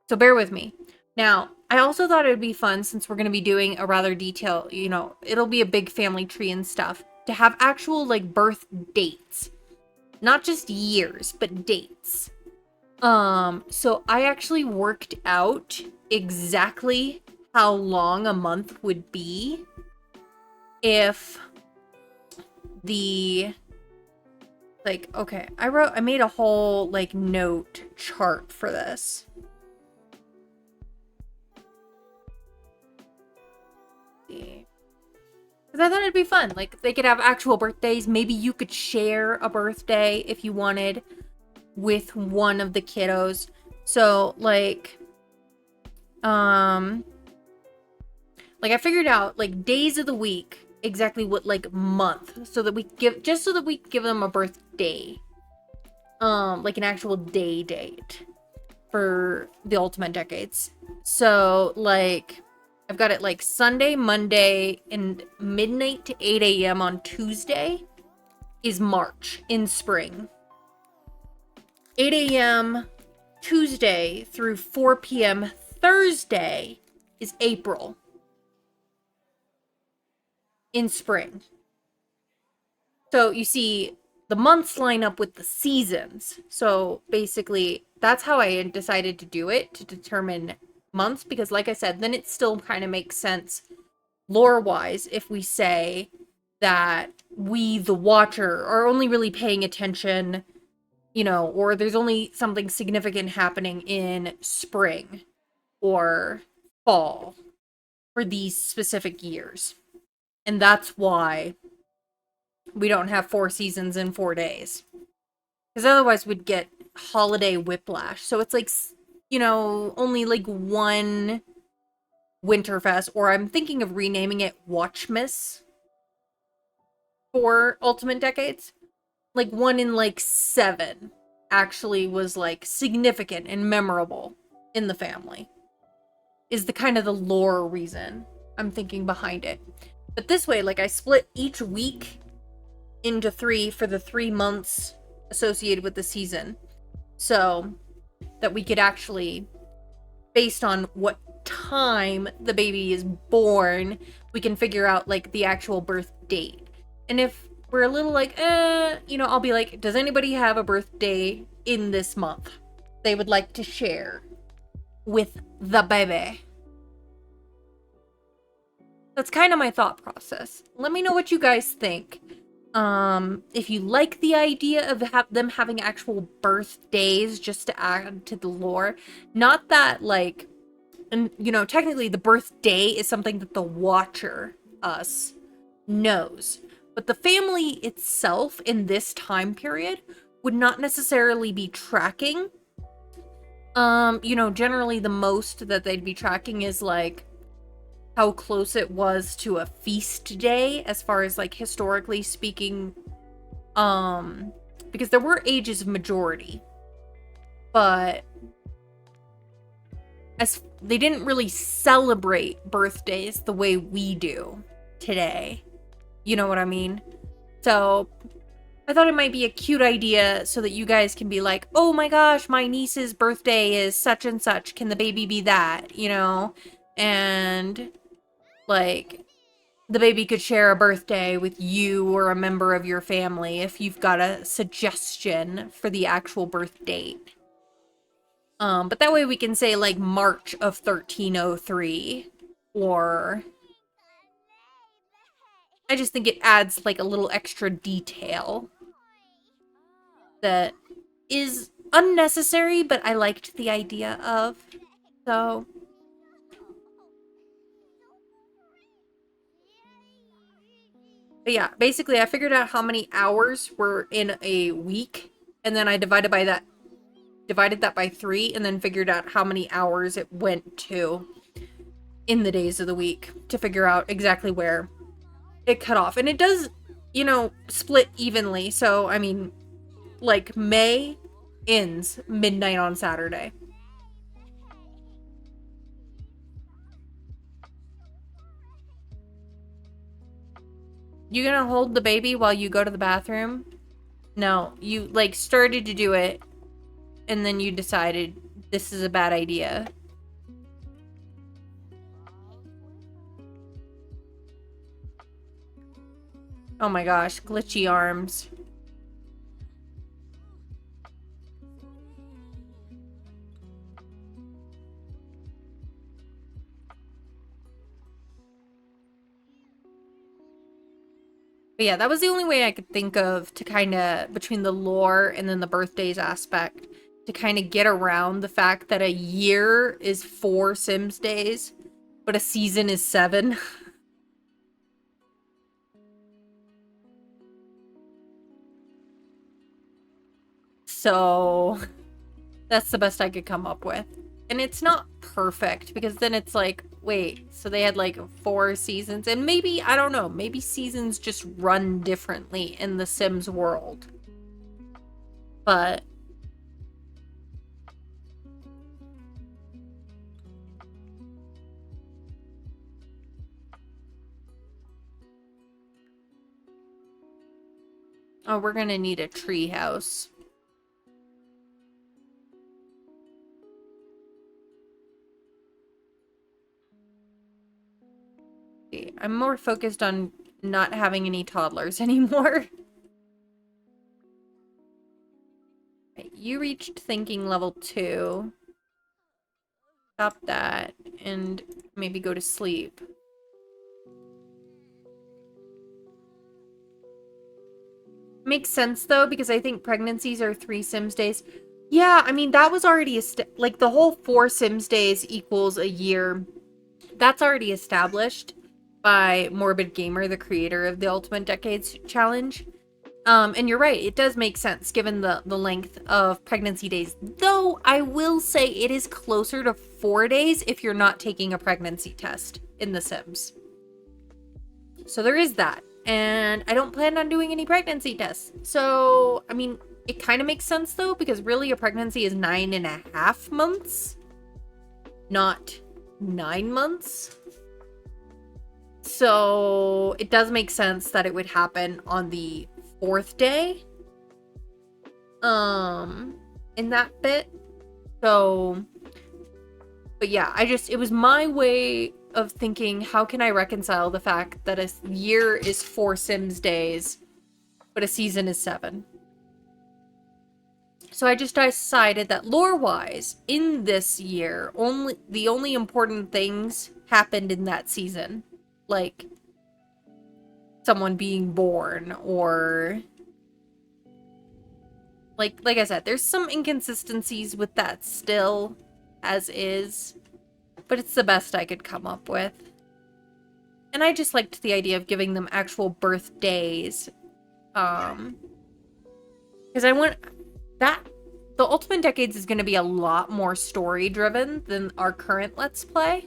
so bear with me. Now, I also thought it would be fun, since we're going to be doing a rather detailed, you know, it'll be a big family tree and stuff, to have actual, like, birth dates. Not just years, but dates. So I actually worked out exactly how long a month would be if the, like, okay, I made a whole, like, note chart for this. Because I thought it'd be fun. Like, they could have actual birthdays. Maybe you could share a birthday if you wanted with one of the kiddos. So, like I figured out, like, days of the week, exactly what, like, month, so that we give them a birthday. Like an actual day date for the Ultimate Decades. So, like, I've got it like Sunday, Monday, and midnight to 8 a.m. on Tuesday is March in spring. 8 a.m. Tuesday through 4 p.m. Thursday is April in spring. So you see, the months line up with the seasons. So basically, that's how I decided to do it, to determine months, because like I said, then it still kind of makes sense lore-wise if we say that we, the watcher, are only really paying attention, you know, or there's only something significant happening in spring or fall for these specific years. And that's why we don't have 4 seasons in 4 days. Because otherwise we'd get holiday whiplash. So it's like, you know, only like one Winterfest, or I'm thinking of renaming it Watchmas for Ultimate Decades. Like, one in like 7 actually was like significant and memorable in the family. Is the kind of the lore reason I'm thinking behind it. But this way, like, I split each week into 3 for the 3 months associated with the season, so that we could actually, based on what time the baby is born, we can figure out like the actual birth date. And if we're a little like, you know, I'll be like, does anybody have a birthday in this month they would like to share with the baby? That's kind of my thought process. Let me know what you guys think. If you like the idea of them having actual birthdays just to add to the lore. Not that, like, and, you know, technically the birthday is something that the watcher, us, knows. But the family itself in this time period would not necessarily be tracking. You know, generally the most that they'd be tracking is, like, how close it was to a feast day, as far as, like, historically speaking, because there were ages of majority, but as they didn't really celebrate birthdays the way we do today. You know what I mean? So I thought it might be a cute idea so that you guys can be like, oh my gosh, my niece's birthday is such and such. Can the baby be that? You know? And, like, the baby could share a birthday with you or a member of your family if you've got a suggestion for the actual birth date. But that way we can say, like, March of 1303, or I just think it adds like a little extra detail that is unnecessary, but I liked the idea of. So, but yeah, basically I figured out how many hours were in a week, and then I divided that by 3, and then figured out how many hours it went to in the days of the week to figure out exactly where it cut off. And it does, split evenly. So, I mean, like May ends midnight on Saturday. You gonna hold the baby while you go to the bathroom? No, you like started to do it and then you decided this is a bad idea. Oh my gosh, glitchy arms. But yeah, that was the only way I could think of to kind of, between the lore and then the birthdays aspect, to kind of get around the fact that a year is 4 Sims days, but a season is 7. So that's the best I could come up with. And it's not perfect because then it's like, wait, so they had like 4 seasons, and maybe, I don't know, maybe seasons just run differently in the Sims world. But oh, we're gonna need a tree house. I'm more focused on not having any toddlers anymore. Right, you reached thinking level 2. Stop that and maybe go to sleep. Makes sense though, because I think pregnancies are 3 Sims days. Yeah, I mean, that was already like the whole 4 Sims days equals a year. That's already established by Morbid Gamer, the creator of the Ultimate Decades Challenge. And you're right, it does make sense given the length of pregnancy days. Though I will say it is closer to 4 days if you're not taking a pregnancy test in The Sims. So there is that. And I don't plan on doing any pregnancy tests. So, I mean, it kind of makes sense though, because really a pregnancy is 9.5 months, not 9 months. So it does make sense that it would happen on the 4th day. In that bit. So, but yeah, it was my way of thinking, how can I reconcile the fact that a year is 4 Sims days, but a season is 7? So I just decided that lore-wise, in this year, the only important things happened in that season. Like, someone being born, or... Like I said, there's some inconsistencies with that still, as is. But it's the best I could come up with. And I just liked the idea of giving them actual birthdays. Because I want... The Ultimate Decades is going to be a lot more story-driven than our current Let's Play.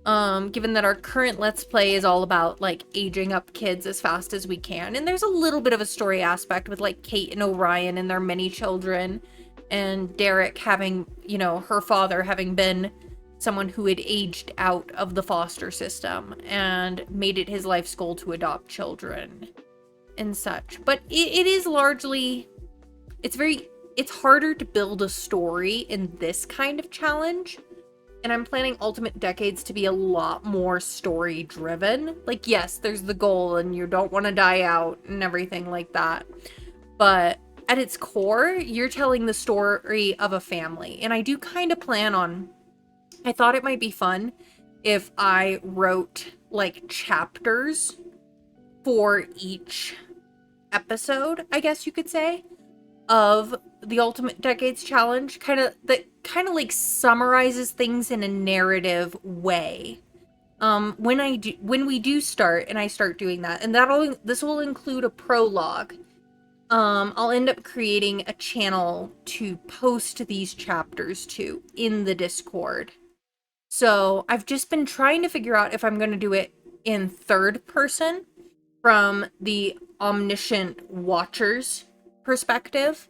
Given that our current Let's Play is all about, like, aging up kids as fast as we can. And there's a little bit of a story aspect with, like, Kate and Orion and their many children. And Derek having, her father having been someone who had aged out of the foster system and made it his life's goal to adopt children and such. But it is largely, it's harder to build a story in this kind of challenge. And I'm planning Ultimate Decades to be a lot more story driven. Like, yes, there's the goal and you don't want to die out and everything like that. But at its core, you're telling the story of a family. And I do kind of plan on, I thought it might be fun if I wrote, like, chapters for each episode, I guess you could say, of the Ultimate Decades Challenge, kind of like summarizes things in a narrative way. When we do start and I start doing that, and this will include a prologue. I'll end up creating a channel to post these chapters to in the Discord. So I've just been trying to figure out if I'm going to do it in third person from the omniscient watcher's perspective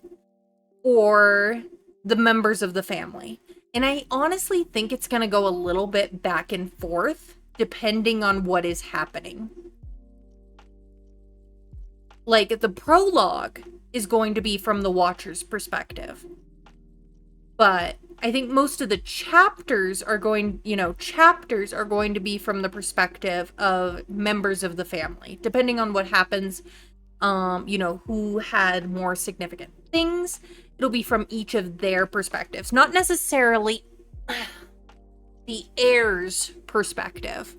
or the members of the family. And I honestly think it's going to go a little bit back and forth depending on what is happening. Like, the prologue is going to be from the watcher's perspective. But I think most of the chapters are going to be from the perspective of members of the family, depending on what happens, who had more significant things. It'll be from each of their perspectives, not necessarily the heir's perspective,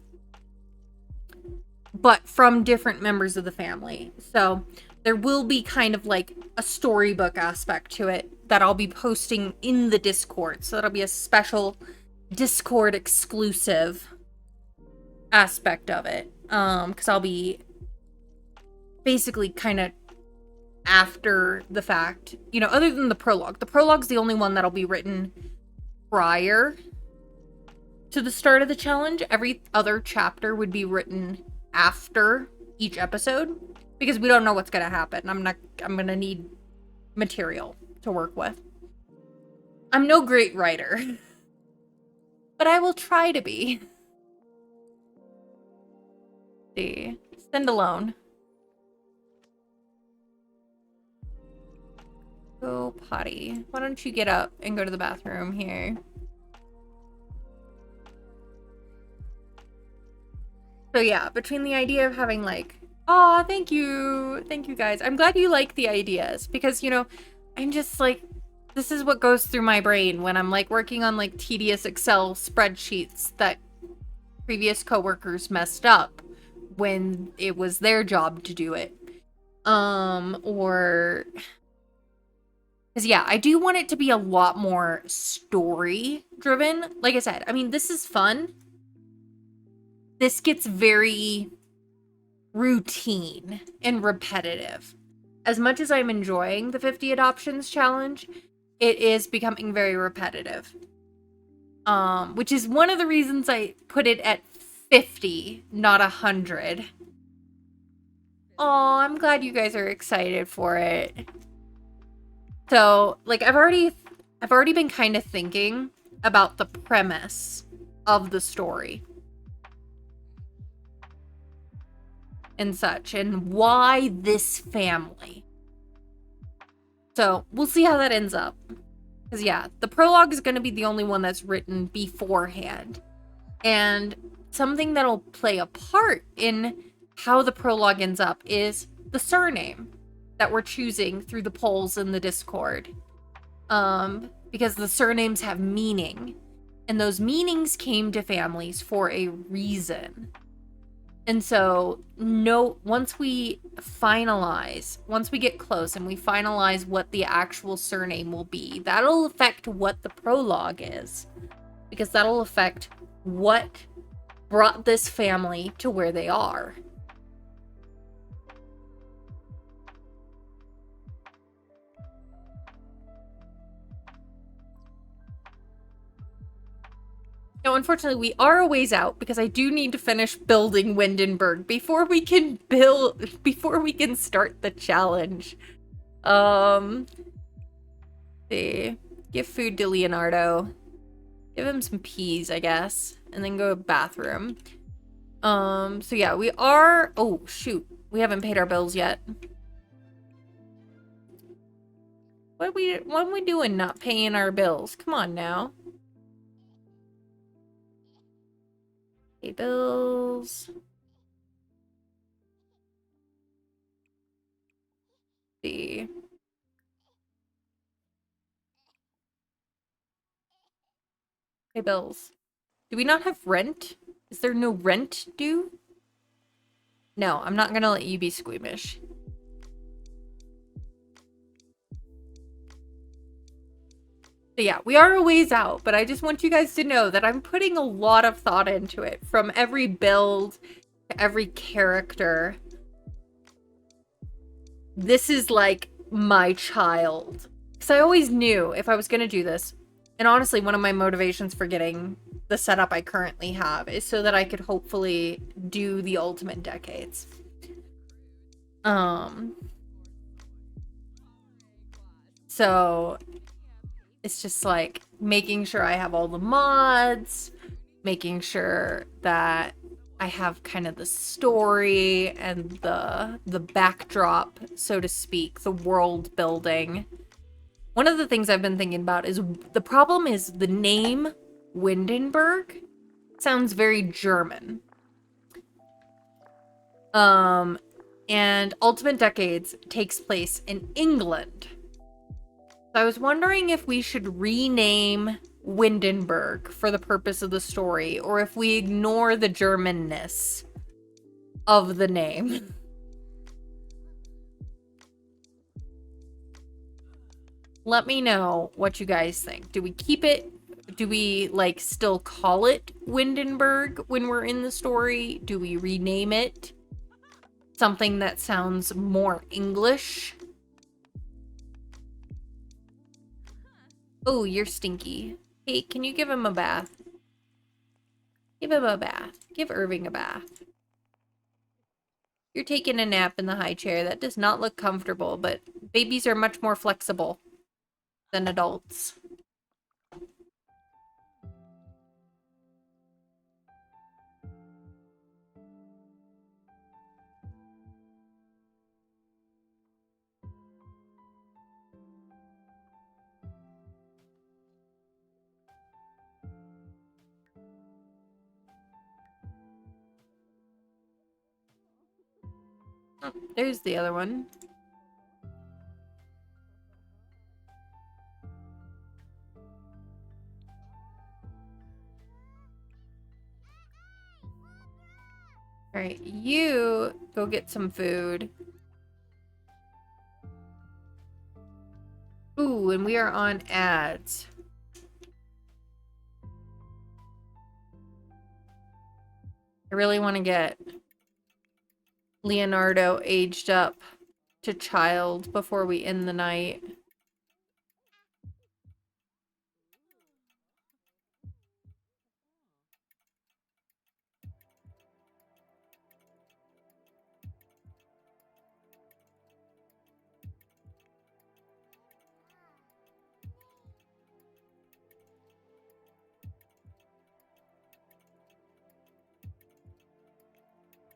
but from different members of the family. So there will be kind of like a storybook aspect to it that I'll be posting in the Discord. So that'll be a special Discord exclusive aspect of it. Because I'll be basically kind of after the fact, other than the prologue. The prologue's the only one that'll be written prior to the start of the challenge. Every other chapter would be written after each episode because we don't know what's going to happen. I'm going to need material to work with. I'm no great writer, but I will try to be. See, send alone. Go potty. Why don't you get up and go to the bathroom here? So yeah, between the idea of having like, oh, thank you guys. I'm glad you like the ideas because, I'm just like, this is what goes through my brain when I'm like working on like tedious Excel spreadsheets that previous coworkers messed up when it was their job to do it. Or because yeah, I do want it to be a lot more story driven. Like I said, I mean, this is fun. This gets very routine and repetitive. As much as I'm enjoying the 50 adoptions challenge, it is becoming very repetitive. Which is one of the reasons I put it at 50, not 100. Oh, I'm glad you guys are excited for it. So, like, I've already been kind of thinking about the premise of the story and such, and why this family. So, we'll see how that ends up. Because, yeah, the prologue is going to be the only one that's written beforehand. And something that'll play a part in how the prologue ends up is the surname that we're choosing through the polls in the Discord. Because the surnames have meaning. And those meanings came to families for a reason. And so, once we get close and we finalize what the actual surname will be, that'll affect what the prologue is. Because that'll affect what brought this family to where they are. Now, unfortunately, we are a ways out because I do need to finish building Windenburg before we can start the challenge. See. Give food to Leonardo. Give him some peas, I guess. And then go to bathroom. So yeah, we are... Oh, shoot. We haven't paid our bills yet. What are we doing not paying our bills? Come on now. Pay bills. See. Pay bills. Do we not have rent? Is there no rent due? No, I'm not gonna let you be squeamish. So yeah, we are a ways out, but I just want you guys to know that I'm putting a lot of thought into it, from every build to every character. This is like my child. Because I always knew if I was going to do this, and honestly, one of my motivations for getting the setup I currently have is so that I could hopefully do the Ultimate Decades. So it's just like making sure I have all the mods, making sure that I have kind of the story and the backdrop, so to speak, the world building. One of the things I've been thinking about is the problem is the name Windenburg sounds very German. And Ultimate Decades takes place in England. So I was wondering if we should rename Windenburg for the purpose of the story, or if we ignore the Germanness of the name. Let me know what you guys think. Do we keep it? Do we, like, still call it Windenburg when we're in the story? Do we rename it something that sounds more English? Oh, you're stinky. Hey, can you give him a bath? Give him a bath. Give Irving a bath. You're taking a nap in the high chair. That does not look comfortable, but babies are much more flexible than adults. Oh, there's the other one. Alright, you go get some food. Ooh, and we are on ads. I really want to get Leonardo aged up to child before we end the night.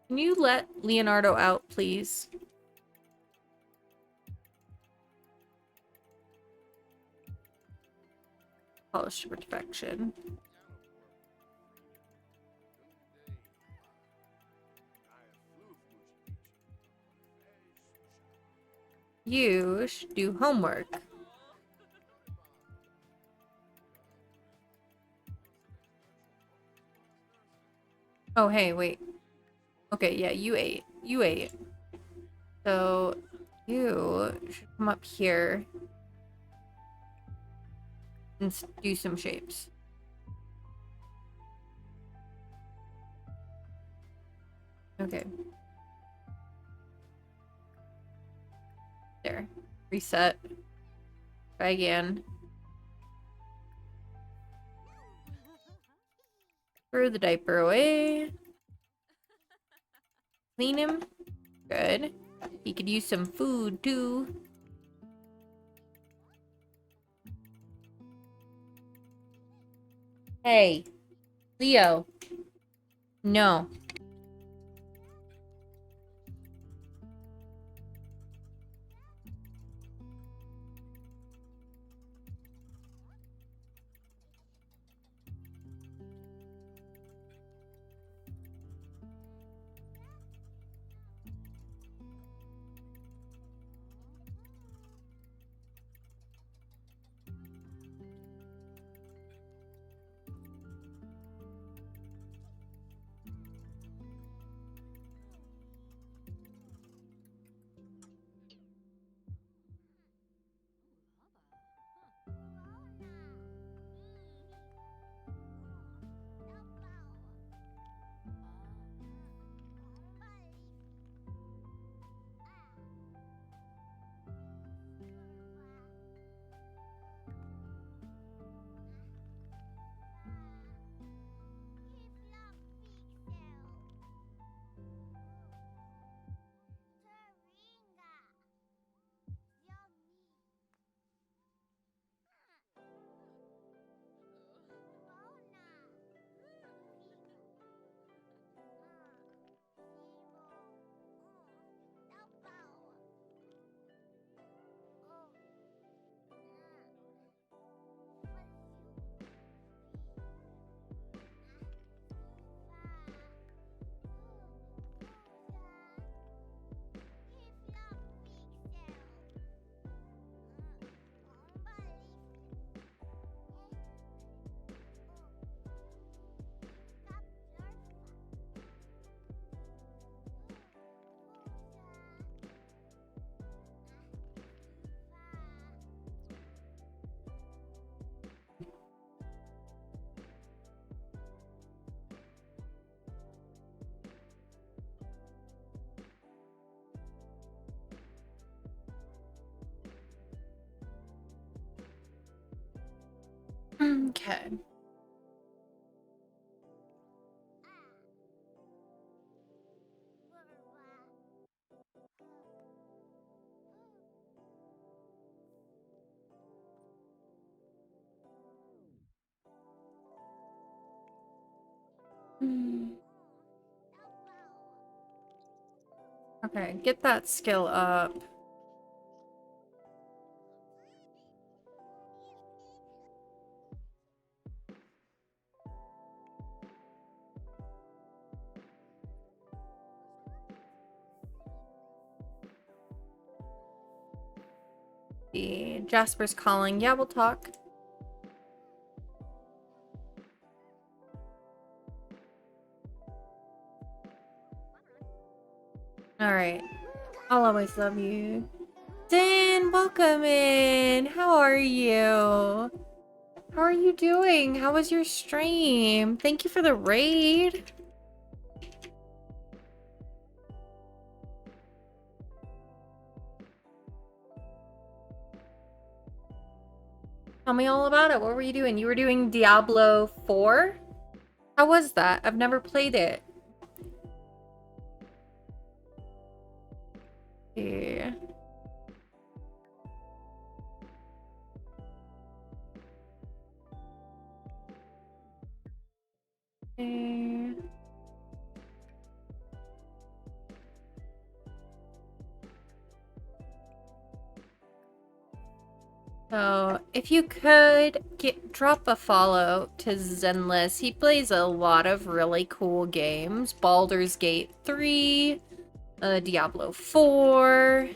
Can you let Leonardo out, please? Polished to perfection. You should do homework. Oh, hey, wait. Okay, yeah, you ate. You ate. So, you should come up here and do some shapes. Okay. There. Reset. Try again. Throw the diaper away. Clean him. Good. He could use some food, too. Hey. Leo. No. Okay. Okay, get that skill up. Jasper's calling. Yeah, we'll talk. Alright. I'll always love you. Dan, welcome in. How are you? How are you doing? How was your stream? Thank you for the raid. Tell me all about it. What were you doing? You were doing Diablo 4? How was that? I've never played it. Yeah. Okay. So, if you could drop a follow to Zenless. He plays a lot of really cool games. Baldur's Gate 3, Diablo 4.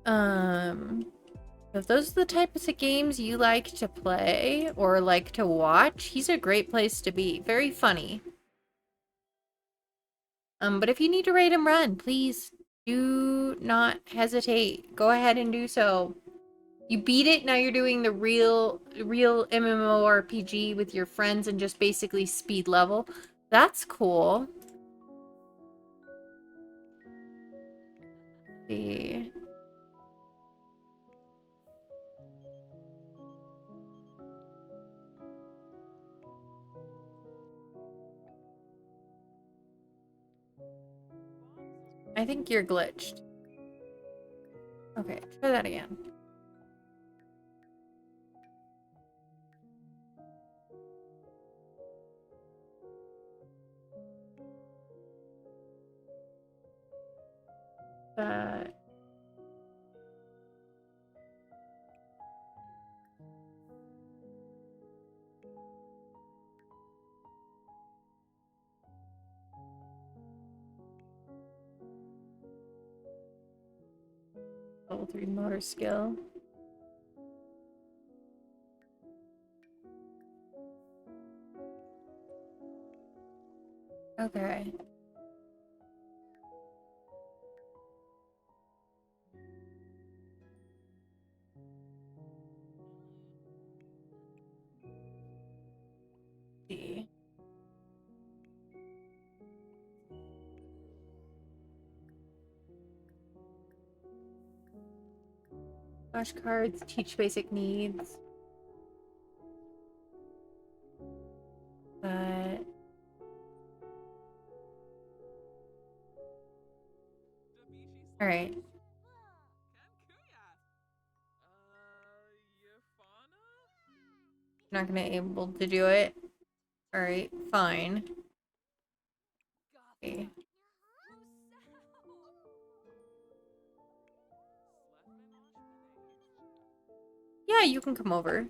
If those are the types of games you like to play or like to watch, he's a great place to be. Very funny. But if you need to rate him run, please do not hesitate. Go ahead and do so. You beat it, now you're doing the real MMORPG with your friends and just basically speed level. That's cool. See. I think you're glitched. Okay, try that again. Uh, Level 3 motor skill. Okay. See. Flashcards, teach basic needs. But all right. Not gonna be able to do it. All right, fine. Okay. Yeah, you can come over.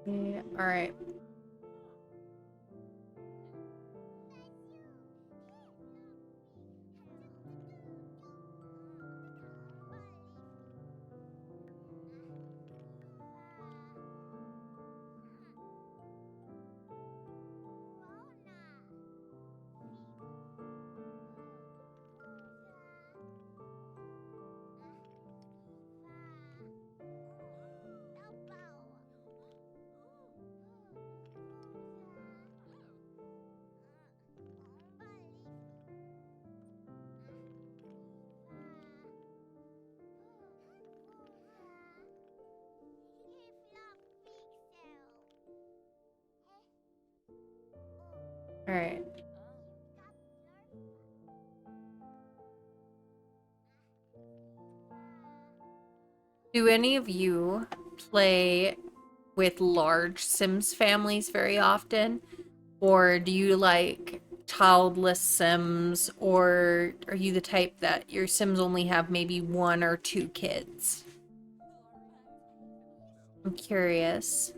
Yeah, all right. Alright. Do any of you play with large Sims families very often? Or do you like childless Sims? Or are you the type that your Sims only have maybe 1 or 2 kids? I'm curious.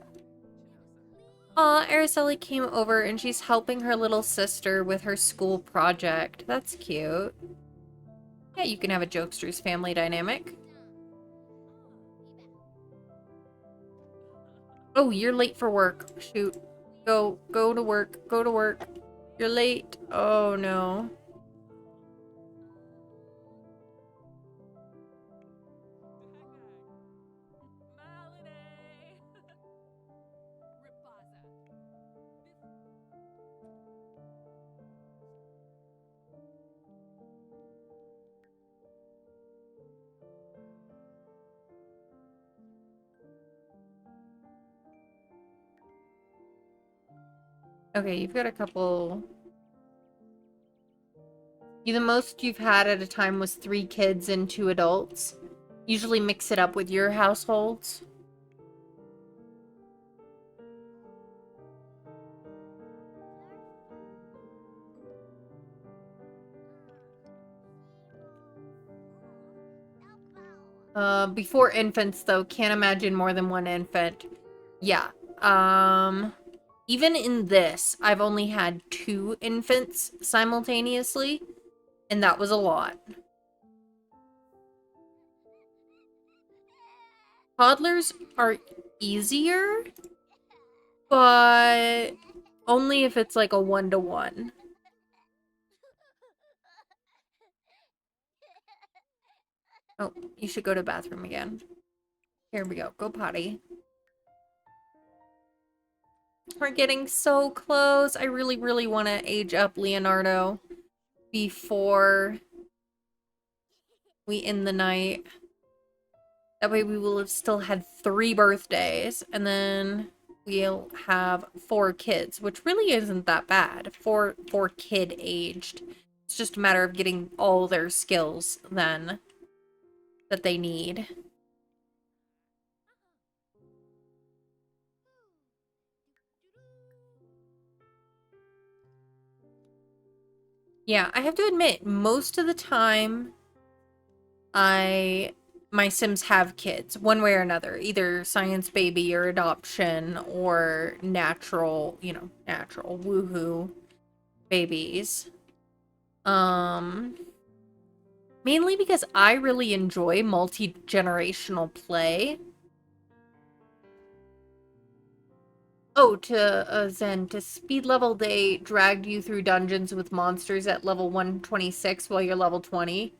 Aw, Araceli came over and she's helping her little sister with her school project. That's cute. Yeah, you can have a Jokester's family dynamic. Oh, you're late for work. Shoot. Go to work. Go to work. You're late. Oh, no. Okay, you've got a couple... The most you've had at a time was 3 kids and 2 adults. Usually mix it up with your households. Before infants, though, can't imagine more than 1 infant. Yeah. Even in this, I've only had 2 infants simultaneously, and that was a lot. Toddlers are easier, but only if it's like a 1-to-1. Oh, you should go to the bathroom again. Here we go. Go potty. We're getting so close. I really, really want to age up Leonardo before we end the night. That way we will have still had 3 birthdays, and then we'll have 4 kids, which really isn't that bad. Four kid aged. It's just a matter of getting all their skills then that they need. Yeah, I have to admit, most of the time my Sims have kids, one way or another, either science baby or adoption or natural, natural woohoo babies. Mainly because I really enjoy multi-generational play. Oh, Zen, to speed level, they dragged you through dungeons with monsters at level 126 while you're level 20.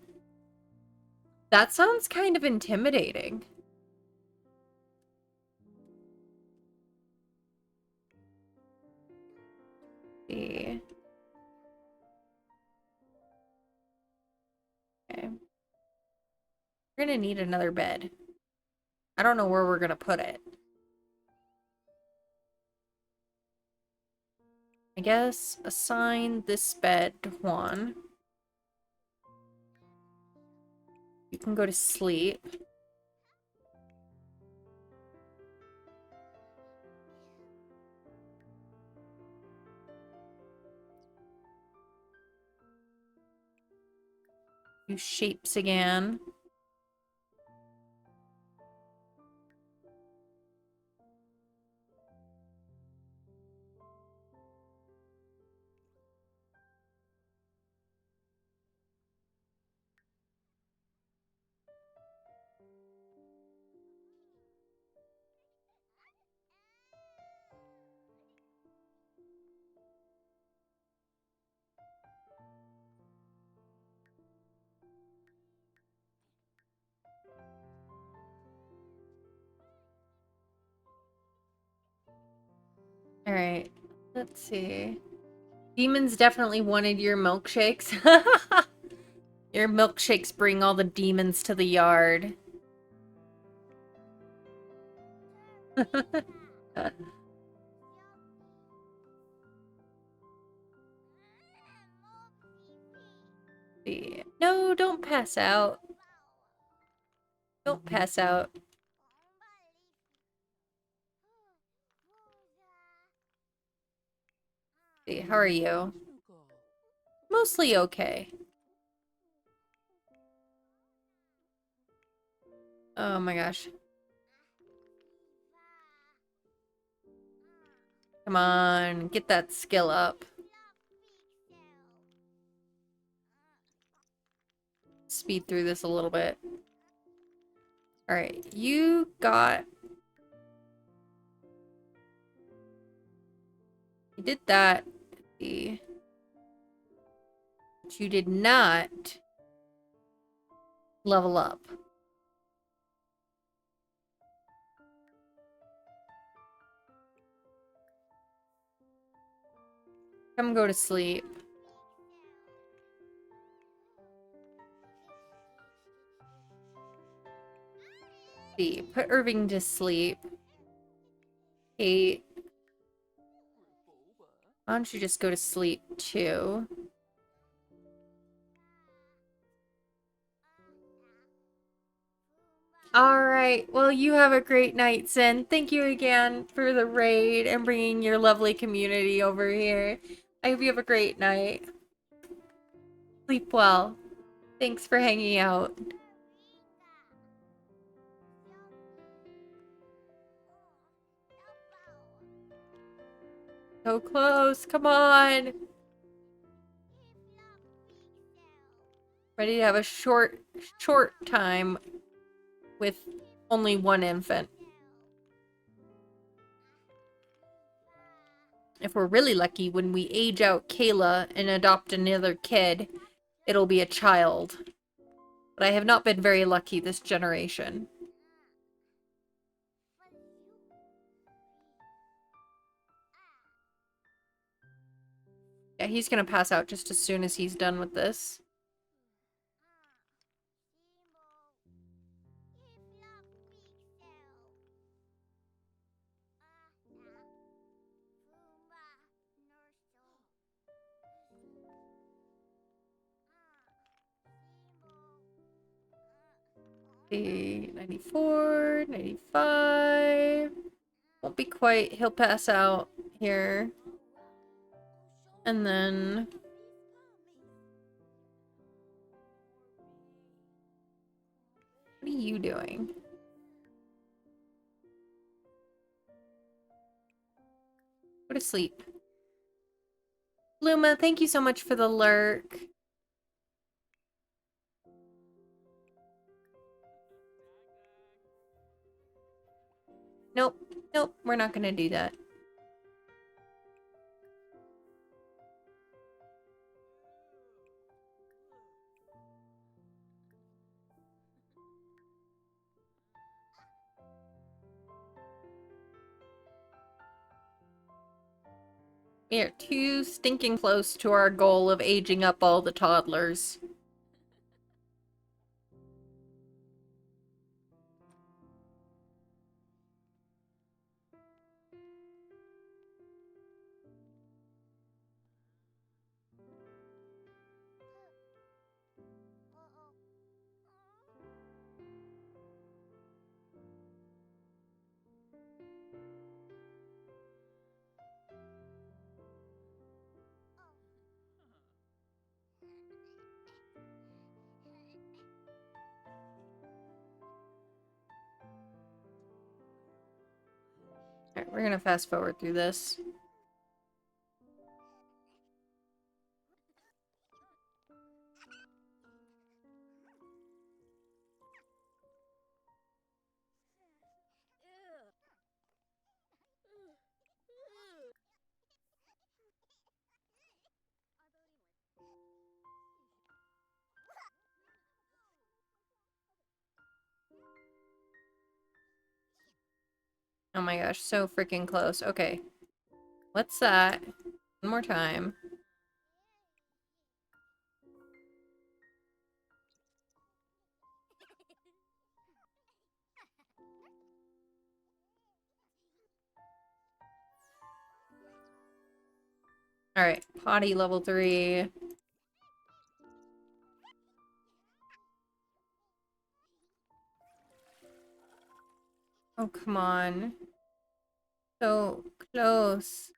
That sounds kind of intimidating. See. Okay. We're gonna need another bed. I don't know where we're gonna put it. I guess assign this bed to Juan. You can go to sleep. Use shapes again. Alright, let's see. Demons definitely wanted your milkshakes. Your milkshakes bring all the demons to the yard. No, don't pass out. Don't pass out. Hey, how are you? Mostly okay. Oh my gosh. Come on, get that skill up. Speed through this a little bit. Alright, you got... You did that. But you did not level up. Come go to sleep. See, put Irving to sleep. Kate, why don't you just go to sleep too? Alright, well you have a great night, Sin. Thank you again for the raid and bringing your lovely community over here. I hope you have a great night. Sleep well. Thanks for hanging out. So close, come on! Ready to have a short time with only one infant. If we're really lucky, when we age out Kayla and adopt another kid, it'll be a child. But I have not been very lucky this generation. Yeah, he's gonna pass out just as soon as he's done with this. See, 94, 95. Won't be quite. He'll pass out here. And then... What are you doing? Go to sleep. Luma, thank you so much for the lurk. Nope. Nope, we're not gonna do that. We are too stinking close to our goal of aging up all the toddlers. Alright, we're gonna fast forward through this. Oh my gosh, so freaking close. Okay. What's that? One more time. Alright, potty level 3. Oh, come on. So close.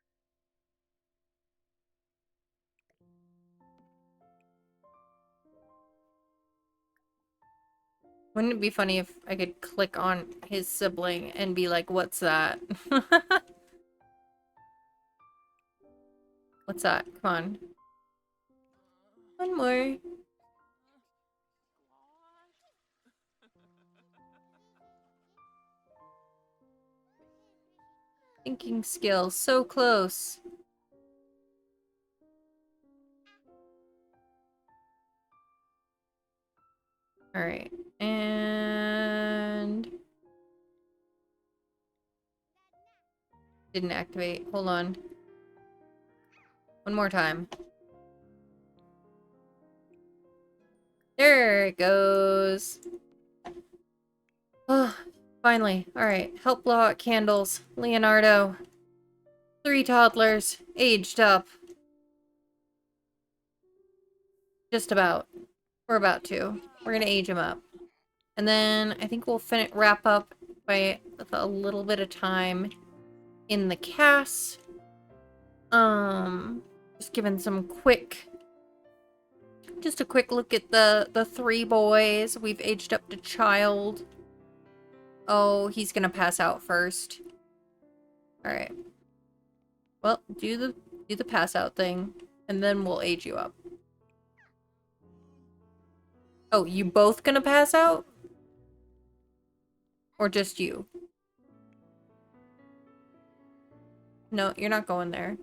Wouldn't it be funny if I could click on his sibling and be like, what's that? What's that? Come on. One more. Thinking skills. So close. Alright. And... didn't activate. Hold on. One more time. There it goes. Oh, finally. Alright. Help blow out candles. Leonardo. 3 toddlers. Aged up. Just about. We're about to. We're gonna age him up. And then I think we'll wrap up by a little bit of time in the cast. Just giving some quick... just a quick look at the 3 boys. We've aged up to child. Oh, he's gonna pass out first. Alright. Well, do the pass out thing, and then we'll age you up. Oh, you both gonna pass out? Or just you? No, you're not going there.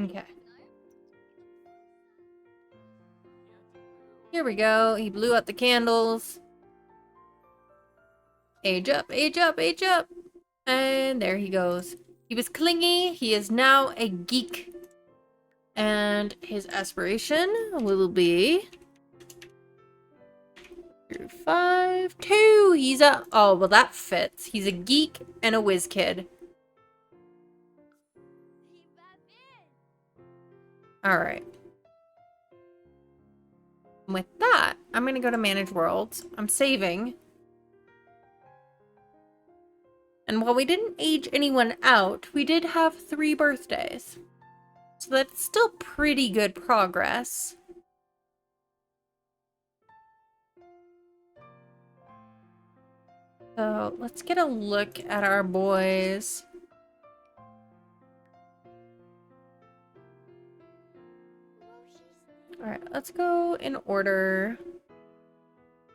Okay. Here we go. He blew out the candles. Age up, age up, age up. And there he goes. He was clingy. He is now a geek. And his aspiration will be... 5, 2. He's a... oh, well, that fits. He's a geek and a whiz kid. Alright. With that, I'm gonna go to Manage Worlds. I'm saving. And while we didn't age anyone out, we did have 3 birthdays. So that's still pretty good progress. So let's get a look at our boys. Alright, let's go in order.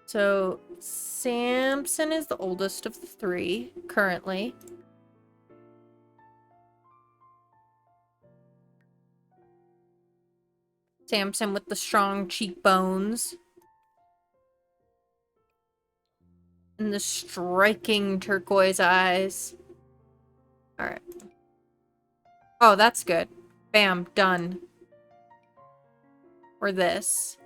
So Samson is the oldest of the 3 currently. Samson with the strong cheekbones. And the striking turquoise eyes. Alright. Oh, that's good. Bam, done. Or this.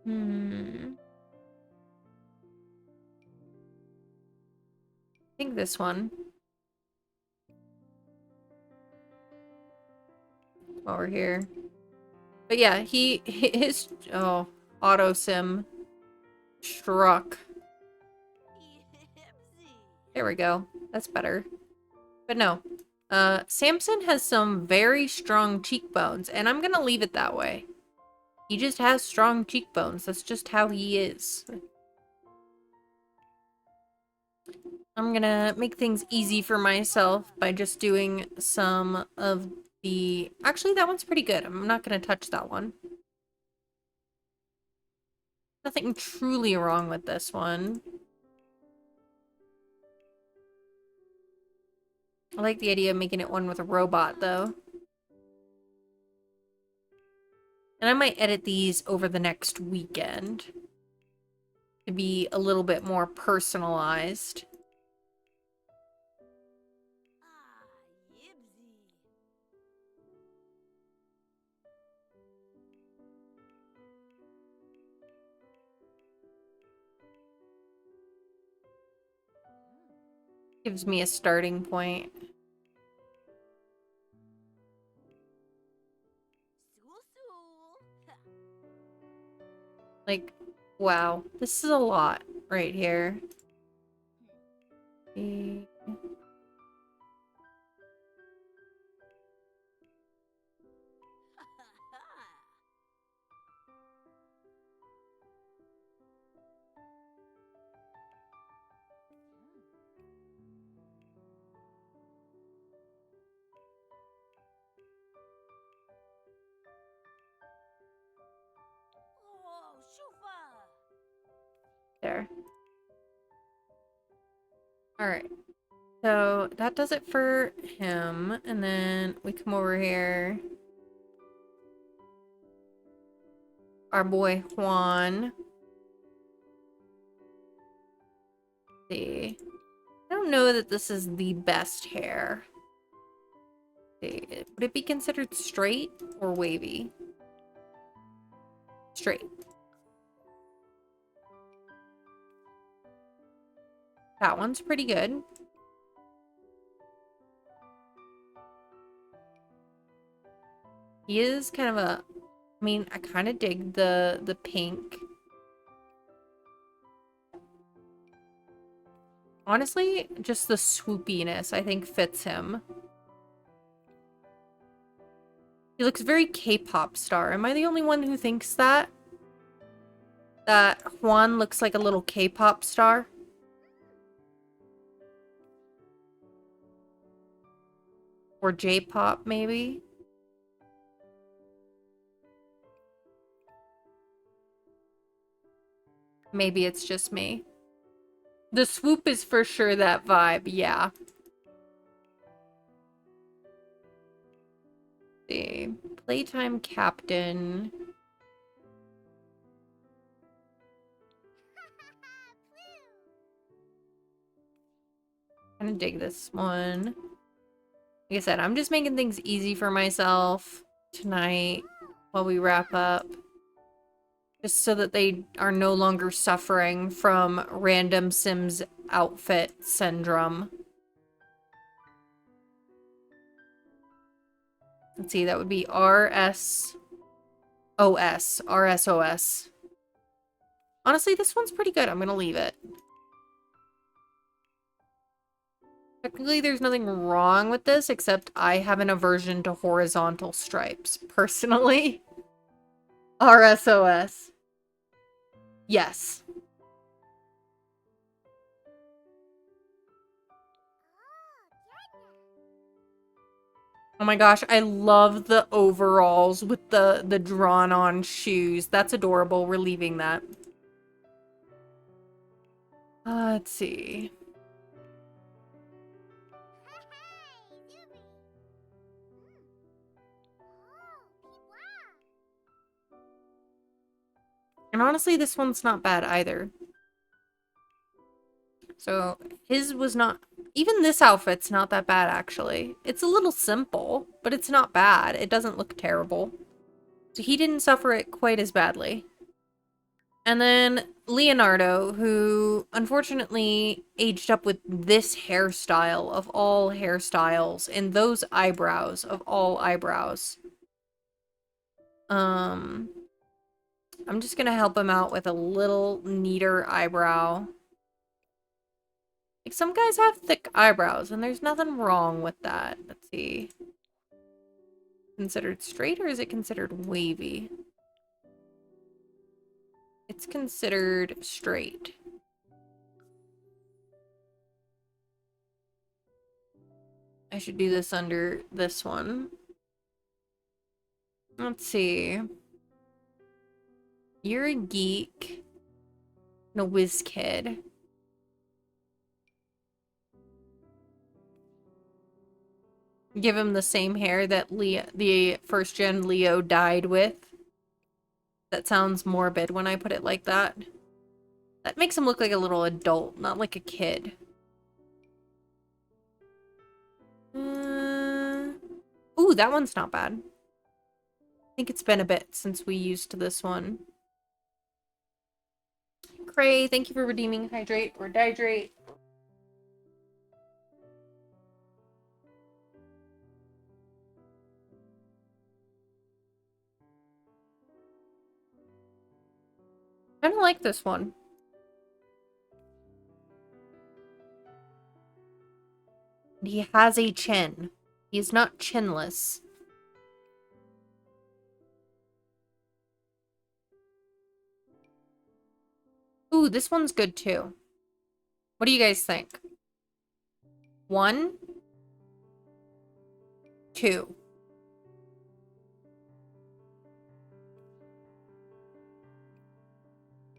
I think this one. While we're here. But yeah, his oh, auto sim struck. There we go. That's better. But no. Samson has some very strong cheekbones, and I'm gonna leave it that way. He just has strong cheekbones. That's just how he is. I'm gonna make things easy for myself by just doing some of the... actually, that one's pretty good. I'm not gonna touch that one. Nothing truly wrong with this one. I like the idea of making it one with a robot, though. And I might edit these over the next weekend to be a little bit more personalized. Gives me a starting point. Like, wow, this is a lot right here. There. Alright. So that does it for him. And then we come over here. Our boy Juan. Let's see. I don't know that this is the best hair. Let's see. Would it be considered straight or wavy? Straight. That one's pretty good. He is kind of a... I mean, I kind of dig the pink. Honestly, just the swoopiness, I think, fits him. He looks very K-pop star. Am I the only one who thinks that? That Juan looks like a little K-pop star? Or J-pop, maybe? Maybe it's just me. The swoop is for sure that vibe, yeah. Let's see. Playtime Captain. Kind of dig this one. Like I said, I'm just making things easy for myself tonight while we wrap up. Just so that they are no longer suffering from random Sims outfit syndrome. Let's see, that would be RSOS. RSOS. Honestly, this one's pretty good. I'm gonna leave it. Technically, there's nothing wrong with this, except I have an aversion to horizontal stripes, personally. RSOS. Yes. Oh my gosh, I love the overalls with the drawn-on shoes. That's adorable. We're leaving that. Let's see. And honestly, this one's not bad either. So, his was not... Even this outfit's not that bad, actually. It's a little simple, but it's not bad. It doesn't look terrible. So he didn't suffer it quite as badly. And then Leonardo, who unfortunately aged up with this hairstyle of all hairstyles and those eyebrows of all eyebrows. I'm just gonna help him out with a little neater eyebrow. Like, some guys have thick eyebrows, and there's nothing wrong with that. Let's see. Considered straight, or is it considered wavy? It's considered straight. I should do this under this one. Let's see. You're a geek. No, whiz kid. Give him the same hair that the first gen Leo died with. That sounds morbid when I put it like that. That makes him look like a little adult, not like a kid. Ooh, that one's not bad. I think it's been a bit since we used this one. Cray, thank you for redeeming Hydrate or Dihydrate. I don't like this one. He has a chin. He is not chinless. Ooh, this one's good too. What do you guys think? 1, 2.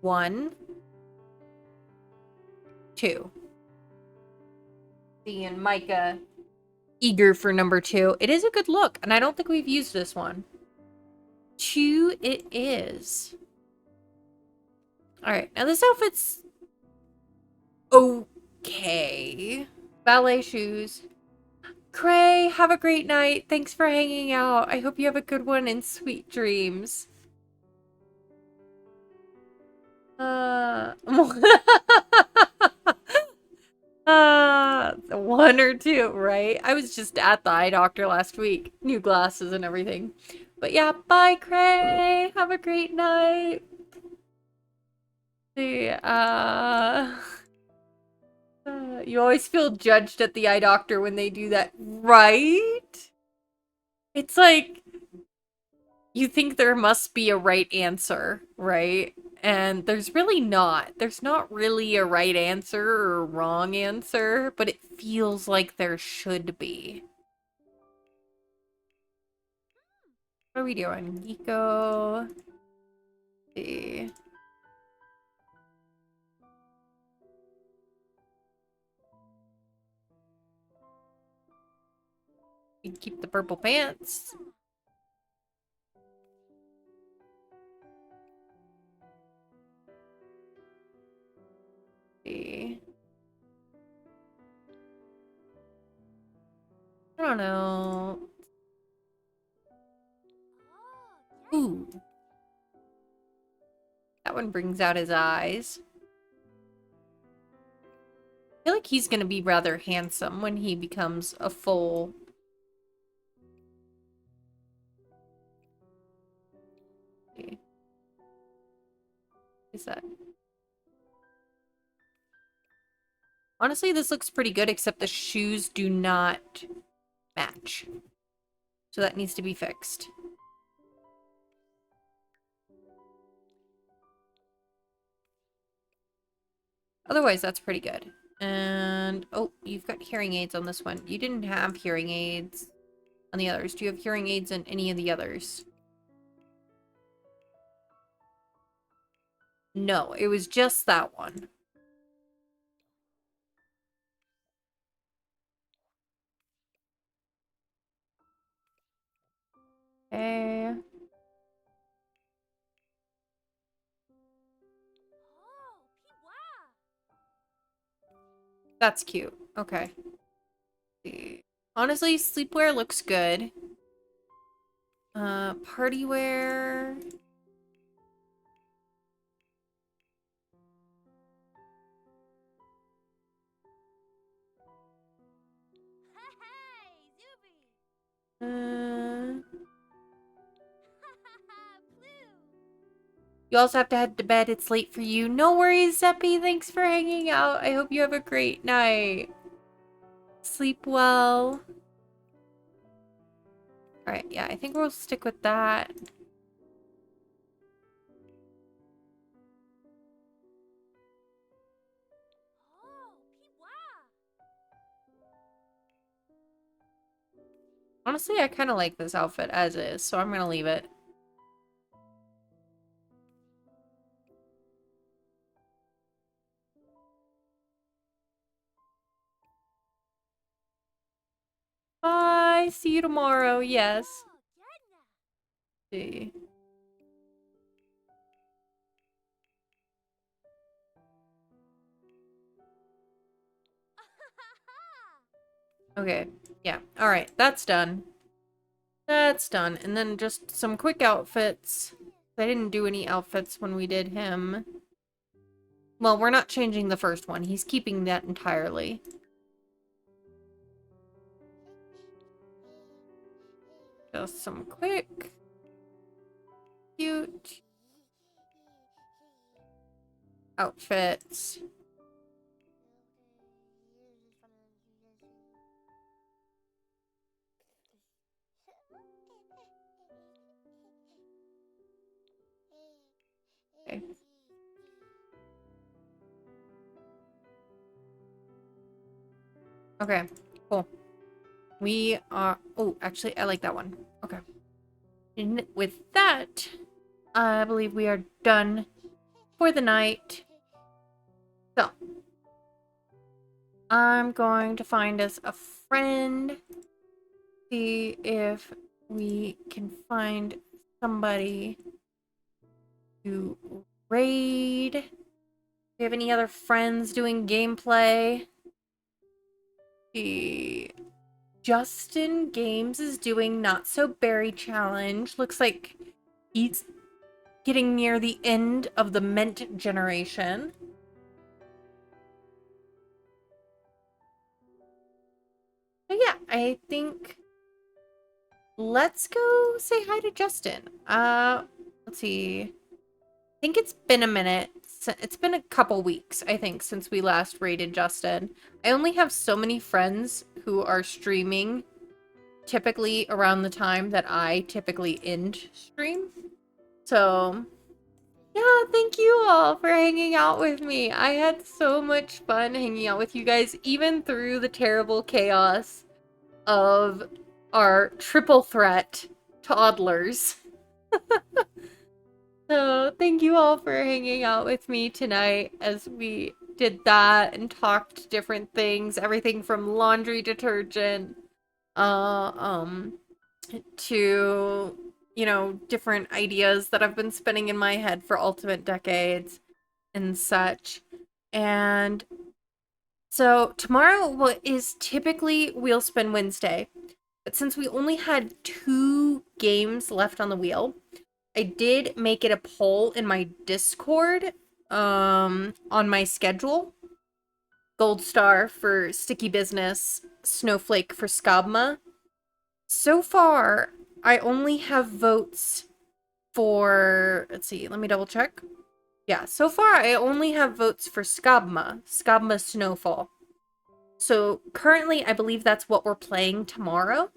One, 2. See, and Micah eager for number 2. It is a good look, and I don't think we've used this one. 2 it is. Alright, now this outfit's okay. Ballet shoes. Cray, have a great night. Thanks for hanging out. I hope you have a good one and sweet dreams. 1 or 2, right? I was just at the eye doctor last week. New glasses and everything. But yeah, bye, Cray. Have a great night. See, you always feel judged at the eye doctor when they do that, right? It's like, you think there must be a right answer, right? And there's really not. There's not really a right answer or a wrong answer, but it feels like there should be. What are we doing? Nico. Let's see. You can keep the purple pants. See. I don't know. Ooh. That one brings out his eyes. I feel like he's gonna be rather handsome when he becomes a full... Is that... Honestly, this looks pretty good, except the shoes do not match. So that needs to be fixed. Otherwise, that's pretty good. And, oh, you've got hearing aids on this one. You didn't have hearing aids on the others. Do you have hearing aids in any of the others? No, it was just that one. Okay. That's cute. Okay. Honestly, sleepwear looks good. Party wear. You also have to head to bed. It's late for you. No worries, Zeppy. Thanks for hanging out. I hope you have a great night. Sleep well. Alright, yeah, I think we'll stick with that. Honestly, I kind of like this outfit as is, so I'm gonna leave it. Bye! Bye. See you tomorrow. Yes. See. Okay. Yeah. All right. That's done. That's done. And then just some quick outfits. I didn't do any outfits when we did him. Well, we're not changing the first one. He's keeping that entirely. Just some quick, cute outfits. Okay. Okay, cool. We are... Oh, actually, I like that one. Okay. And with that, I believe we are done for the night. So, I'm going to find us a friend. See if we can find somebody to raid. Do you have any other friends doing gameplay? The Justin Games is doing Not So Berry Challenge. Looks like he's getting near the end of the mint generation. But yeah, I think let's go say hi to Justin. Let's see. I think it's been a minute. It's been a couple weeks, I think, since we last raided Justin. I only have so many friends who are streaming typically around the time that I typically end stream. So, yeah, thank you all for hanging out with me. I had so much fun hanging out with you guys, even through the terrible chaos of our triple threat toddlers. So, thank you all for hanging out with me tonight as we did that and talked different things, everything from laundry detergent, to, you know, different ideas that I've been spinning in my head for Ultimate Decades and such. And so tomorrow is typically Wheel Spin Wednesday, but since we only had 2 games left on the wheel, I did make it a poll in my Discord on my schedule. Gold Star for Sticky Business, Snowflake for Skabma. So far, I only have votes for, let's see, let me double check. Yeah, so far I only have votes for Skabma Snowfall. So currently I believe that's what we're playing tomorrow.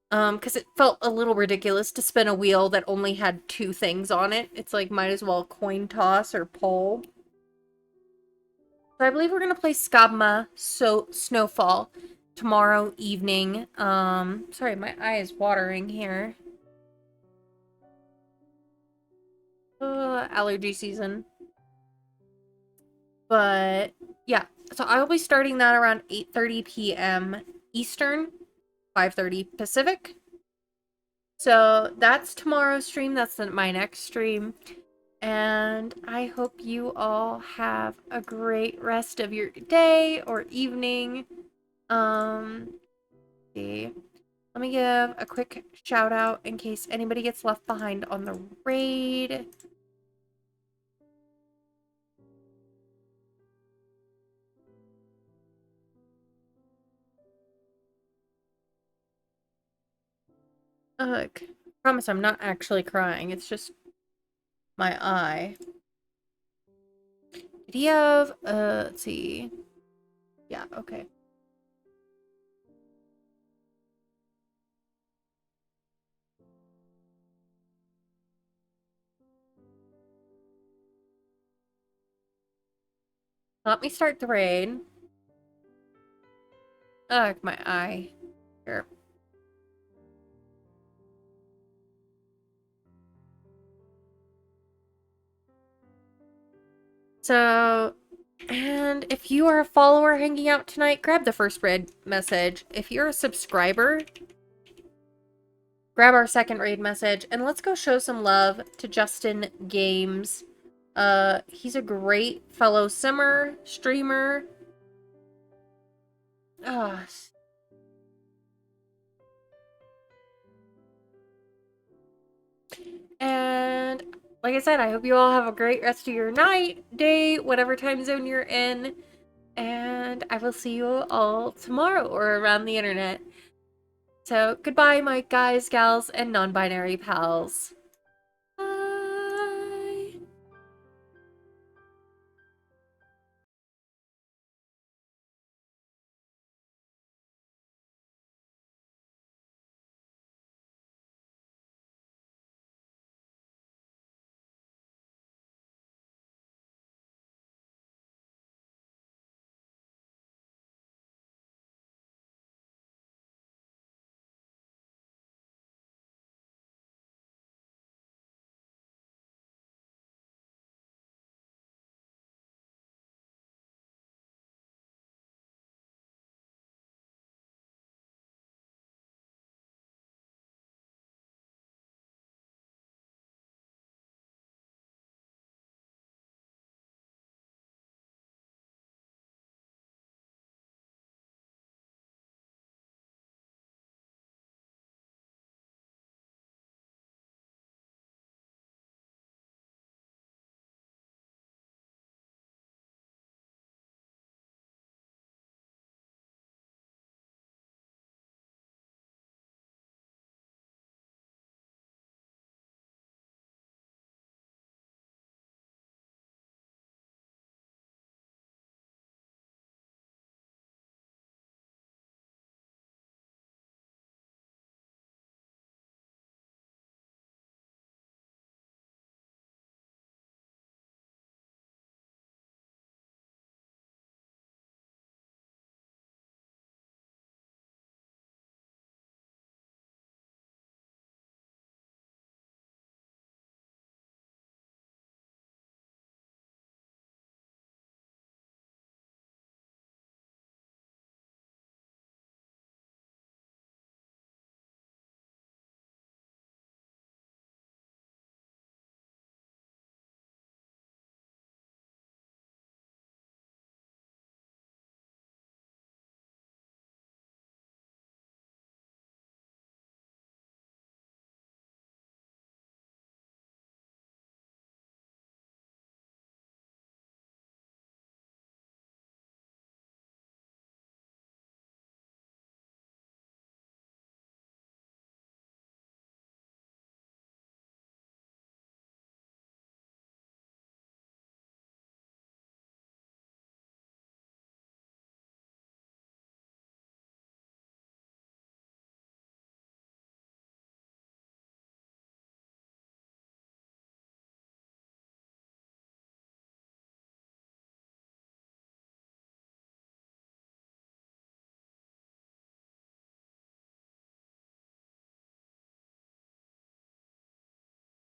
Because it felt a little ridiculous to spin a wheel that only had 2 things on it. It's like, might as well coin toss or poll. So I believe we're gonna play Skabma Snowfall tomorrow evening. Sorry, my eye is watering here. Allergy season. But yeah, so I'll be starting that around 8:30 p.m. Eastern, 5:30 Pacific. So that's tomorrow's stream. That's my next stream. And I hope you all have a great rest of your day or evening. See. Let me give a quick shout out in case anybody gets left behind on the raid. Ugh. I promise I'm not actually crying. It's just my eye. Did he have, let's see. Yeah, okay. Let me start the raid. Ugh, my eye. Here. So, and if you are a follower hanging out tonight, grab the first red message. If you're a subscriber, grab our second raid message, and let's go show some love to Justin Games. He's a great fellow simmer, streamer. Ah. And like I said, I hope you all have a great rest of your night, day, whatever time zone you're in. And I will see you all tomorrow or around the internet. So goodbye, my guys, gals, and non-binary pals.